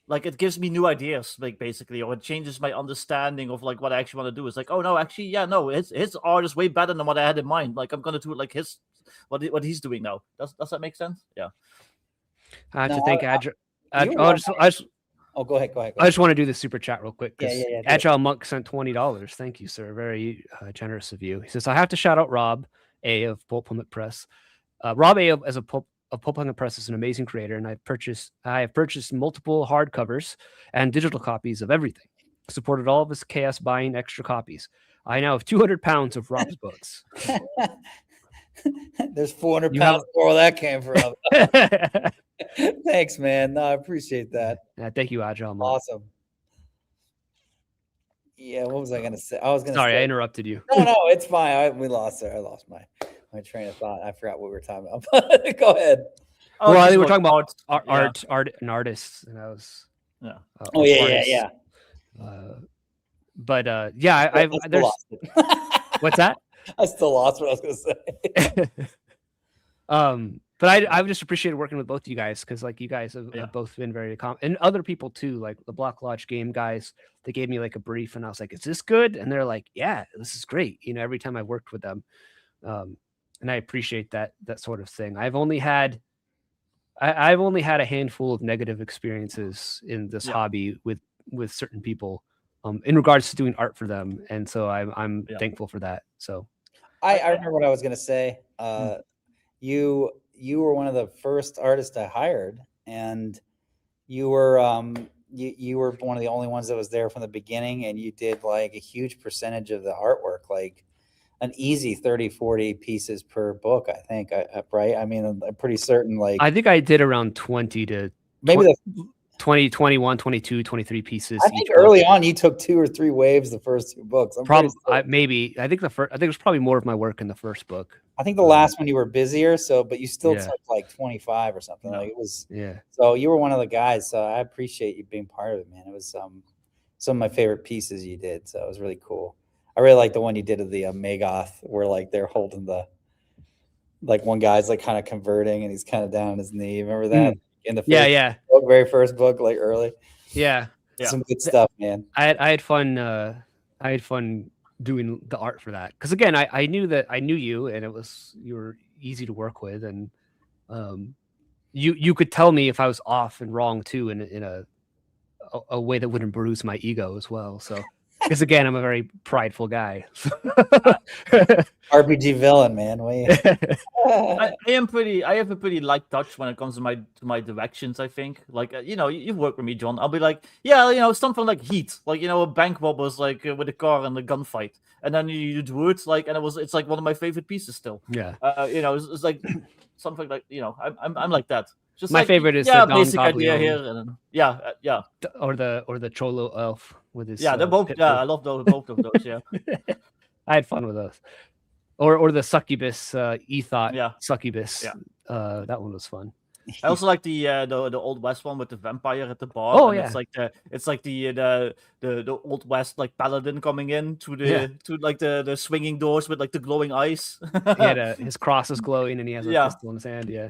[SPEAKER 2] like it gives me new ideas, like basically, or it changes my understanding of like what I actually want to do. It's like, oh no, actually, yeah, no, his art is way better than what I had in mind. Like I'm gonna do it like what he's doing now. Does that make sense? Yeah.
[SPEAKER 1] I have
[SPEAKER 3] No,
[SPEAKER 1] to thank
[SPEAKER 3] you
[SPEAKER 1] Agile.
[SPEAKER 3] were Oh, go ahead.
[SPEAKER 1] I just want to do the super chat real quick because
[SPEAKER 3] Yeah, do it.
[SPEAKER 1] Agile Monk sent $20. Thank you, sir. Very generous of you. He says, I have to shout out Rob A of Pulp Hummock Press. Rob A as a Pulp Hummock Press is an amazing creator, and I have purchased multiple hardcovers and digital copies of everything. Supported all of his chaos buying extra copies. I now have 200 pounds of Rob's books.
[SPEAKER 3] There's 400 pounds more where that came from. Thanks, man. No, I appreciate that.
[SPEAKER 1] Thank you, Agile Monk.
[SPEAKER 3] Awesome. Yeah, what was I gonna say? I was gonna
[SPEAKER 1] Sorry,
[SPEAKER 3] say,
[SPEAKER 1] I interrupted you.
[SPEAKER 3] No, it's fine. I lost my train of thought. I forgot what we were talking about. Go ahead.
[SPEAKER 1] Well, I think we're talking about art and artists, and I was
[SPEAKER 3] yeah.
[SPEAKER 1] But there's
[SPEAKER 3] lost it.
[SPEAKER 1] What's that?
[SPEAKER 3] I still lost what I was gonna say.
[SPEAKER 1] But I've just appreciated working with both of you guys because like you guys have both been very and other people too, like the Block Lodge game guys. They gave me like a brief, and I was like, "Is this good?" And they're like, "Yeah, this is great." You know, every time I worked with them, and I appreciate that sort of thing. I've only had a handful of negative experiences in this hobby with certain people, in regards to doing art for them, and so I'm thankful for that. So,
[SPEAKER 3] I remember what I was gonna say. You were one of the first artists I hired, and you were you were one of the only ones that was there from the beginning, and you did like a huge percentage of the artwork, like an easy 30-40 pieces per book, I think. Right? I mean, I'm pretty certain. Like,
[SPEAKER 1] I think I did around 20 to
[SPEAKER 3] maybe
[SPEAKER 1] 20, 21, 22, 23 pieces.
[SPEAKER 3] I think early on you took 2 or 3 waves the first 2 books.
[SPEAKER 1] Maybe. I think it was probably more of my work in the first book.
[SPEAKER 3] I think the last one you were busier, but you still took like 25 or something. Like it was.
[SPEAKER 1] Yeah.
[SPEAKER 3] So you were one of the guys. So I appreciate you being part of it, man. It was some of my favorite pieces you did. So it was really cool. I really like the one you did of the Magoth, where like they're holding one guy's like kind of converting and he's kind of down on his knee. Remember that in the very first book, like early.
[SPEAKER 1] Yeah.
[SPEAKER 3] Some good stuff, man.
[SPEAKER 1] I had fun. I had fun doing the art for that because again, I knew you, and you were easy to work with, and you could tell me if I was off and wrong too, in a way that wouldn't bruise my ego as well. So. Because again, I'm a very prideful guy.
[SPEAKER 3] RPG villain, man.
[SPEAKER 2] I have a pretty light touch when it comes to my directions. I think, like you've worked with me, John. I'll be like, something like Heat, like a bank robbers, like with a car and a gunfight, and then you do it like, and it's like one of my favorite pieces still.
[SPEAKER 1] Yeah.
[SPEAKER 2] It's like something like I'm like that. Just
[SPEAKER 1] my favorite is the
[SPEAKER 2] basic
[SPEAKER 1] Don
[SPEAKER 2] idea here, and
[SPEAKER 1] or the Cholo elf with his
[SPEAKER 2] they're both I love both of those. Yeah,
[SPEAKER 1] I had fun with those, or the succubus Ethot succubus.
[SPEAKER 2] Yeah,
[SPEAKER 1] that one was fun.
[SPEAKER 2] I also like the Old West one with the vampire at the bar.
[SPEAKER 1] Oh, yeah.
[SPEAKER 2] It's like the Old West like paladin coming in to the swinging doors with like the glowing eyes.
[SPEAKER 1] His cross is glowing and he has a pistol in his hand. Yeah.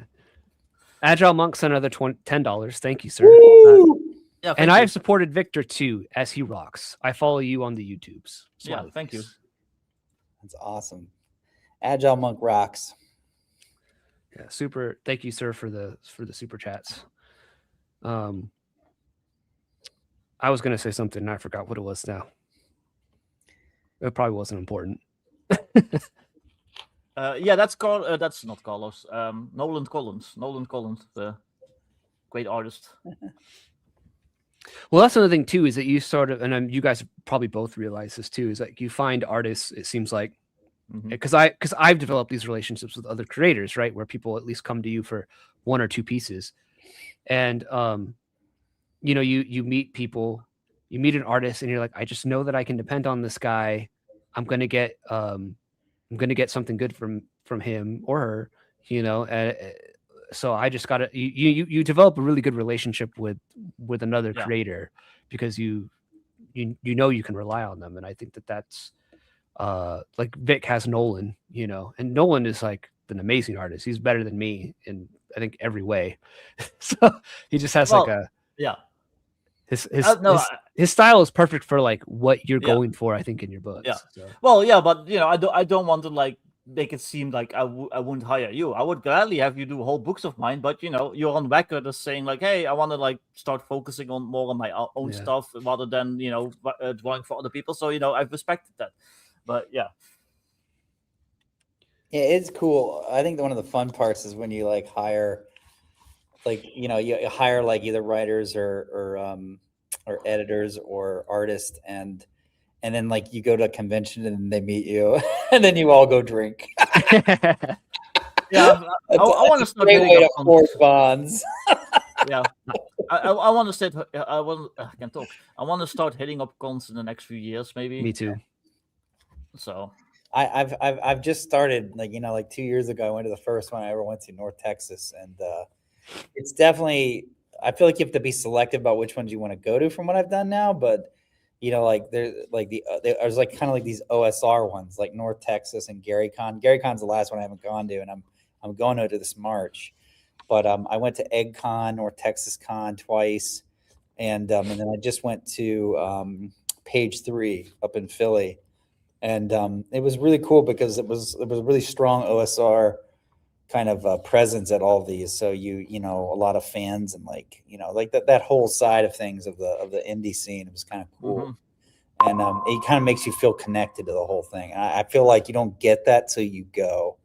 [SPEAKER 1] Agile Monks another $10. Thank you, sir. And I have supported Victor too, as he rocks. I follow you on the YouTubes.
[SPEAKER 2] Thank you.
[SPEAKER 3] That's awesome. Agile Monk rocks.
[SPEAKER 1] Yeah, super. Thank you, sir, for the super chats. I was gonna say something and I forgot what it was now. It probably wasn't important.
[SPEAKER 2] That's not Carlos. Nolan Collins, the great artist.
[SPEAKER 1] Well, that's another thing too, is that you sort of, and you guys probably both realize this too, is like you find artists. It seems like because I've developed these relationships with other creators, right, where people at least come to you for 1 or 2 pieces, and you meet people, you meet an artist, and you're like, I just know that I can depend on this guy. I'm gonna get something good from him or her, so I just gotta you develop a really good relationship with another creator because you know you can rely on them, and I think that's like Vic has Nolan, and Nolan is like an amazing artist. He's better than me in I think every way. So he just has His
[SPEAKER 2] no,
[SPEAKER 1] his style is perfect for like what you're
[SPEAKER 2] Yeah.
[SPEAKER 1] going for, I think, in your books.
[SPEAKER 2] Yeah.
[SPEAKER 1] So.
[SPEAKER 2] Well, yeah, but I don't want to like make it seem like I wouldn't hire you. I would gladly have you do whole books of mine, but you're on record as saying like, hey, I want to like start focusing on more on my own
[SPEAKER 1] Yeah.
[SPEAKER 2] stuff rather than drawing for other people. So I've respected that. But yeah.
[SPEAKER 3] Yeah, it's cool. I think one of the fun parts is when you like hire, like you hire like either writers or editors or artists, and then like you go to a convention and they meet you, and then you all go drink.
[SPEAKER 2] Yeah, I want to start
[SPEAKER 3] great
[SPEAKER 2] hitting
[SPEAKER 3] way
[SPEAKER 2] up
[SPEAKER 3] to forge bonds.
[SPEAKER 2] Yeah, I want to say I can talk. I want to start hitting up cons in the next few years, maybe.
[SPEAKER 1] Me too.
[SPEAKER 2] So
[SPEAKER 3] I've just started, like 2 years ago. I went to the first one I ever went to, North Texas, and it's definitely, I feel like you have to be selective about which ones you want to go to from what I've done now. But like there's like there's like kind of like these OSR ones, like North Texas and Gary Con. Gary Con's the last one I haven't gone to, and I'm going to this March. But I went to Egg Con, North Texas Con twice, and then I just went to Page 3 up in Philly. And it was really cool because it was a really strong OSR kind of presence at all of these. So a lot of fans and like that whole side of things of the indie scene. It was kind of cool, and it kind of makes you feel connected to the whole thing. I feel like you don't get that till you go,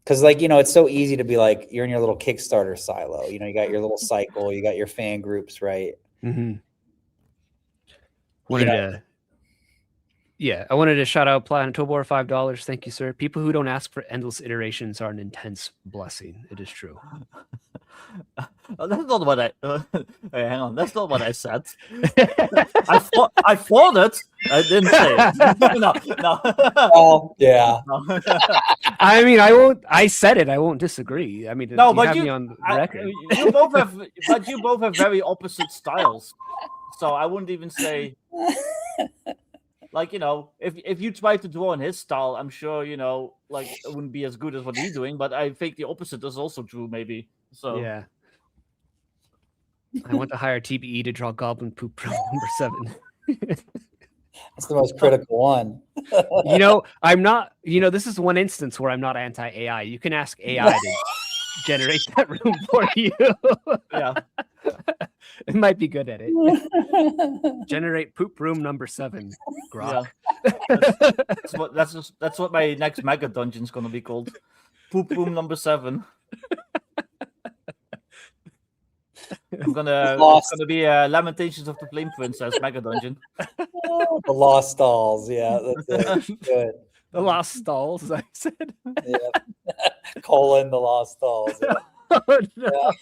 [SPEAKER 3] because it's so easy to be like you're in your little Kickstarter silo. You got your little cycle, you got your fan groups, right?
[SPEAKER 1] Mm-hmm. I wanted to shout out Planet Tobor, $5. Thank you, sir. People who don't ask for endless iterations are an intense blessing. It is true.
[SPEAKER 2] That's not what I. Hey, hang on. That's not what I said. I thought it. I didn't say it. No.
[SPEAKER 3] Oh yeah.
[SPEAKER 2] No.
[SPEAKER 1] I mean, I won't. I said it. I won't disagree. I mean,
[SPEAKER 2] No,
[SPEAKER 1] you
[SPEAKER 2] but
[SPEAKER 1] have me on record.
[SPEAKER 2] You both have very opposite styles. So I wouldn't even say. Like, if you try to draw in his style, I'm sure, like it wouldn't be as good as what he's doing, but I think the opposite is also true, maybe. So
[SPEAKER 1] yeah. I want to hire TBE to draw Goblin Poop Pro number 7.
[SPEAKER 3] That's the most critical one.
[SPEAKER 1] I'm not, this is one instance where I'm not anti-AI. You can ask AI to generate that room for you.
[SPEAKER 2] Yeah.
[SPEAKER 1] It might be good at it. Generate poop room number 7. Grok.
[SPEAKER 2] Yeah. That's what my next mega dungeon's gonna be called. Poop room number 7. It's gonna be Lamentations of the Flame Princess mega dungeon.
[SPEAKER 3] The Lost Stalls, yeah, that's it. Good.
[SPEAKER 1] The Lost Stalls, I said.
[SPEAKER 3] Yeah. The Lost Stalls. Yeah.
[SPEAKER 1] Oh, no.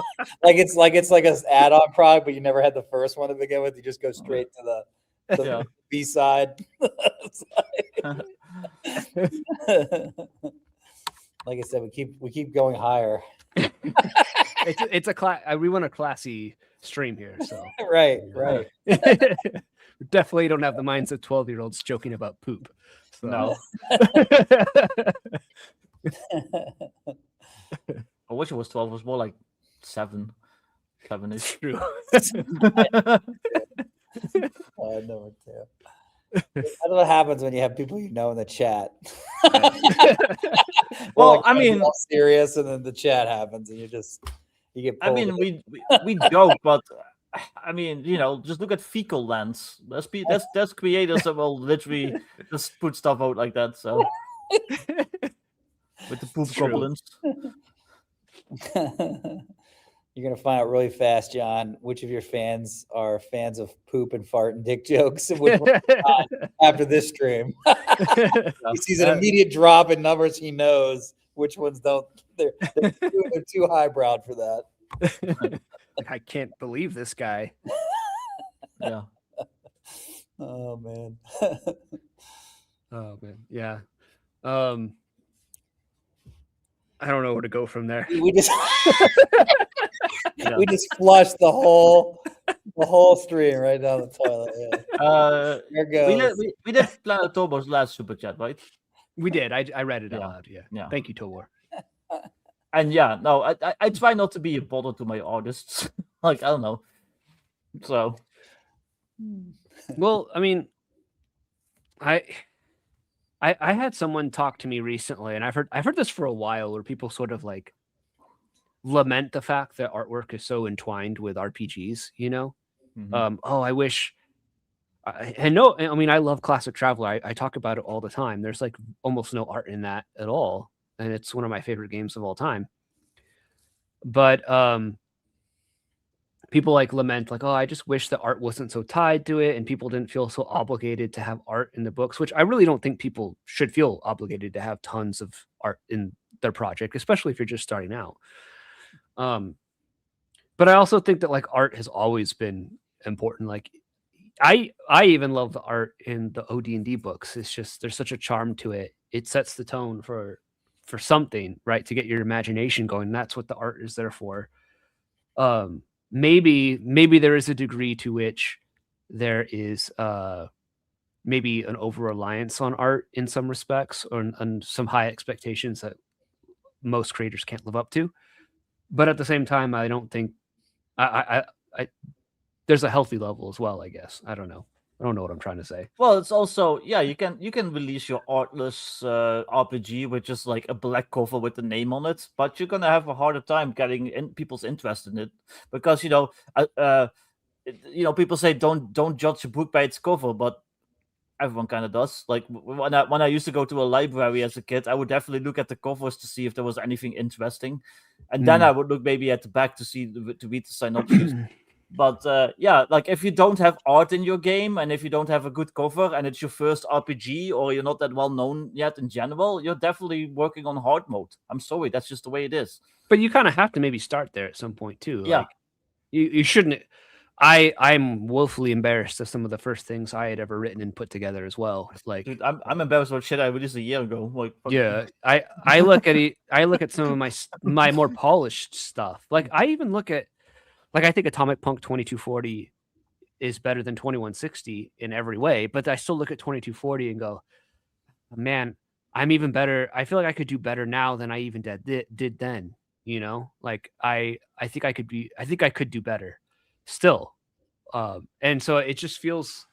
[SPEAKER 3] Yeah. It's like an add-on product, but you never had the first one to begin with. You just go straight to the B side. Like I said, we keep going higher.
[SPEAKER 1] It's we want a classy stream here, so
[SPEAKER 3] right.
[SPEAKER 1] We definitely don't have the minds of 12-year-olds joking about poop. So.
[SPEAKER 2] No. I wish it was 12. It was more like 7-ish.
[SPEAKER 1] True.
[SPEAKER 3] I know it too. That's what happens when you have people in the chat.
[SPEAKER 2] Well, I mean,
[SPEAKER 3] all serious, and then the chat happens, and you get.
[SPEAKER 2] I mean, we joke, but I mean, just look at Fecal Lands. That's creators that will literally just put stuff out like that. So with the poop goblins.
[SPEAKER 3] You're gonna find out really fast, John, which of your fans are fans of poop and fart and dick jokes, and which ones are not after this stream. He sees an immediate drop in numbers. He knows which ones don't. They're too highbrowed for that.
[SPEAKER 1] I can't believe this guy.
[SPEAKER 2] Yeah.
[SPEAKER 3] Oh man.
[SPEAKER 1] Oh man. Yeah. I don't know where to go from there.
[SPEAKER 3] We just we just flushed the whole stream right down the toilet. Yeah. There goes.
[SPEAKER 2] We did Planet Tobor's last super chat, right?
[SPEAKER 1] We did. I read it out loud. Yeah. Thank you, Tobor.
[SPEAKER 2] And I try not to be a bother to my artists. Like, I don't know. So,
[SPEAKER 1] Well, I mean, I had someone talk to me recently, and I've heard this for a while, where people sort of like lament the fact that artwork is so entwined with RPGs. Oh, I wish. And no, I mean, I love Classic Traveler. I talk about it all the time. There's like almost no art in that at all, and it's one of my favorite games of all time. But people like lament, like, oh, I just wish the art wasn't so tied to it, and people didn't feel so obligated to have art in the books. Which I really don't think people should feel obligated to have tons of art in their project, especially if you're just starting out. But I also think that like art has always been important. Like I even love the art in the OD&D books. It's just there's such a charm to it. It sets the tone for something, right? To get your imagination going. That's what the art is there for. Maybe there is a degree to which there is maybe an over reliance on art in some respects, or on some high expectations that most creators can't live up to. But at the same time, I don't think I there's a healthy level as well, I guess. I don't know what I'm trying to say.
[SPEAKER 2] well, it's also you can release your artless RPG with just like a black cover with the name on it, but you're gonna have a harder time getting people's interest in it, because people say don't judge a book by its cover, but everyone kind of does. Like when I used to go to a library as a kid, I would definitely look at the covers to see if there was anything interesting, and then I would look maybe at the back to read the synopsis. But like if you don't have art in your game, and if you don't have a good cover, and it's your first RPG, or you're not that well known yet in general, you're definitely working on hard mode. I'm sorry, that's just the way it is.
[SPEAKER 1] But you kind of have to maybe start there at some point too.
[SPEAKER 2] Yeah.
[SPEAKER 1] Like you shouldn't. I'm woefully embarrassed of some of the first things I had ever written and put together as well. Like,
[SPEAKER 2] dude, I'm embarrassed about shit I released a year ago. Like,
[SPEAKER 1] yeah, I look at it. I look at some of my more polished stuff. Like I even look at, like, I think Atomic Punk 2240 is better than 2160 in every way, but I still look at 2240 and go, man, I'm even better. I feel like I could do better now than I even did then. Like I think I could do better still. And so it just feels,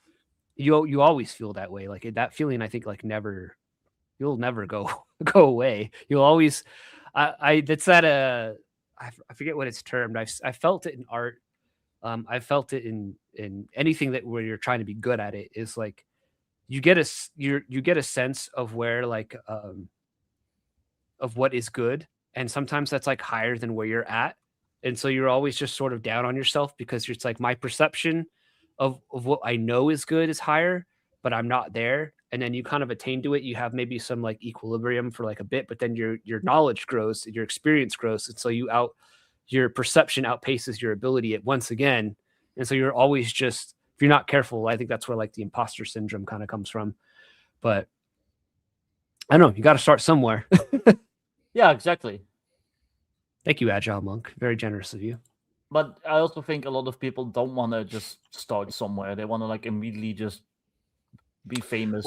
[SPEAKER 1] you always feel that way. Like that feeling, I think, like you'll never go away. You'll always, that's that, I forget what it's termed. I felt it in art. I felt it in anything where you're trying to be good at it, is like, you get a sense of where, like, of what is good. And sometimes that's like higher than where you're at. And so you're always just sort of down on yourself, because it's like my perception of what I know is good is higher, but I'm not there. And then you kind of attain to it. You have maybe some like equilibrium for like a bit, but then your knowledge grows, your experience grows. And so your perception outpaces your ability at once again. And so you're always just, if you're not careful, I think that's where like the imposter syndrome kind of comes from. But I don't know, you got to start somewhere.
[SPEAKER 2] Yeah, exactly.
[SPEAKER 1] Thank you, Agile Monk. Very generous of you.
[SPEAKER 2] But I also think a lot of people don't want to just start somewhere. They want to like immediately just be famous,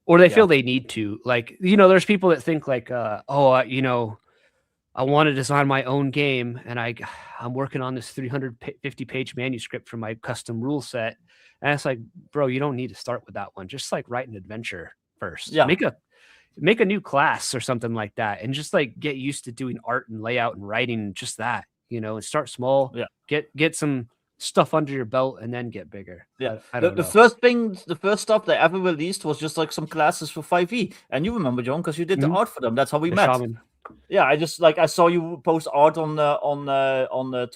[SPEAKER 1] or they feel they need to. Like, there's people that think like, I want to design my own game, and I'm working on this 350-page manuscript for my custom rule set. And it's like, bro, you don't need to start with that one. Just like write an adventure first.
[SPEAKER 2] Yeah.
[SPEAKER 1] Make a new class or something like that, and just like get used to doing art and layout and writing, just that, and start small.
[SPEAKER 2] Yeah.
[SPEAKER 1] Get some stuff under your belt, and then get bigger.
[SPEAKER 2] Yeah.
[SPEAKER 1] I don't know.
[SPEAKER 2] The first stuff they ever released was just like some classes for 5e. And you remember, John, because you did the art for them. That's how we met.
[SPEAKER 1] Shaman.
[SPEAKER 2] Yeah, I saw you post art on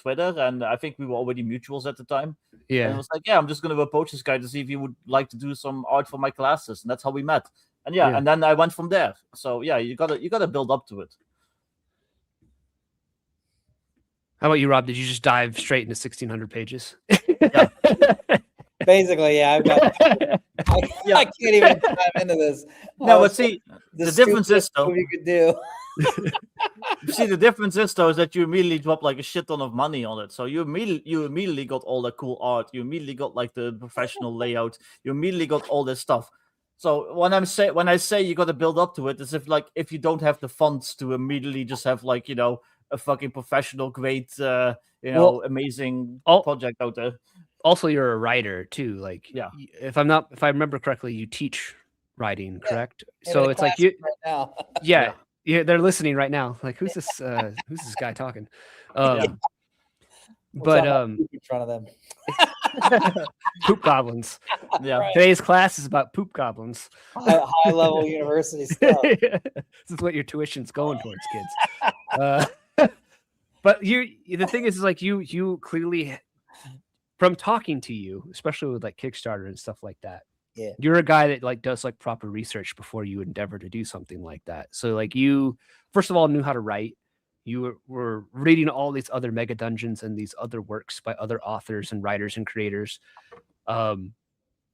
[SPEAKER 2] Twitter, and I think we were already mutuals at the time.
[SPEAKER 1] Yeah.
[SPEAKER 2] And I was like, I'm just gonna approach this guy to see if he would like to do some art for my classes, and that's how we met. And and then I went from there. So you gotta build up to it.
[SPEAKER 1] How about you, Rob? Did you just dive straight into 1,600 pages?
[SPEAKER 2] Yeah.
[SPEAKER 3] Basically, yeah. I can't even dive into this.
[SPEAKER 2] No, but see, the difference is though,
[SPEAKER 3] you could do.
[SPEAKER 2] See, the difference is though, is that you immediately drop like a shit ton of money on it. So you immediately got all the cool art. You immediately got like the professional layout. You immediately got all this stuff. So when I say you got to build up to it, as if you don't have the funds to immediately just have like a fucking professional, great, amazing project out there.
[SPEAKER 1] also you're a writer too. Like,
[SPEAKER 2] Yeah.
[SPEAKER 1] if I remember correctly, you teach writing, correct?
[SPEAKER 3] Yeah,
[SPEAKER 1] So
[SPEAKER 3] in a
[SPEAKER 1] it's like
[SPEAKER 3] class right now.
[SPEAKER 1] yeah, they're listening right now. Like, who's this guy talking?
[SPEAKER 3] We're
[SPEAKER 1] But
[SPEAKER 3] talking about poop in front of them.
[SPEAKER 1] poop goblins.
[SPEAKER 2] Yeah.
[SPEAKER 3] Right.
[SPEAKER 1] Today's class is about poop goblins.
[SPEAKER 3] High level university stuff.
[SPEAKER 1] This is what your tuition's going towards, kids. But the thing is like you clearly, from talking to you, especially with like Kickstarter and stuff like that,
[SPEAKER 3] Yeah.
[SPEAKER 1] you're a guy that like does like proper research before you endeavor to do something like that. So like you first of all knew how to write. You were reading all these other mega dungeons and these other works by other authors and writers and creators. And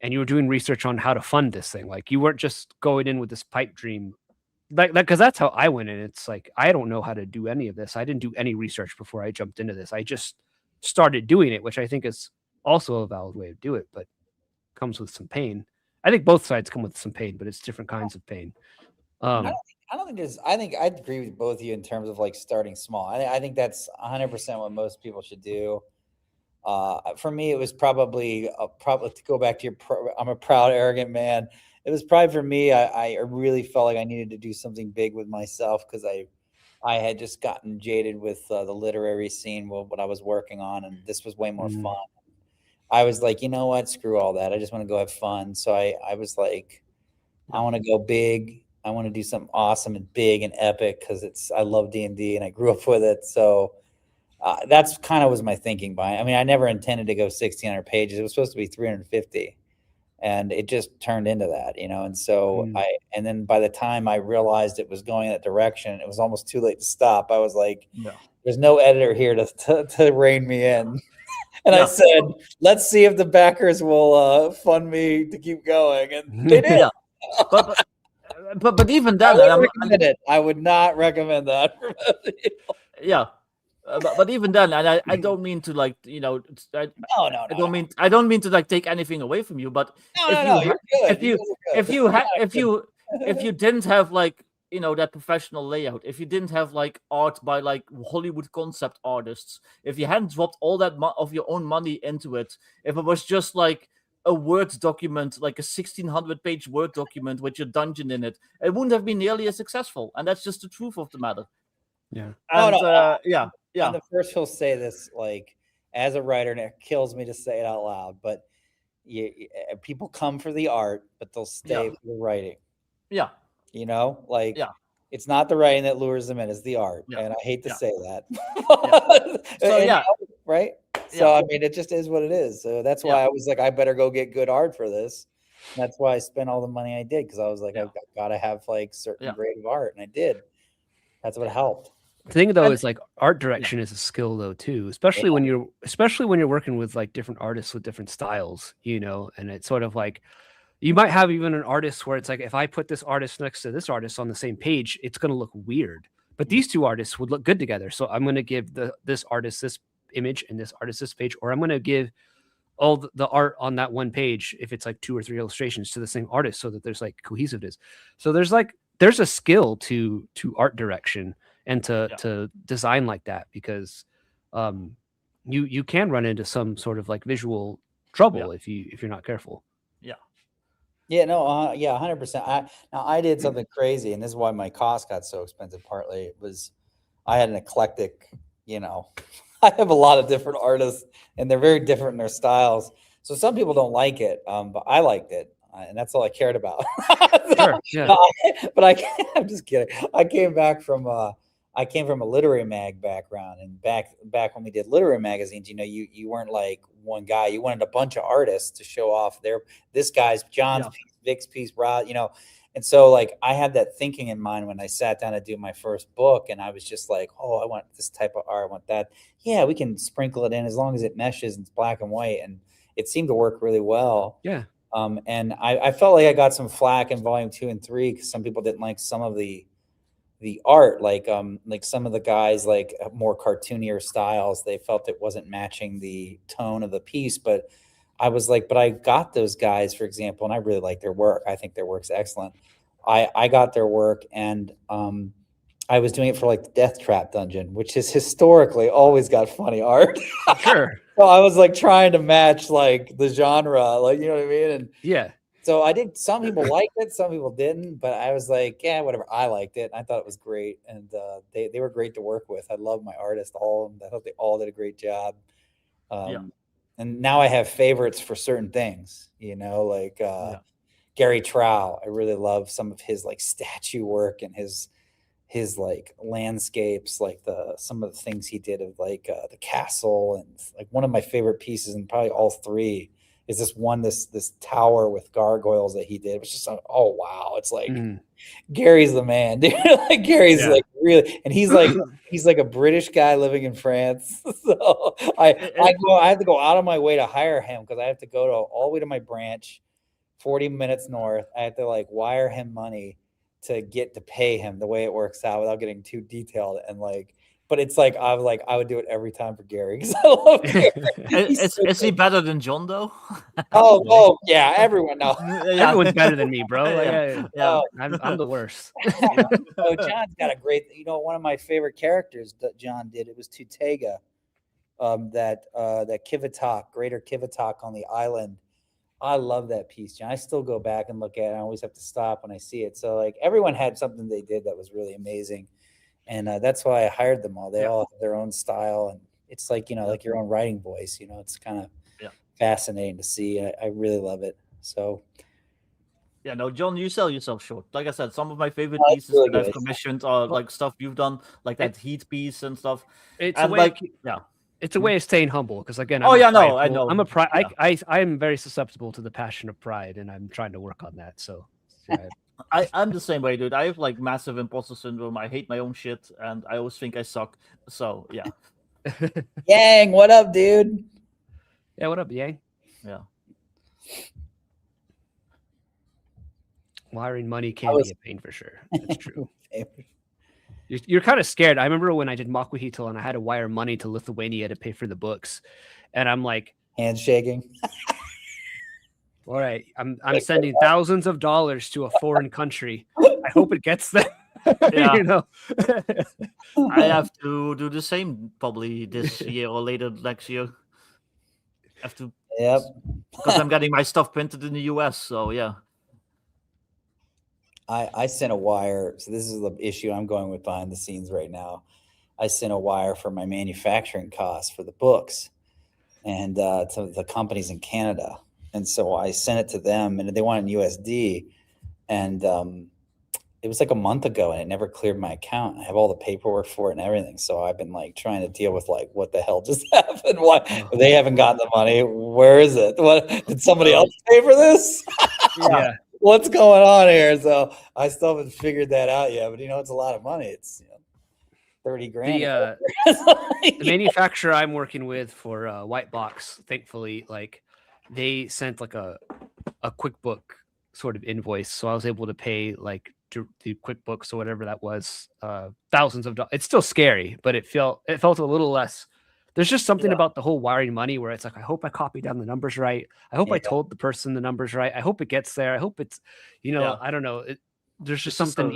[SPEAKER 1] you were doing research on how to fund this thing. Like, you weren't just going in with this pipe dream. Like, because that's how I went in. It's like, I don't know how to do any of this. I didn't do any research before I jumped into this. I just started doing it, which I think is also a valid way to do it, but comes with some pain. I think both sides come with some pain, but it's different kinds of pain.
[SPEAKER 3] I don't think there's. I think I'd agree with both of you in terms of like starting small. I think that's 100% what most people should do. For me, it was probably to go back to I'm a proud, arrogant man. It was probably for me. I really felt like I needed to do something big with myself because I had just gotten jaded with the literary scene, what I was working on, and this was way more fun. I was like, you know what? Screw all that. I just want to go have fun. So I was like, I want to go big. I want to do something awesome and big and epic because I love D&D and I grew up with it. So that's kind of was my thinking behind. I mean, I never intended to go 1,600 pages. It was supposed to be 350, and it just turned into that, you know. And so and then by the time I realized it was going in that direction, it was almost too late to stop. I was like, there's no editor here to rein me in. And I said, let's see if the backers will fund me to keep going, and they did.
[SPEAKER 2] But even then,
[SPEAKER 3] I would not recommend that.
[SPEAKER 2] But even then, and I don't mean to like, you know, I don't mean to like take anything away from you, but if you didn't have like, you know, that professional layout, if you didn't have like art by like Hollywood concept artists, if you hadn't dropped all that of your own money into it, if it was just like a Word document, like a 1,600-page Word document with your dungeon in it, it wouldn't have been nearly as successful. And that's just the truth of the matter.
[SPEAKER 1] Yeah.
[SPEAKER 3] And, I'm the first who'll say this, like, as a writer, and it kills me to say it out loud, but people come for the art, but they'll stay for the writing.
[SPEAKER 2] Yeah.
[SPEAKER 3] You know, like, it's not the writing that lures them in, it's the art. And I hate to say that. So, right? So, I mean, it just is what it is. So that's why I was like, I better go get good art for this. And that's why I spent all the money I did, because I was like, I've got to have like certain grade of art, and I did. That's what helped.
[SPEAKER 1] The thing though is like art direction is a skill though too, especially when you're working with like different artists with different styles, you know. And it's sort of like you might have even an artist where it's like, if I put this artist next to this artist on the same page, it's going to look weird. But these two artists would look good together. So I'm going to give this artist this image and this artist this page, or I'm going to give all the art on that one page, if it's like 2 or 3 illustrations, to the same artist, so that there's like cohesiveness. So there's a skill to art direction and to design like that, because you can run into some sort of like visual trouble if you're not careful.
[SPEAKER 3] Yeah, no, 100%. I did something crazy, and this is why my cost got so expensive. Partly it was I had an eclectic, you know, I have a lot of different artists, and they're very different in their styles. So some people don't like it, but I liked it, and that's all I cared about.
[SPEAKER 1] Sure, yeah.
[SPEAKER 3] But I'm just kidding. I came from a literary mag background, and back when we did literary magazines, you know, you weren't like one guy. You wanted a bunch of artists to show off this guy's John's piece, Vic's piece, Rod, you know. And so like I had that thinking in mind when I sat down to do my first book, and I was just like, oh, I want this type of art, I want that. Yeah, we can sprinkle it in as long as it meshes and it's black and white, and it seemed to work really well.
[SPEAKER 1] Yeah.
[SPEAKER 3] And I felt like I got some flack in volume 2 and 3 because some people didn't like some of the art, like some of the guys like more cartoonier styles. They felt it wasn't matching the tone of the piece, but I was like, but I got those guys, for example, and I really like their work. I think their work's excellent. I got their work, and I was doing it for like the Death Trap dungeon, which has historically always got funny art.
[SPEAKER 1] Sure.
[SPEAKER 3] So I was like trying to match like the genre, like, you know what I mean? And
[SPEAKER 1] Yeah.
[SPEAKER 3] so I did. Some people liked it, some people didn't, but I was like, yeah, whatever. I liked it. I thought it was great, and they were great to work with. I love my artists, all of them. I thought they all did a great job. And now I have favorites for certain things, you know, like Gary Trow. I really love some of his like statue work and his like landscapes, like some of the things he did of like the castle, and like one of my favorite pieces, and probably all three, is this tower with gargoyles that he did. It's just oh wow, it's like Gary's the man, dude. Like Gary's like really, and he's like a British guy living in France. So I have to go out of my way to hire him, because I have to go to all the way to my branch, 40 minutes north. I have to like wire him money to get to pay him the way it works out, without getting too detailed. And like, but it's like I would do it every time for Gary, because I love Gary.
[SPEAKER 2] Is he better than John though?
[SPEAKER 3] Oh yeah, everyone knows.
[SPEAKER 1] Everyone's better than me, bro. I'm the worst.
[SPEAKER 3] Oh, John's got a great, one of my favorite characters that John did, it was Tutega, that Kivitok, Greater Kivitok on the island. I love that piece, John. I still go back and look at it. I always have to stop when I see it. So like everyone had something they did that was really amazing. And that's why I hired them all. They all have their own style. And it's like, like your own writing voice, it's kind of fascinating to see. I really love it. So.
[SPEAKER 2] Yeah, no, John, you sell yourself short. Like I said, some of my favorite pieces
[SPEAKER 3] really
[SPEAKER 2] that I've commissioned are like stuff you've done, like that heat piece and stuff.
[SPEAKER 1] It's
[SPEAKER 2] and
[SPEAKER 1] it's a way of staying humble, because again,
[SPEAKER 2] I know.
[SPEAKER 1] I'm I'm very susceptible to the passion of pride, and I'm trying to work on that. So
[SPEAKER 2] I'm the same way, dude. I have like massive imposter syndrome. I hate my own shit, and I always think I suck. So yeah.
[SPEAKER 3] Yang, what up, dude?
[SPEAKER 1] Yeah, what up, Yang?
[SPEAKER 2] Yeah.
[SPEAKER 1] Wiring money can be a pain for sure. That's true. You're kind of scared. I remember when I did Makuhito and I had to wire money to Lithuania to pay for the books, and I'm like
[SPEAKER 3] handshaking.
[SPEAKER 1] All right, I'm sending thousands of dollars to a foreign country. I hope it gets there.
[SPEAKER 2] I have to do the same probably this year or later next year. I have to.
[SPEAKER 3] Yep.
[SPEAKER 2] Because I'm getting my stuff printed in the US. So yeah.
[SPEAKER 3] I sent a wire. So this is the issue I'm going with behind the scenes right now. I sent a wire for my manufacturing costs for the books, and to the companies in Canada. And so I sent it to them, and they wanted USD. And it was like a month ago, and it never cleared my account. I have all the paperwork for it and everything. So I've been like trying to deal with like, what the hell just happened? Why they haven't gotten the money? Where is it? What did somebody else pay for this?
[SPEAKER 1] Yeah.
[SPEAKER 3] What's going on here? So I still haven't figured that out yet, but it's a lot of money. It's 30 grand.
[SPEAKER 1] The manufacturer I'm working with for White Box, thankfully, like they sent like a QuickBook sort of invoice, so I was able to pay like the QuickBooks or whatever that was, thousands of dollars. It's still scary, but it felt a little less. There's just something about the whole wiring money where it's like, I hope I copied down the numbers right. I hope I told the person the numbers right. I hope it gets there. I hope it's, I don't know. There's just something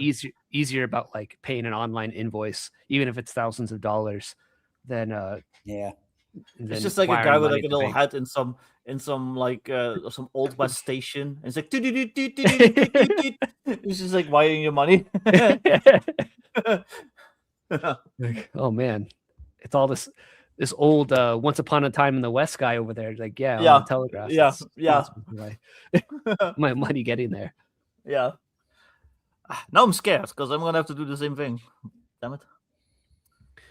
[SPEAKER 1] easier about like paying an online invoice, even if it's thousands of dollars, than
[SPEAKER 2] it's just like a guy with like a little hat in some like some old west station. And it's like it's just like wiring your money.
[SPEAKER 1] Oh man, it's all this old Once Upon a Time in the West guy over there. Like, on the telegraph. My money getting there.
[SPEAKER 2] Yeah. Now I'm scared because I'm gonna have to do the same thing. Damn it.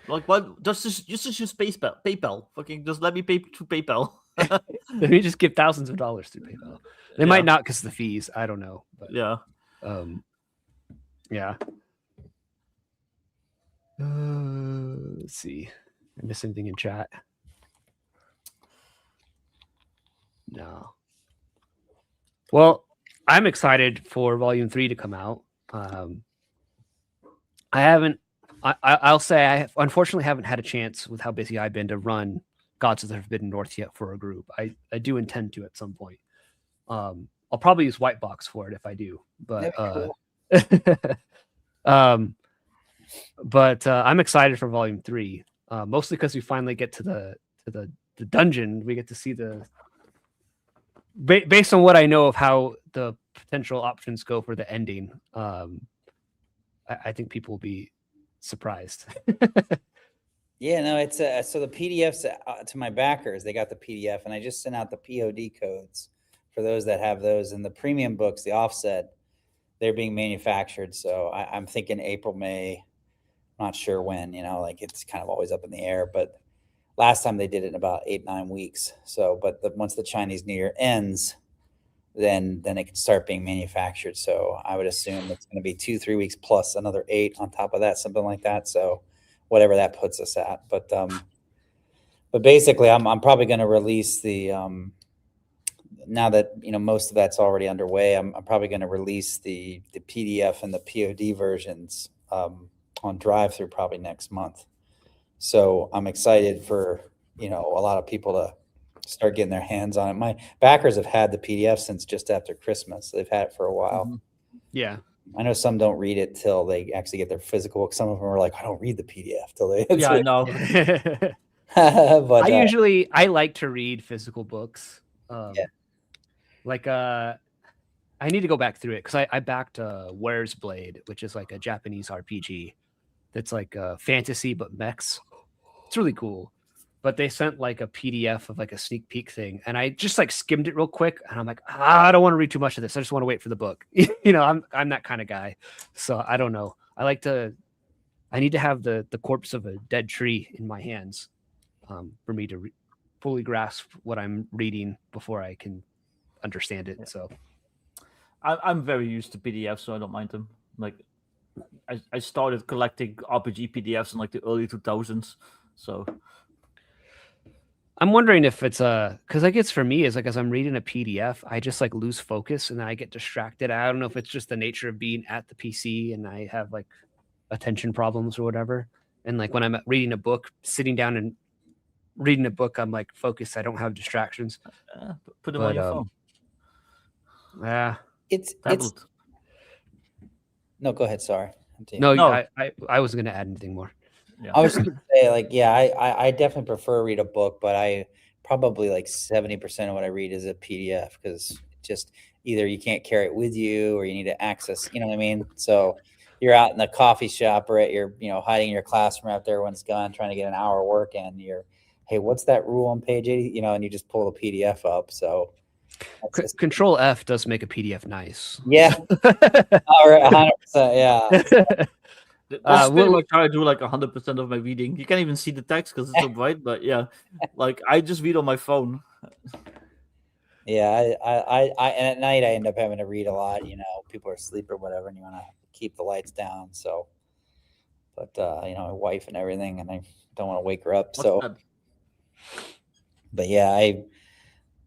[SPEAKER 2] Like, what? Just use PayPal. Fucking just let me pay through PayPal.
[SPEAKER 1] Let me just give thousands of dollars through PayPal. They might not because of the fees. I don't know. But, let's see. I miss anything in chat? No. Well, I'm excited for Volume 3 to come out. I'll say I unfortunately haven't had a chance with how busy I've been to run Gods of the Forbidden North yet for a group. I do intend to at some point. I'll probably use White Box for it if I do. But But I'm excited for Volume 3, mostly because we finally get to the dungeon. We get to see based on what I know of how the potential options go for the ending. I think people will be surprised.
[SPEAKER 3] Yeah, no, it's so the PDFs to my backers, they got the PDF, and I just sent out the POD codes for those that have those. And the premium books, the offset, they're being manufactured. So I'm thinking April, May, not sure when, like it's kind of always up in the air, but last time they did it in about 8-9 weeks. So, but once the Chinese New Year ends, then it can start being manufactured. So I would assume it's going to be 2-3 weeks plus another 8 on top of that, something like that. So whatever that puts us at. But basically I'm probably going to release the, now that, most of that's already underway, I'm probably going to release the PDF and the POD versions on drive-through probably next month. So I'm excited for, a lot of people to start getting their hands on it. My backers have had the PDF since just after Christmas. They've had it for a while.
[SPEAKER 2] Mm-hmm.
[SPEAKER 1] Yeah.
[SPEAKER 3] I know some don't read it till they actually get their physical book. Some of them are like, I don't read the PDF till they.
[SPEAKER 2] Yeah, I know.
[SPEAKER 3] But
[SPEAKER 1] I like to read physical books.
[SPEAKER 3] Yeah.
[SPEAKER 1] Like I need to go back through it because I backed Where's Blade, which is like a Japanese RPG that's like fantasy but mechs. It's really cool. But they sent like a PDF of like a sneak peek thing, and I just like skimmed it real quick, and I'm like, I don't want to read too much of this. I just want to wait for the book. I'm that kind of guy. So I don't know. I need to have the corpse of a dead tree in my hands for me to fully grasp what I'm reading before I can understand it. Yeah. So
[SPEAKER 2] I'm very used to PDFs, so I don't mind them. Like I started collecting RPG PDFs in like the early 2000s, so
[SPEAKER 1] I'm wondering if it's because I guess for me is like as I'm reading a PDF, I just like lose focus and then I get distracted. I don't know if it's just the nature of being at the PC and I have like attention problems or whatever. And like when I'm reading a book, sitting down and reading a book, I'm like focused. I don't have distractions.
[SPEAKER 2] Put them on your phone.
[SPEAKER 1] Yeah,
[SPEAKER 3] it's no. Go ahead. Sorry.
[SPEAKER 1] No, I wasn't going to add anything more.
[SPEAKER 3] Yeah. I was going to say, like, yeah, I definitely prefer read a book, but I probably like 70% of what I read is a PDF because just either you can't carry it with you or you need to access, you know what I mean? So you're out in the coffee shop or at your, hiding in your classroom out there when it's gone, trying to get an hour of work in. You're, hey, what's that rule on page 80? And you just pull the PDF up. So
[SPEAKER 1] Control F does make a PDF nice.
[SPEAKER 3] Yeah. All right, 100%. Yeah.
[SPEAKER 2] That's pretty much how I do like 100% of my reading. You can't even see the text because it's so bright, but yeah, like I just read on my phone.
[SPEAKER 3] Yeah, I and at night I end up having to read a lot. People are asleep or whatever, and you want to keep the lights down. So, but my wife and everything, and I don't want to wake her up. But yeah,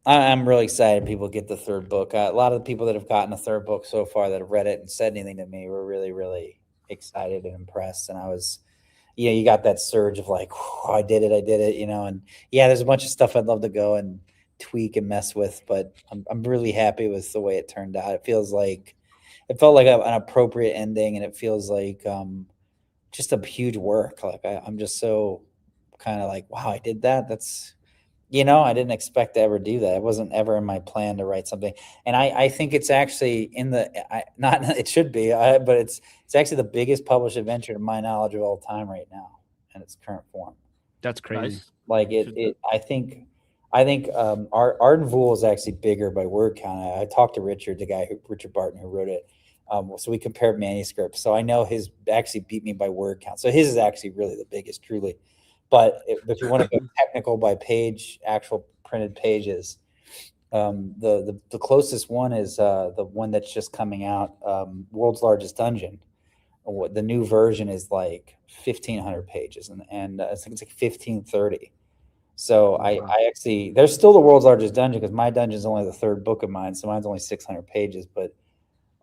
[SPEAKER 3] I'm really excited people get the third book. A lot of the people that have gotten the third book so far that have read it and said anything to me were really, really excited and impressed. And I was, you got that surge of like, I did it, and yeah, there's a bunch of stuff I'd love to go and tweak and mess with, but I'm really happy with the way it turned out. It felt like an appropriate ending, and it feels like just a huge work. Like I'm just so kind of like, wow, I did that. That's, I didn't expect to ever do that. It wasn't ever in my plan to write something. And I think it's actually it should be, but it's actually the biggest published adventure to my knowledge of all time right now in its current form.
[SPEAKER 1] That's crazy.
[SPEAKER 3] Nice. Like I think Arden Vool is actually bigger by word count. I talked to Richard Barton, who wrote it. So we compared manuscripts. So I know his actually beat me by word count. So his is actually really the biggest, truly. But if you want to go technical by page, actual printed pages, the closest one is the one that's just coming out, World's Largest Dungeon. The new version is like 1,500 pages, and I think it's like 1,530. So I actually, there's still the World's Largest Dungeon because my dungeon is only the third book of mine, so mine's only 600 pages. But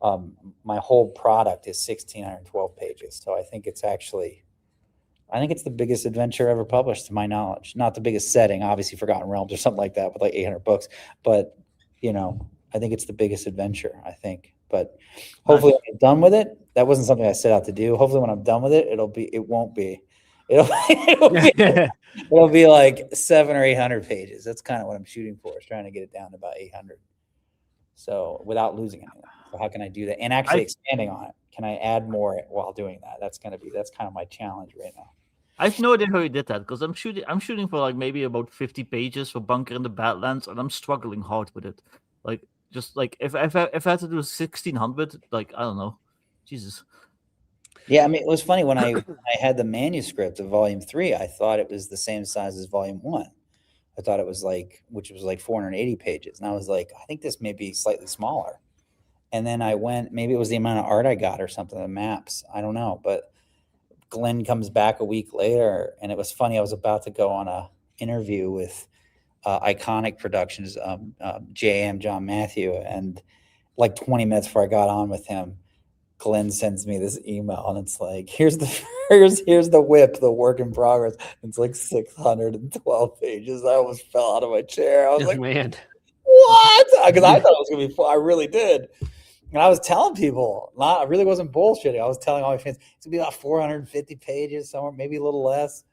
[SPEAKER 3] my whole product is 1,612 pages. So I think it's the biggest adventure ever published, to my knowledge. Not the biggest setting, obviously Forgotten Realms or something like that with like 800 books. But, I think it's the biggest adventure, I think. But hopefully when I'm done with it, that wasn't something I set out to do. Hopefully when I'm done with it, it won't be. It'll be like 700 or 800 pages. That's kind of what I'm shooting for, is trying to get it down to about 800. So without losing anything. So how can I do that? And actually expanding on it. Can I add more while doing that? That's kind of my challenge right now.
[SPEAKER 2] I have no idea how you did that, because I'm shooting for like maybe about 50 pages for Bunker in the Badlands, and I'm struggling hard with it. Like, just like if I had to do 1600, like, I don't know, Jesus.
[SPEAKER 3] Yeah, I mean, it was funny when I had the manuscript of Volume 3. I thought it was the same size as Volume 1. I thought it was which was like 480 pages, and I was like, I think this may be slightly smaller. And then I went, maybe it was the amount of art I got or something, the maps, I don't know, but Glenn comes back a week later, and it was funny. I was about to go on a interview with Iconic Productions, JM John Matthew, and like 20 minutes before I got on with him, Glenn sends me this email, and it's like, here's the whip, the work in progress. It's like 612 pages. I almost fell out of my chair. I was like,
[SPEAKER 1] man,
[SPEAKER 3] what? Because I thought it was gonna be fun. I really did. And I was telling people, I really wasn't bullshitting. I was telling all my fans, it's gonna be about 450 pages, somewhere, maybe a little less.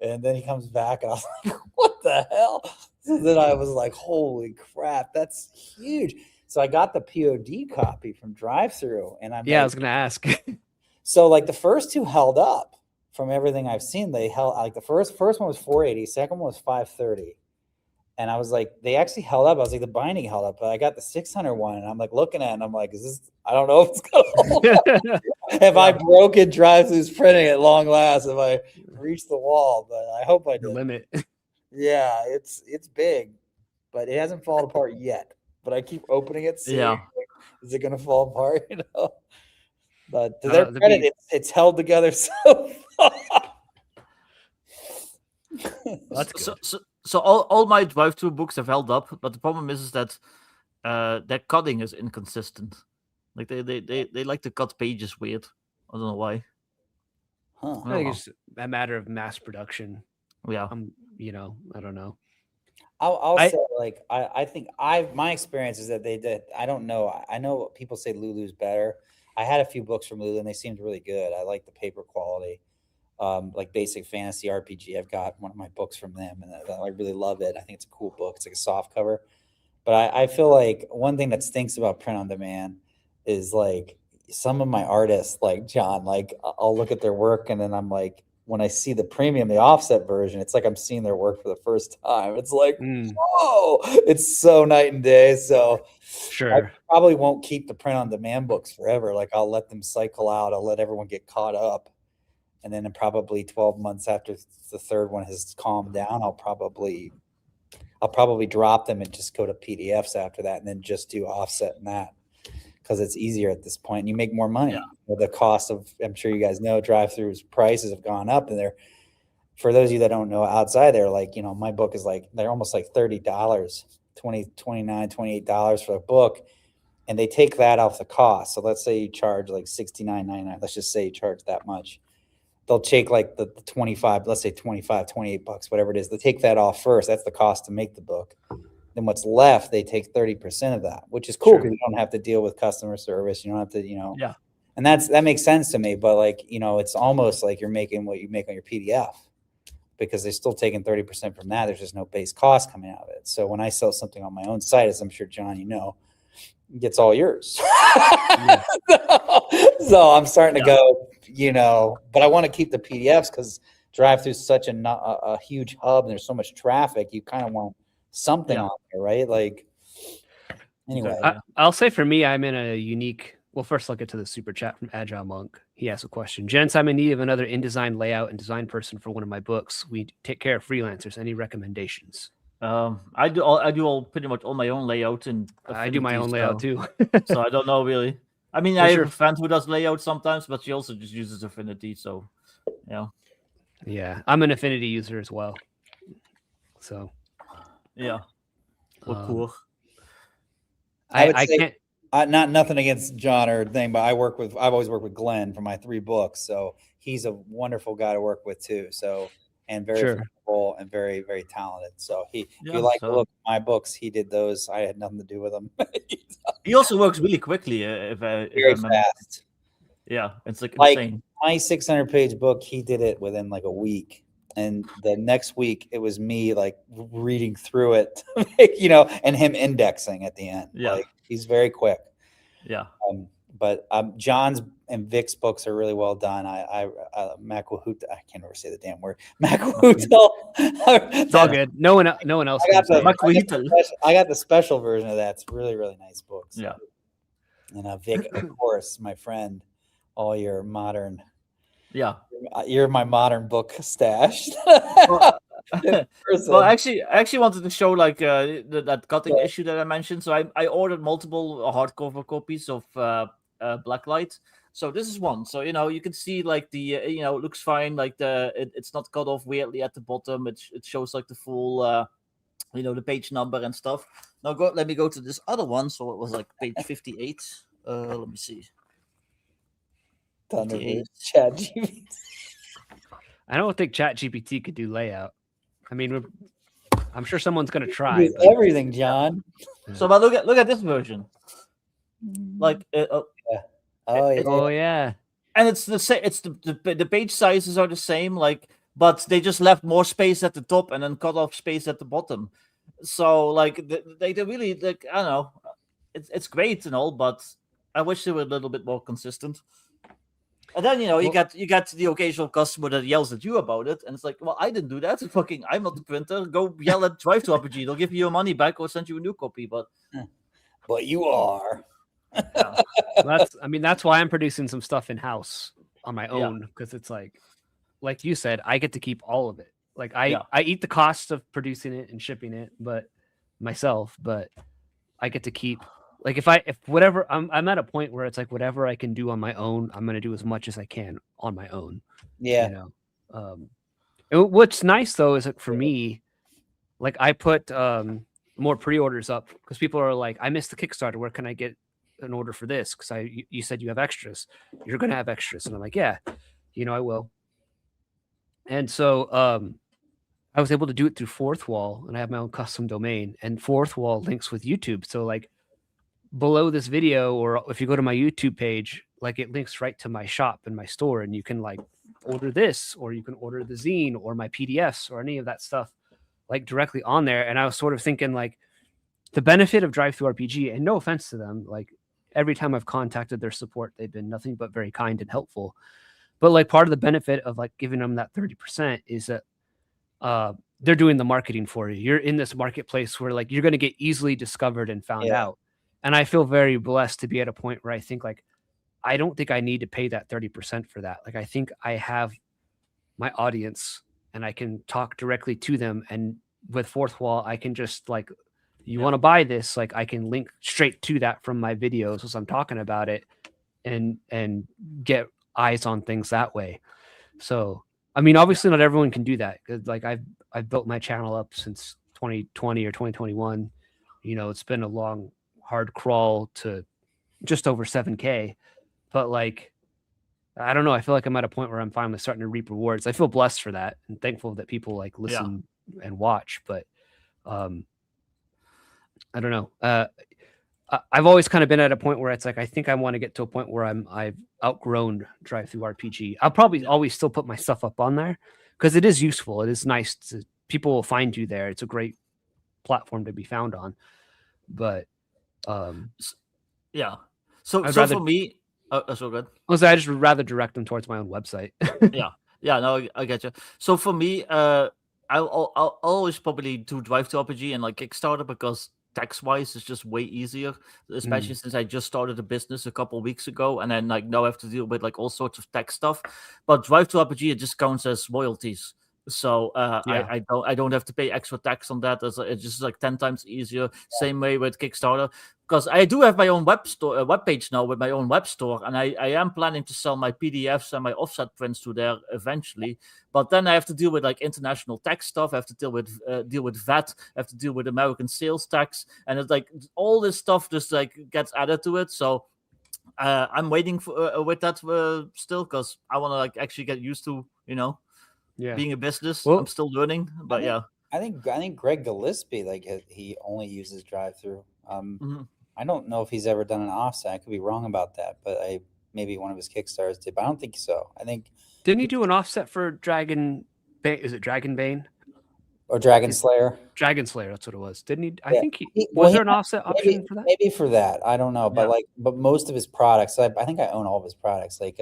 [SPEAKER 3] And then he comes back, and I was like, what the hell? So then I was like, holy crap, that's huge. So I got the POD copy from Drive-Thru, and I
[SPEAKER 1] was gonna ask.
[SPEAKER 3] So like the first two held up from everything I've seen. They held, like the first one was 480, second one was 530. And I was like, they actually held up. I was like, the binding held up, but I got the 600 one, and I'm like looking at it, and I'm like, I don't know if it's gonna hold up. Have I broken Drive-Thru's printing at long last? Have I reached the wall? But I hope I did.
[SPEAKER 1] The limit.
[SPEAKER 3] Yeah, it's big, but it hasn't fallen apart yet. But I keep opening it, seeing, like, is it gonna fall apart? You know. But to their credit, it's held together so far.
[SPEAKER 1] That's good.
[SPEAKER 2] So all my Drive-Thru books have held up, but the problem is that their cutting is inconsistent. Like they like to cut pages weird. I don't know why.
[SPEAKER 3] Huh.
[SPEAKER 1] I think it's a matter of mass production.
[SPEAKER 2] Yeah.
[SPEAKER 1] I don't know.
[SPEAKER 3] I'll say, like, I think my experience is that they did. I don't know. I know people say Lulu's better. I had a few books from Lulu, and they seemed really good. I like the paper quality. Like Basic Fantasy RPG, I've got one of my books from them, and I really love it. I think it's a cool book. It's like a soft cover. But I feel like one thing that stinks about print on demand is, like, some of my artists, like John, like, I'll look at their work, and then I'm like, when I see the premium, the offset version, it's like I'm seeing their work for the first time. It's like, whoa, it's so night and day. So
[SPEAKER 1] sure,
[SPEAKER 3] I probably won't keep the print on demand books forever. Like, I'll let them cycle out. I'll let everyone get caught up. And then probably 12 months after the third one has calmed down, I'll probably drop them and just go to PDFs after that, and then just do offset in that, because it's easier at this point. And you make more money.
[SPEAKER 2] Yeah.
[SPEAKER 3] The cost of, I'm sure you guys know, Drive-Thru's prices have gone up, and they're, for those of you that don't know, outside there, like, my book is like, they're almost like $30, $29, $28 for a book, and they take that off the cost. So let's say you charge like $69.99. Let's just say you charge that much. They'll take like the 25, let's say 25, $28, whatever it is. They take that off first. That's the cost to make the book. Then what's left, they take 30% of that, which is cool, because you don't have to deal with customer service. You don't have to,
[SPEAKER 2] Yeah.
[SPEAKER 3] And that makes sense to me. But, like, it's almost like you're making what you make on your PDF, because they're still taking 30% from that. There's just no base cost coming out of it. So when I sell something on my own site, as I'm sure, John, it gets all yours.
[SPEAKER 1] Yeah.
[SPEAKER 3] So I'm starting to go, but I want to keep the PDFs, because Drive-Thru is such a huge hub, and there's so much traffic. You kind of want something on there, right? Like, anyway.
[SPEAKER 1] I'll say for me, I'm in a unique. Well, first I'll get to the super chat from Agile Monk. He asked a question. Gents, I'm in need of another InDesign layout and design person for one of my books. We take care of freelancers. Any recommendations?
[SPEAKER 2] I do pretty much all my own layout, and
[SPEAKER 1] I do my own layout too.
[SPEAKER 2] So I don't know really. I mean, I have a friend who does layout sometimes, but she also just uses Affinity. So,
[SPEAKER 1] yeah, I'm an Affinity user as well. So,
[SPEAKER 2] yeah, cool.
[SPEAKER 3] I can't. Nothing against John or thing, but I've always worked with Glenn for my 3 books, so he's a wonderful guy to work with too. So, and very flexible and very, very talented. So if you like to look at my books, he did those. I had nothing to do with them.
[SPEAKER 2] He also works really quickly. If
[SPEAKER 3] very fast.
[SPEAKER 2] Yeah, it's like
[SPEAKER 3] Like
[SPEAKER 2] insane.
[SPEAKER 3] my 600-page book, he did it within like a week. And the next week it was me like reading through it, and him indexing at the end.
[SPEAKER 2] Yeah.
[SPEAKER 3] Like he's very quick.
[SPEAKER 2] Yeah.
[SPEAKER 3] But John's and Vic's books are really well done. Macahuta, I can't ever say the damn word. Macahuta.
[SPEAKER 1] It's all good. No one else.
[SPEAKER 3] I got
[SPEAKER 1] can
[SPEAKER 3] I got the special version of that. It's really, really nice books.
[SPEAKER 2] Yeah.
[SPEAKER 3] And Vic, of course, my friend, all your modern.
[SPEAKER 2] Yeah.
[SPEAKER 3] You're my modern book stash.
[SPEAKER 2] Well, I actually wanted to show like that cutting issue that I mentioned. So I ordered multiple hardcover copies of Blacklight. So this is one. So you can see like the it looks fine. Like it's not cut off weirdly at the bottom. It shows like the full the page number and stuff. Now let me go to this other one. So it was like page 58. Let me see.
[SPEAKER 3] ChatGPT.
[SPEAKER 1] I don't think ChatGPT could do layout. I mean, I'm sure someone's gonna try.
[SPEAKER 3] Everything, John.
[SPEAKER 2] So, but look at this version. Like,
[SPEAKER 3] Oh
[SPEAKER 1] yeah.
[SPEAKER 2] And it's the same. It's the page sizes are the same. Like, but they just left more space at the top and then cut off space at the bottom. So, like, they really like. I don't know. It's great and all, but I wish they were a little bit more consistent. And then you get the occasional customer that yells at you about it, and it's like, well, I didn't do that. Fucking, I'm not the printer. Go yell at DTRPG. They'll give you your money back or send you a new copy. But
[SPEAKER 3] you are.
[SPEAKER 1] Yeah. That's why I'm producing some stuff in house on my own, because it's like you said, I get to keep all of it. Like I eat the cost of producing it and shipping it, but I get to keep. Like if whatever I'm at a point where it's like whatever I can do on my own, I'm gonna do as much as I can on my own.
[SPEAKER 3] Yeah.
[SPEAKER 1] What's nice though is like for me, like I put more pre-orders up because people are like, I missed the Kickstarter. Where can I get an order for this? Because you said you have extras. You're gonna have extras, and I'm like, yeah, I will. And so I was able to do it through Fourth Wall, and I have my own custom domain. And Fourth Wall links with YouTube, so like. Below this video, or if you go to my YouTube page, like it links right to my shop and my store, and you can like order this, or you can order the zine or my PDFs or any of that stuff like directly on there. And I was sort of thinking like the benefit of DriveThruRPG, and no offense to them, like every time I've contacted their support, they've been nothing but very kind and helpful. But like part of the benefit of like giving them that 30% is that they're doing the marketing for you. You're in this marketplace where like you're going to get easily discovered and found out. And I feel very blessed to be at a point where I think like, I don't think I need to pay that 30% for that. Like, I think I have my audience and I can talk directly to them. And with Fourth Wall, I can just like, you want to buy this, like I can link straight to that from my videos as I'm talking about it and get eyes on things that way. So, I mean, obviously not everyone can do that. Cause like I've built my channel up since 2020 or 2021. It's been a long, hard crawl to just over 7K, but like I don't know, I feel like I'm at a point where I'm finally starting to reap rewards. I feel blessed for that and thankful that people like listen and watch, but I don't know, I've always kind of been at a point where it's like I think I want to get to a point where I've outgrown DriveThruRPG. I'll probably always still put my stuff up on there because it is useful, it is nice to, people will find you there, it's a great platform to be found on, but
[SPEAKER 2] so for me, so good.
[SPEAKER 1] I just would rather direct them towards my own website.
[SPEAKER 2] No, I get you. So for me, I'll always probably do DriveThruRPG and like Kickstarter because tax wise it's just way easier, especially since I just started a business a couple of weeks ago, and then like now I have to deal with like all sorts of tax stuff. But DriveThruRPG, it just counts as royalties. So I don't have to pay extra tax on that. It's just like 10 times easier. Same way with Kickstarter, because I do have my own web page now with my own web store, and I am planning to sell my PDFs and my offset prints to there eventually. But then I have to deal with like international tax stuff. I have to deal with VAT. I have to deal with American sales tax, and it's like all this stuff just like gets added to it. So I'm waiting for with that still, because I want to like actually get used to being a business. I'm still learning, but
[SPEAKER 3] I think Greg Gillespie, like he only uses drive-through. I don't know if he's ever done an offset. I could be wrong about that, but maybe one of his Kickstarters did, but I don't think so. I think
[SPEAKER 1] didn't he do an offset for Dragon Bane? Is it Dragon Bane
[SPEAKER 3] or Dragon Slayer?
[SPEAKER 1] Dragon Slayer, that's what it was. Didn't he? I
[SPEAKER 3] Yeah.
[SPEAKER 1] think was there an offset option for that?
[SPEAKER 3] Maybe for that. I don't know, but but most of his products, I think I own all of his products, like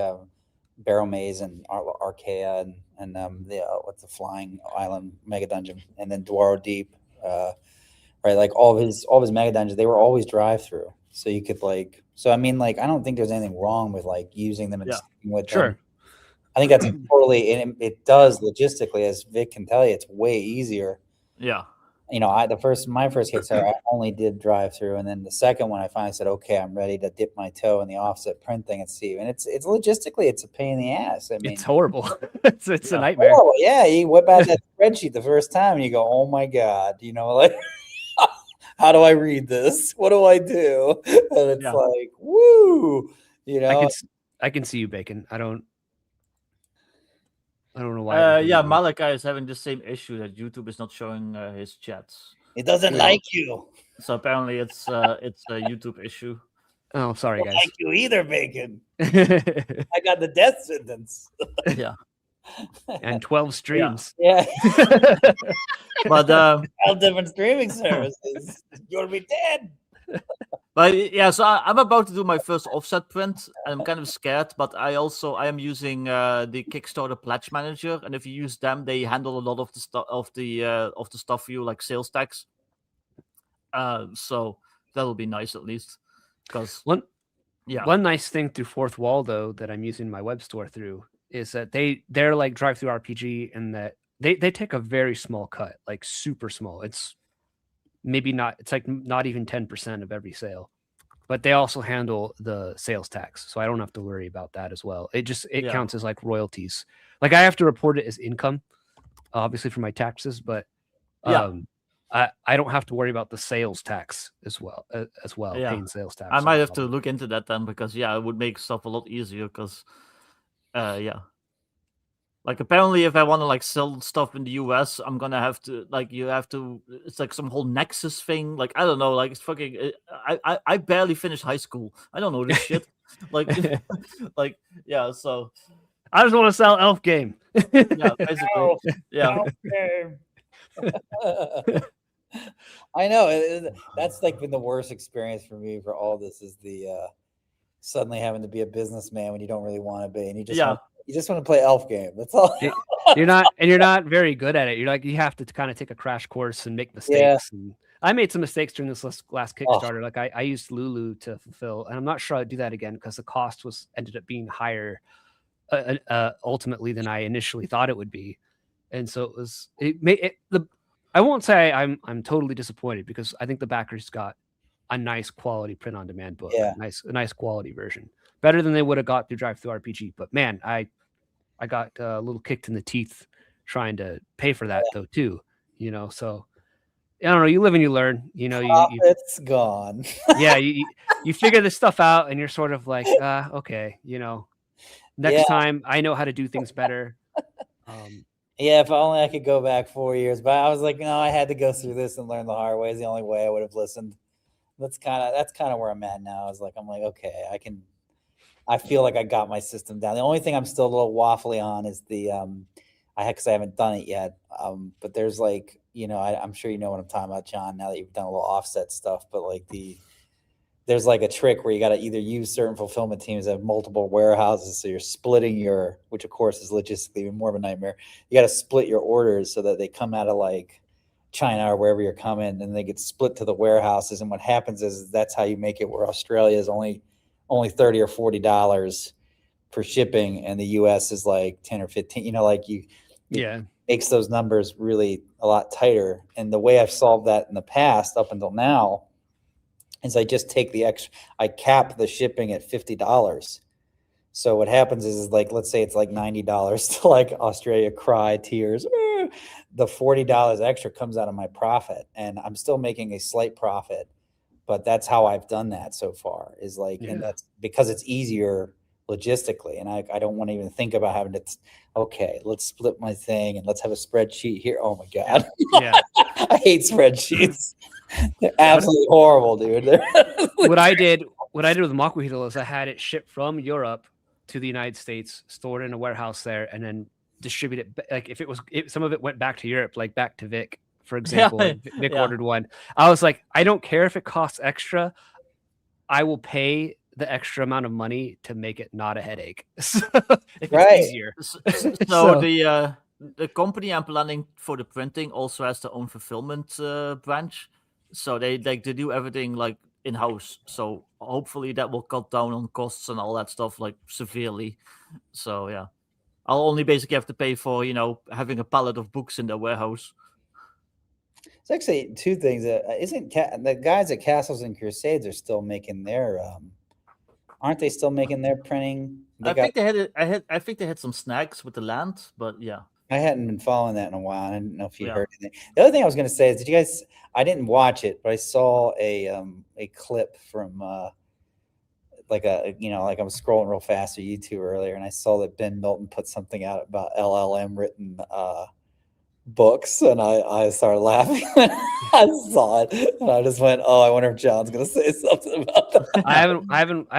[SPEAKER 3] Barrow Maze and Archaea and the what's the Flying Island Mega Dungeon, and then Dwaro Deep, right? Like all of his Mega Dungeons, they were always drive-through, so you could like. So I mean, like I don't think there's anything wrong with like using them and sticking with them. I think that's totally, and it does logistically, as Vic can tell you, it's way easier.
[SPEAKER 2] Yeah.
[SPEAKER 3] You know, my first Kickstarter, I only did drive-through, and then the second one, I finally said, okay, I'm ready to dip my toe in the offset print thing and see. And it's logistically, it's a pain in the ass. I mean,
[SPEAKER 1] it's horrible. it's a nightmare.
[SPEAKER 3] Horrible. Yeah, you whip out that spreadsheet the first time, and you go, oh my god, you know, like, how do I read this? What do I do? And it's like, woo, you know.
[SPEAKER 1] I can see you, Bacon. I don't know why.
[SPEAKER 2] Malachi is having the same issue that YouTube is not showing his chats.
[SPEAKER 3] It doesn't like you.
[SPEAKER 2] So apparently it's a YouTube issue.
[SPEAKER 1] Oh, sorry, guys.
[SPEAKER 3] Like you either, Bacon. I got the death sentence.
[SPEAKER 2] Yeah.
[SPEAKER 1] And 12 streams.
[SPEAKER 3] Yeah.
[SPEAKER 2] But
[SPEAKER 3] 12 different streaming services. You'll be dead.
[SPEAKER 2] But yeah, so I'm about to do my first offset print. I'm kind of scared, but I am using the Kickstarter Pledge Manager, and if you use them, they handle a lot of the stuff of the stuff for you, like sales tax. So that'll be nice at least. Because one
[SPEAKER 1] nice thing through Fourth Wall though that I'm using my web store through is that they're like drive-through RPG, and that they take a very small cut, like super small. It's maybe not, it's like not even 10% of every sale, but they also handle the sales tax. So I don't have to worry about that as well. It counts as like royalties. Like I have to report it as income, obviously for my taxes, but I don't have to worry about the sales tax as well, paying sales tax.
[SPEAKER 2] I might have to look into that then, because it would make stuff a lot easier, because like apparently if I want to like sell stuff in the US, I'm gonna have to it's like some whole Nexus thing. Like I don't know, like it's fucking I barely finished high school. I don't know this shit. Like so
[SPEAKER 1] I just want to sell Elf Game.
[SPEAKER 2] Yeah, basically.
[SPEAKER 3] Elf Game. I know that's like been the worst experience for me for all this, is the suddenly having to be a businessman when you don't really want to be, and you just want to play Elf Game. That's all.
[SPEAKER 1] You're not very good at it. You're like, you have to kind of take a crash course and make mistakes. And I made some mistakes during this last Kickstarter. Like I used Lulu to fulfill, and I'm not sure I'd do that again because the cost ended up being higher ultimately than I initially thought it would be. And so I won't say I'm totally disappointed, because I think the backers got a nice quality print on demand book, a nice quality version, better than they would have got through Drive Through RPG. But man, I got a little kicked in the teeth trying to pay for that though too, you know. So I don't know, you live and you learn, you know.
[SPEAKER 3] It's gone.
[SPEAKER 1] Yeah, you figure this stuff out, and you're sort of like, okay, you know, next time I know how to do things better.
[SPEAKER 3] Yeah, if only I could go back 4 years. But I was like, no, I had to go through this and learn the hard way. It's the only way I would have listened. That's kind of where I'm at now. I'm like, okay, I feel like I got my system down. The only thing I'm still a little waffly on is because I haven't done it yet. But there's like, you know, I'm sure you know what I'm talking about, John, now that you've done a little offset stuff, but like there's like a trick where you got to either use certain fulfillment teams that have multiple warehouses. So you're splitting which of course is logistically even more of a nightmare. You got to split your orders so that they come out of like China or wherever you're coming, and they get split to the warehouses. And what happens is that's how you make it where Australia is only $30 or $40 for shipping, and the US is like 10 or 15, you know, like it makes those numbers really a lot tighter. And the way I've solved that in the past up until now is I just take I cap the shipping at $50. So what happens is like, let's say it's like $90 to like Australia, cry, tears. The $40 extra comes out of my profit, and I'm still making a slight profit, but that's how I've done that so far, is like, and that's because it's easier logistically. And I don't want to even think about having to, okay, let's split my thing and let's have a spreadsheet here. Oh my God.
[SPEAKER 1] Yeah. I
[SPEAKER 3] hate spreadsheets. They're absolutely horrible, dude.
[SPEAKER 1] What I did what I did with Makuhito is I had it shipped from Europe to the United States, stored in a warehouse there, and then distribute it. Like if some of it went back to Europe, like back to Vic, for example. Like Vic ordered one. I was like, I don't care if it costs extra. I will pay the extra amount of money to make it not a headache. If it's easier.
[SPEAKER 2] So the company I'm planning for the printing also has their own fulfillment branch. So they do everything like in-house. So hopefully that will cut down on costs and all that stuff like severely. So yeah, I'll only basically have to pay for, having a pallet of books in their warehouse.
[SPEAKER 3] It's actually two things. Isn't the guys at Castles and Crusades are still making their aren't they still making their printing?
[SPEAKER 2] I think they had some snags with the land, but yeah.
[SPEAKER 3] I hadn't been following that in a while. I didn't know if you heard anything. The other thing I was going to say is, did you guys? I didn't watch it, but I saw a clip from like I was scrolling real fast through YouTube earlier, and I saw that Ben Milton put something out about LLM written books, and I started laughing when I saw it, and I just went, "Oh, I wonder if John's going to say something about that."
[SPEAKER 1] I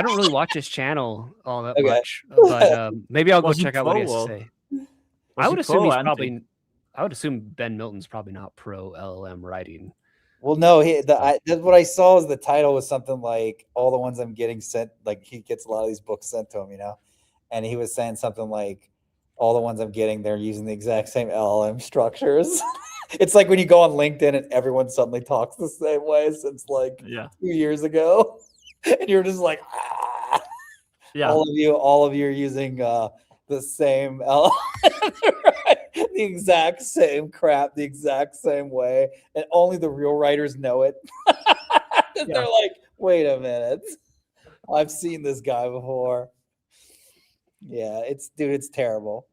[SPEAKER 1] don't really watch his channel all that much, but maybe I'll go check out what he has to say. I would assume I would assume Ben Milton's probably not pro LLM writing.
[SPEAKER 3] Well, no, what I saw is the title was something like all the ones I'm getting sent. Like he gets a lot of these books sent to him, and he was saying something like all the ones I'm getting, they're using the exact same LLM structures. It's like when you go on LinkedIn and everyone suddenly talks the same way since 2 years ago, and you're just like, all of you are using the same LLM, right? The exact same crap, the exact same way, and only the real writers know it. They're like, wait a minute, I've seen this guy before. Yeah, it's terrible.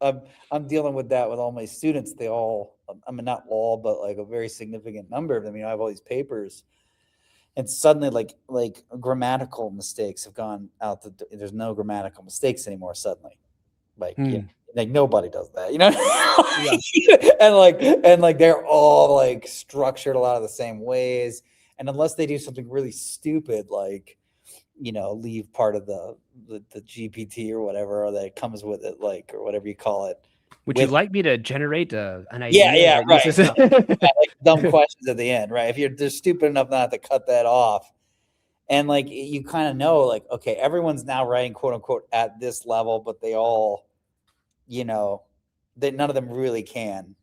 [SPEAKER 3] I'm dealing with that with all my students. They all, not all, but like a very significant number of them. I have all these papers, and suddenly like grammatical mistakes have gone out. There's no grammatical mistakes anymore. Suddenly, like nobody does that, and they're all like structured a lot of the same ways, and unless they do something really stupid, like leave part of the GPT or whatever, or that comes with it, or whatever you call it.
[SPEAKER 1] Would you like me to generate an idea?
[SPEAKER 3] Yeah, right. Like dumb questions at the end, right? If they're stupid enough not to cut that off, and you kind of know, okay, everyone's now writing quote unquote at this level, but they all, none of them really can,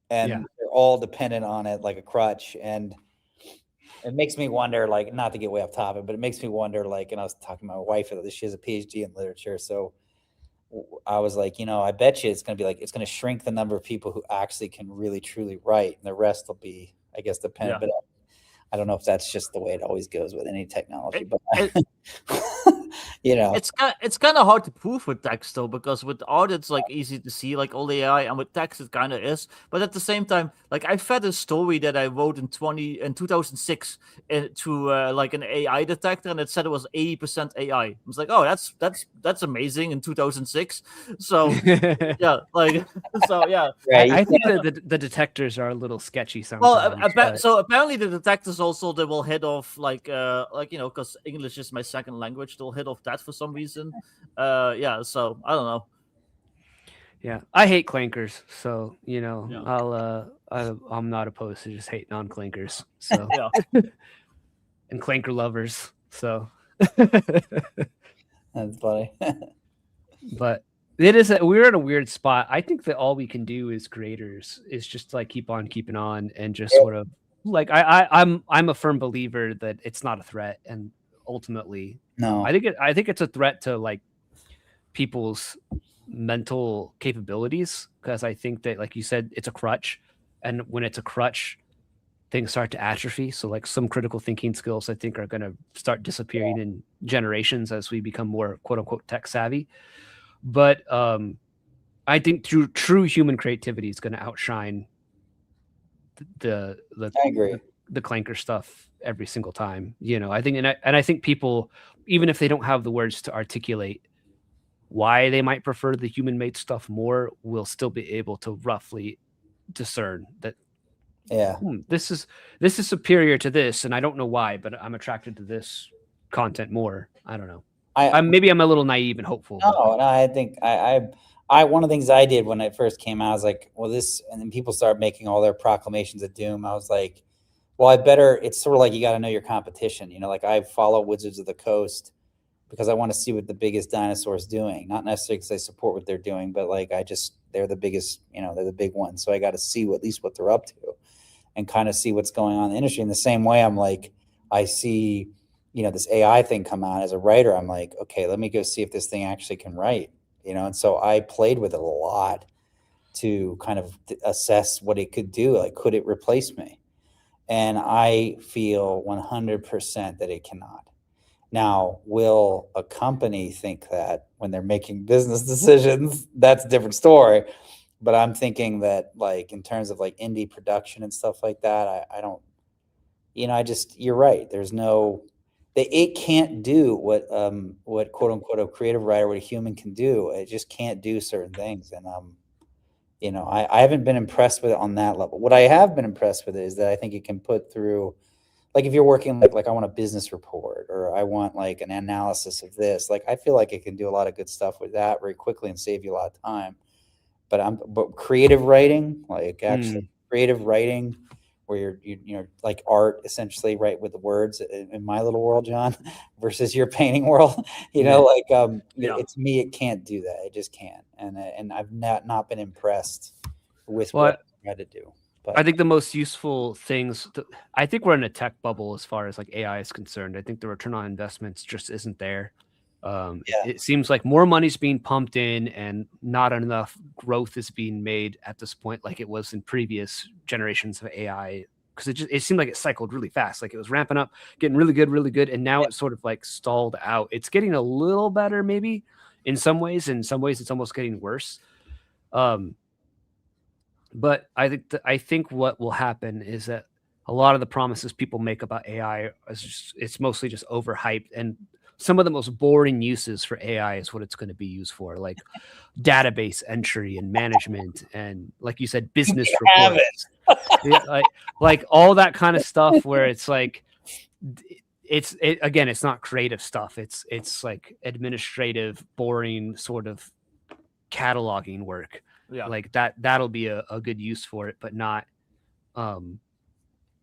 [SPEAKER 3] and they're all dependent on it like a crutch. And it makes me wonder, not to get way off topic, but it makes me wonder, and I was talking to my wife about this. She has a PhD in literature. So I was like, I bet you it's going to be it's going to shrink the number of people who actually can really, truly write. And the rest will be, I guess, dependent. But I don't know if that's just the way it always goes with any technology. But
[SPEAKER 2] it's kind of hard to prove with text though, because with art it's easy to see all the AI, and with text it kind of is. But at the same time, I fed a story that I wrote in 2006 to an AI detector, and it said it was 80% AI. I was like, oh, that's amazing in 2006. So yeah, so yeah.
[SPEAKER 3] Right.
[SPEAKER 1] I think that the detectors are a little sketchy sometimes.
[SPEAKER 2] Well, so apparently the detectors also, they will hit off because English is my second language, they'll hit off that for some reason. So I don't know.
[SPEAKER 1] Yeah, I hate clankers, so I'm not opposed to just hating on clankers. So and clanker lovers. So
[SPEAKER 3] that's funny.
[SPEAKER 1] But we're in a weird spot. I think that all we can do as creators is just keep on keeping on, and just sort of I'm a firm believer that it's not a threat, and ultimately,
[SPEAKER 3] no,
[SPEAKER 1] I think it's a threat to people's mental capabilities, because I think that, like you said, it's a crutch, and when it's a crutch, things start to atrophy. So some critical thinking skills, I think, are going to start disappearing in generations as we become more quote unquote tech savvy. But I think true human creativity is going to outshine the
[SPEAKER 3] I agree.
[SPEAKER 1] The clanker stuff every single time. I think, and I think people, even if they don't have the words to articulate why they might prefer the human made stuff more, will still be able to roughly discern that this is superior to this, and I don't know why, but I'm attracted to this content more. I don't know. Maybe I'm a little naive and hopeful.
[SPEAKER 3] No, I think I one of the things I did when it first came out, I was like, well, this, and then people start making all their proclamations of doom. I was like, well, it's sort of like you got to know your competition. Like I follow Wizards of the Coast because I want to see what the biggest dinosaur is doing. Not necessarily because I support what they're doing, but like they're the biggest, they're the big ones. So I got to see at least what they're up to and kind of see what's going on in the industry. In the same way, I'm like, I see, this AI thing come out as a writer. I'm like, okay, let me go see if this thing actually can write, and so I played with it a lot to kind of assess what it could do. Like, could it replace me? And I feel 100% that it cannot. Now, will a company think that when they're making business decisions? That's a different story. But I'm thinking that, like, in terms of like indie production and stuff like that, I don't, you're right. There's no, it can't do what quote unquote a creative writer, what a human can do. It just can't do certain things. And I haven't been impressed with it on that level. What I have been impressed with is that I think it can put through, like if you're working like I want a business report or I want like an analysis of this, like I feel like it can do a lot of good stuff with that very quickly and save you a lot of time. But creative writing, like actually creative writing, where you're like art essentially, right, with the words in my little world, John, versus your painting world, it's me, it can't do that. It just can't. And I've not been impressed with what I had to do. But
[SPEAKER 1] I think the most useful things, I think we're in a tech bubble as far as like AI is concerned. I think the return on investments just isn't there. It seems like more money's being pumped in and not enough growth is being made at this point, like it was in previous generations of AI, because it seemed like it cycled really fast. Like it was ramping up, getting really good, and now it's sort of like stalled out. It's getting a little better maybe in some ways. In some ways it's almost getting worse. But I think what will happen is that a lot of the promises people make about AI it's mostly just overhyped, and some of the most boring uses for AI is what it's going to be used for, like database entry and management, and like you said, business reports. like all that kind of stuff where it's like again, it's not creative stuff. It's like administrative, boring sort of cataloging work. Yeah, like that'll be a good use for it, but not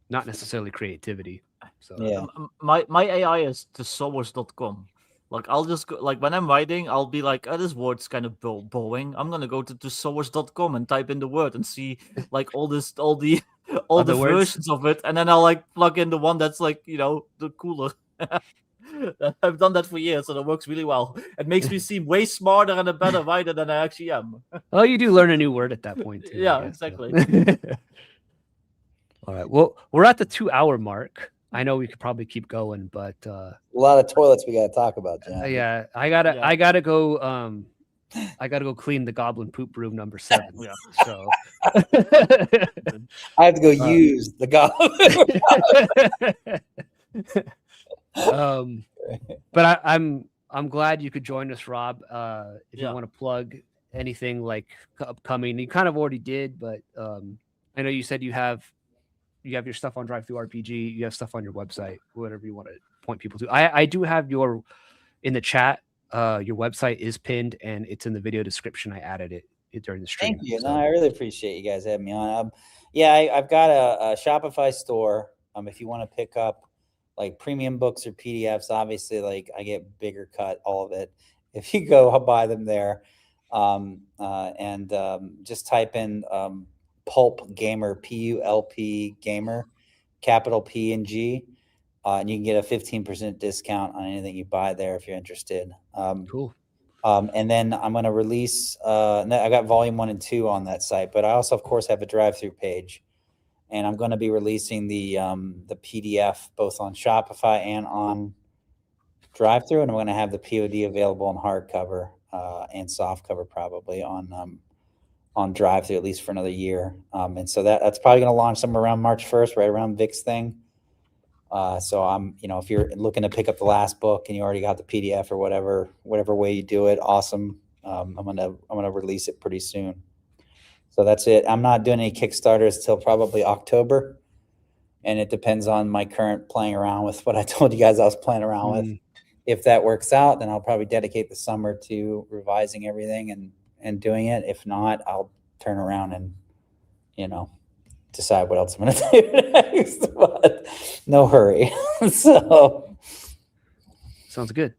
[SPEAKER 1] necessarily creativity. So
[SPEAKER 3] yeah,
[SPEAKER 2] my AI is thesaurus.com. Like I'll just go, like when I'm writing, I'll be like, oh, this word's kind of bowing. I'm gonna go to thesaurus.com and type in the word and see like all the versions of it, and then I'll like plug in the one that's like the cooler. I've done that for years, and it works really well. It makes me seem way smarter and a better writer than I actually am.
[SPEAKER 1] Oh, you do learn a new word at that point too.
[SPEAKER 2] Yeah, exactly.
[SPEAKER 1] All right. Well, we're at the 2-hour mark. I know we could probably keep going, but
[SPEAKER 3] a lot of toilets we got to talk about, John.
[SPEAKER 1] Yeah, I gotta go. I gotta go clean the goblin poop room number 7. Yeah. So
[SPEAKER 3] I have to go use the goblin.
[SPEAKER 1] But I'm glad you could join us, Rob. If you want to plug anything like upcoming, you kind of already did, but I know you said you have your stuff on DriveThruRPG, you have stuff on your website, whatever you want to point people to. I do have your in the chat. Your website is pinned and it's in the video description. I added it during the stream.
[SPEAKER 3] Thank you. So. No, I really appreciate you guys having me on. I've got a Shopify store. If you want to pick up like premium books or PDFs, obviously, like I get bigger cut, all of it. If you go, I'll buy them there. Just type in Pulp Gamer, Pulp Gamer, capital P and G, and you can get a 15% discount on anything you buy there if you're interested.
[SPEAKER 1] Cool.
[SPEAKER 3] And then I'm going to release. I got volume 1 and 2 on that site, but I also, of course, have a drive-through page. And I'm going to be releasing the PDF both on Shopify and on DriveThru, and I'm going to have the POD available on hardcover and softcover probably on DriveThru at least for another year. And so that's probably going to launch somewhere around March 1st, right around Vic's thing. So I'm, if you're looking to pick up the last book and you already got the PDF or whatever way you do it, awesome. I'm gonna release it pretty soon. So that's it. I'm not doing any Kickstarters till probably October. and it depends on my current playing around with what I told you guys I was playing around with. If that works out, then I'll probably dedicate the summer to revising everything and doing it. If not, I'll turn around and, decide what else I'm going to do next. But no hurry. So
[SPEAKER 1] sounds good.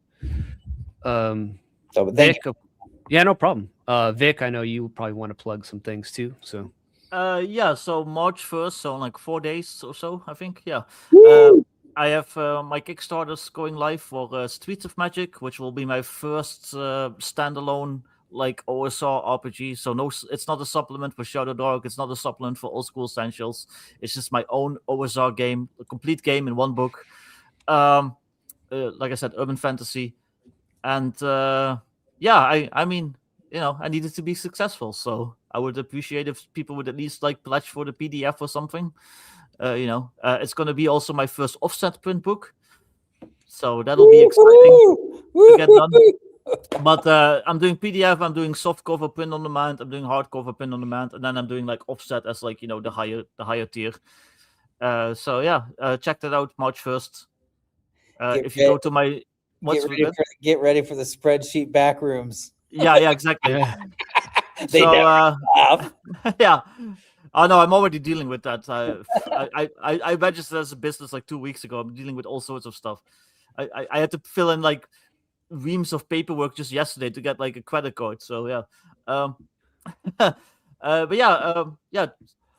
[SPEAKER 3] so
[SPEAKER 1] Vic, yeah, no problem. Vic, I know you probably want to plug some things too. So
[SPEAKER 2] yeah, so March 1st, so in like 4 days or so, I think. Yeah. I have my Kickstarters going live for Streets of Magic, which will be my first standalone like OSR RPG. So no, it's not a supplement for Shadow Dark. It's not a supplement for Old School Essentials. It's just my own OSR game, a complete game in one book. Like I said, urban fantasy, and yeah, I mean, I needed to be successful, so I would appreciate if people would at least like pledge for the PDF or something. It's going to be also my first offset print book, so that'll be exciting to get done. But I'm doing PDF, I'm doing softcover print on demand, I'm doing hardcover print on demand, and then I'm doing like offset as like the higher tier. So yeah, check that out, March 1st. If you go to my
[SPEAKER 3] get ready for the spreadsheet back rooms.
[SPEAKER 2] Yeah, exactly.
[SPEAKER 1] Yeah.
[SPEAKER 3] They never stop.
[SPEAKER 2] Yeah. Oh no, I'm already dealing with that. I registered as a business like 2 weeks ago. I'm dealing with all sorts of stuff. I had to fill in like reams of paperwork just yesterday to get like a credit card. So yeah. But yeah,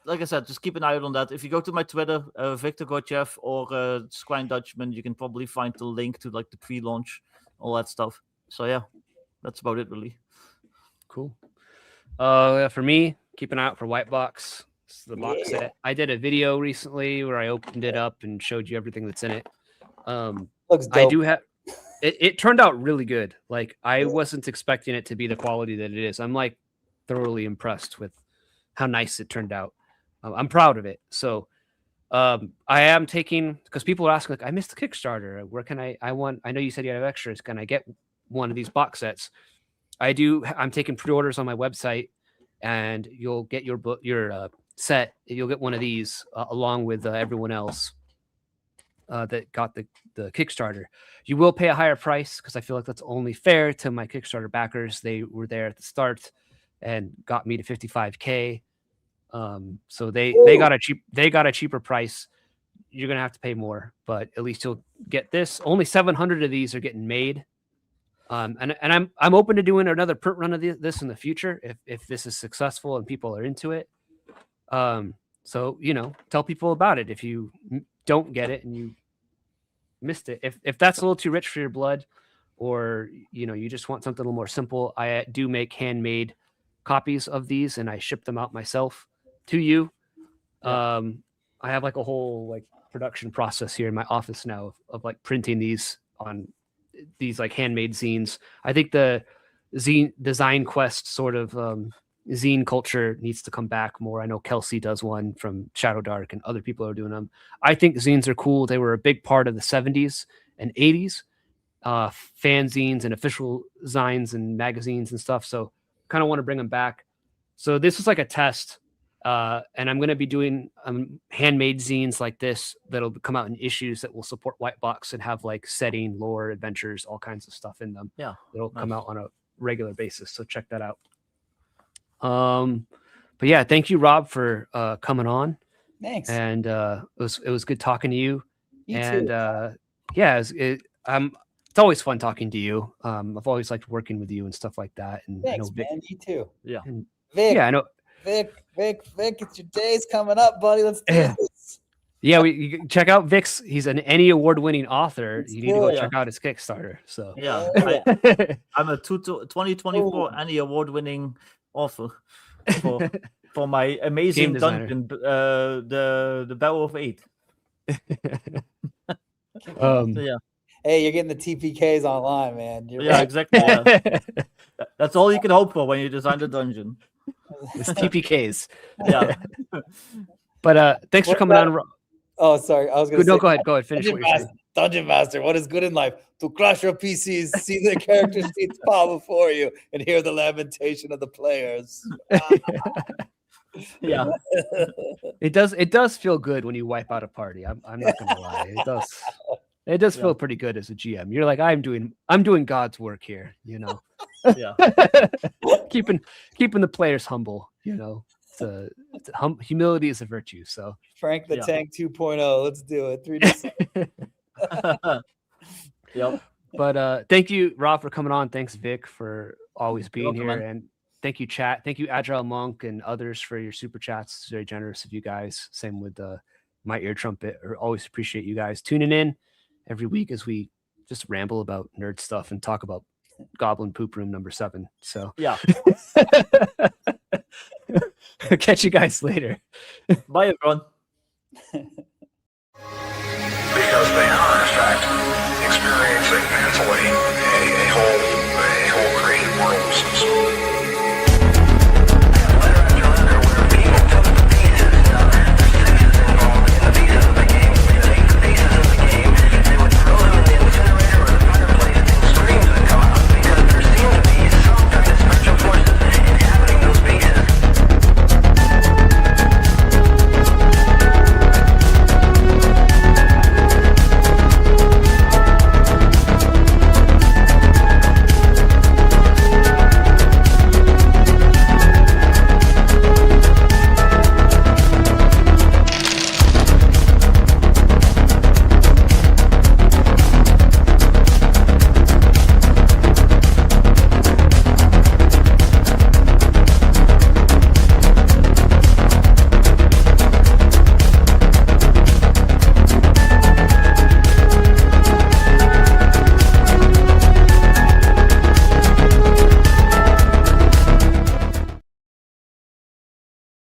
[SPEAKER 2] like I said, just keep an eye out on that. If you go to my Twitter, Victor Gorchev or Squine Dutchman, you can probably find the link to like the pre-launch, all that stuff. So yeah, that's about it really.
[SPEAKER 1] Cool. For me, keep an eye out for White Box. It's the box set. I did a video recently where I opened it up and showed you everything that's in it.
[SPEAKER 3] Looks dope.
[SPEAKER 1] I do have it turned out really good. Like I wasn't expecting it to be the quality that it is. I'm like thoroughly impressed with how nice it turned out. I'm proud of it. So I am taking, because people are asking, like, I missed the Kickstarter. Where can I know you said you have extras. Can I get one of these box sets? I'm taking pre-orders on my website, and you'll get your set. You'll get one of these along with everyone else that got the Kickstarter. You will pay a higher price because I feel like that's only fair to my Kickstarter backers. They were there at the start and got me to 55K. So they got a cheaper price. You're gonna have to pay more, but at least you'll get this. Only 700 of these are getting made. And I'm open to doing another print run of this in the future if this is successful and people are into it. So tell people about it if you don't get it and you missed it. If that's a little too rich for your blood, or you just want something a little more simple, I do make handmade copies of these and I ship them out myself to you. I have like a whole like production process here in my office now of like printing these on these like handmade zines. I think the zine design quest sort of zine culture needs to come back more. I know Kelsey does one from Shadow Dark and other people are doing them. I think zines are cool. They were a big part of the 70s and 80s fanzines and official zines and magazines and stuff. So kind of want to bring them back. So this is like a test. And I'm going to be doing handmade zines like this that'll come out in issues that will support White Box and have like setting, lore, adventures, all kinds of stuff in them.
[SPEAKER 2] Yeah,
[SPEAKER 1] it'll come out on a regular basis. So check that out. But yeah, thank you, Rob, for coming on.
[SPEAKER 3] Thanks.
[SPEAKER 1] And it was good talking to you.
[SPEAKER 3] You
[SPEAKER 1] and
[SPEAKER 3] too.
[SPEAKER 1] Yeah, it's always fun talking to you. I've always liked working with you and stuff like that. And
[SPEAKER 3] thanks,
[SPEAKER 1] I know Vic,
[SPEAKER 3] man. You too.
[SPEAKER 2] Yeah.
[SPEAKER 1] And
[SPEAKER 3] Vic.
[SPEAKER 1] Yeah, I know.
[SPEAKER 3] Vic, it's your day's coming up, buddy. Let's do this.
[SPEAKER 1] Yeah, you check out Vic's. He's an Any award-winning author.
[SPEAKER 3] Let's
[SPEAKER 1] You need to go check out his Kickstarter. So
[SPEAKER 2] yeah, I'm a 2024 Any award-winning author for my amazing dungeon, the Battle of 8.
[SPEAKER 1] So
[SPEAKER 2] yeah.
[SPEAKER 3] Hey, you're getting the TPKs online, man.
[SPEAKER 2] Yeah, exactly. Yeah. That's all you can hope for when you design the dungeon.
[SPEAKER 1] It's TPKs.
[SPEAKER 2] Yeah.
[SPEAKER 1] But thanks for coming on.
[SPEAKER 3] Oh, sorry. I was going to say.
[SPEAKER 1] No, go ahead. Finish what you're saying.
[SPEAKER 3] Dungeon Master, what is good in life? To crush your PCs, see the character sheets pile before you, and hear the lamentation of the players.
[SPEAKER 2] Yeah.
[SPEAKER 1] It does feel good when you wipe out a party. I'm not gonna lie. It does feel pretty good as a GM. You're like, I'm doing God's work here, you know.
[SPEAKER 2] Yeah.
[SPEAKER 1] keeping the players humble, you know. Humility is a virtue. So
[SPEAKER 3] Frank the Tank 2.0. Let's do it. 3D.
[SPEAKER 2] Yep.
[SPEAKER 1] But thank you, Rob, for coming on. Thanks, Vic, for always being here.
[SPEAKER 2] Man.
[SPEAKER 1] And thank you, chat. Thank you, Agile Monk and others for your super chats. It's very generous of you guys. Same with my ear trumpet. I always appreciate you guys tuning in every week as we just ramble about nerd stuff and talk about Goblin Poop Room number 7. So
[SPEAKER 2] yeah.
[SPEAKER 1] Catch you guys later.
[SPEAKER 2] Bye, everyone.
[SPEAKER 4] Because they are, in fact, experiencing mentally a whole created world.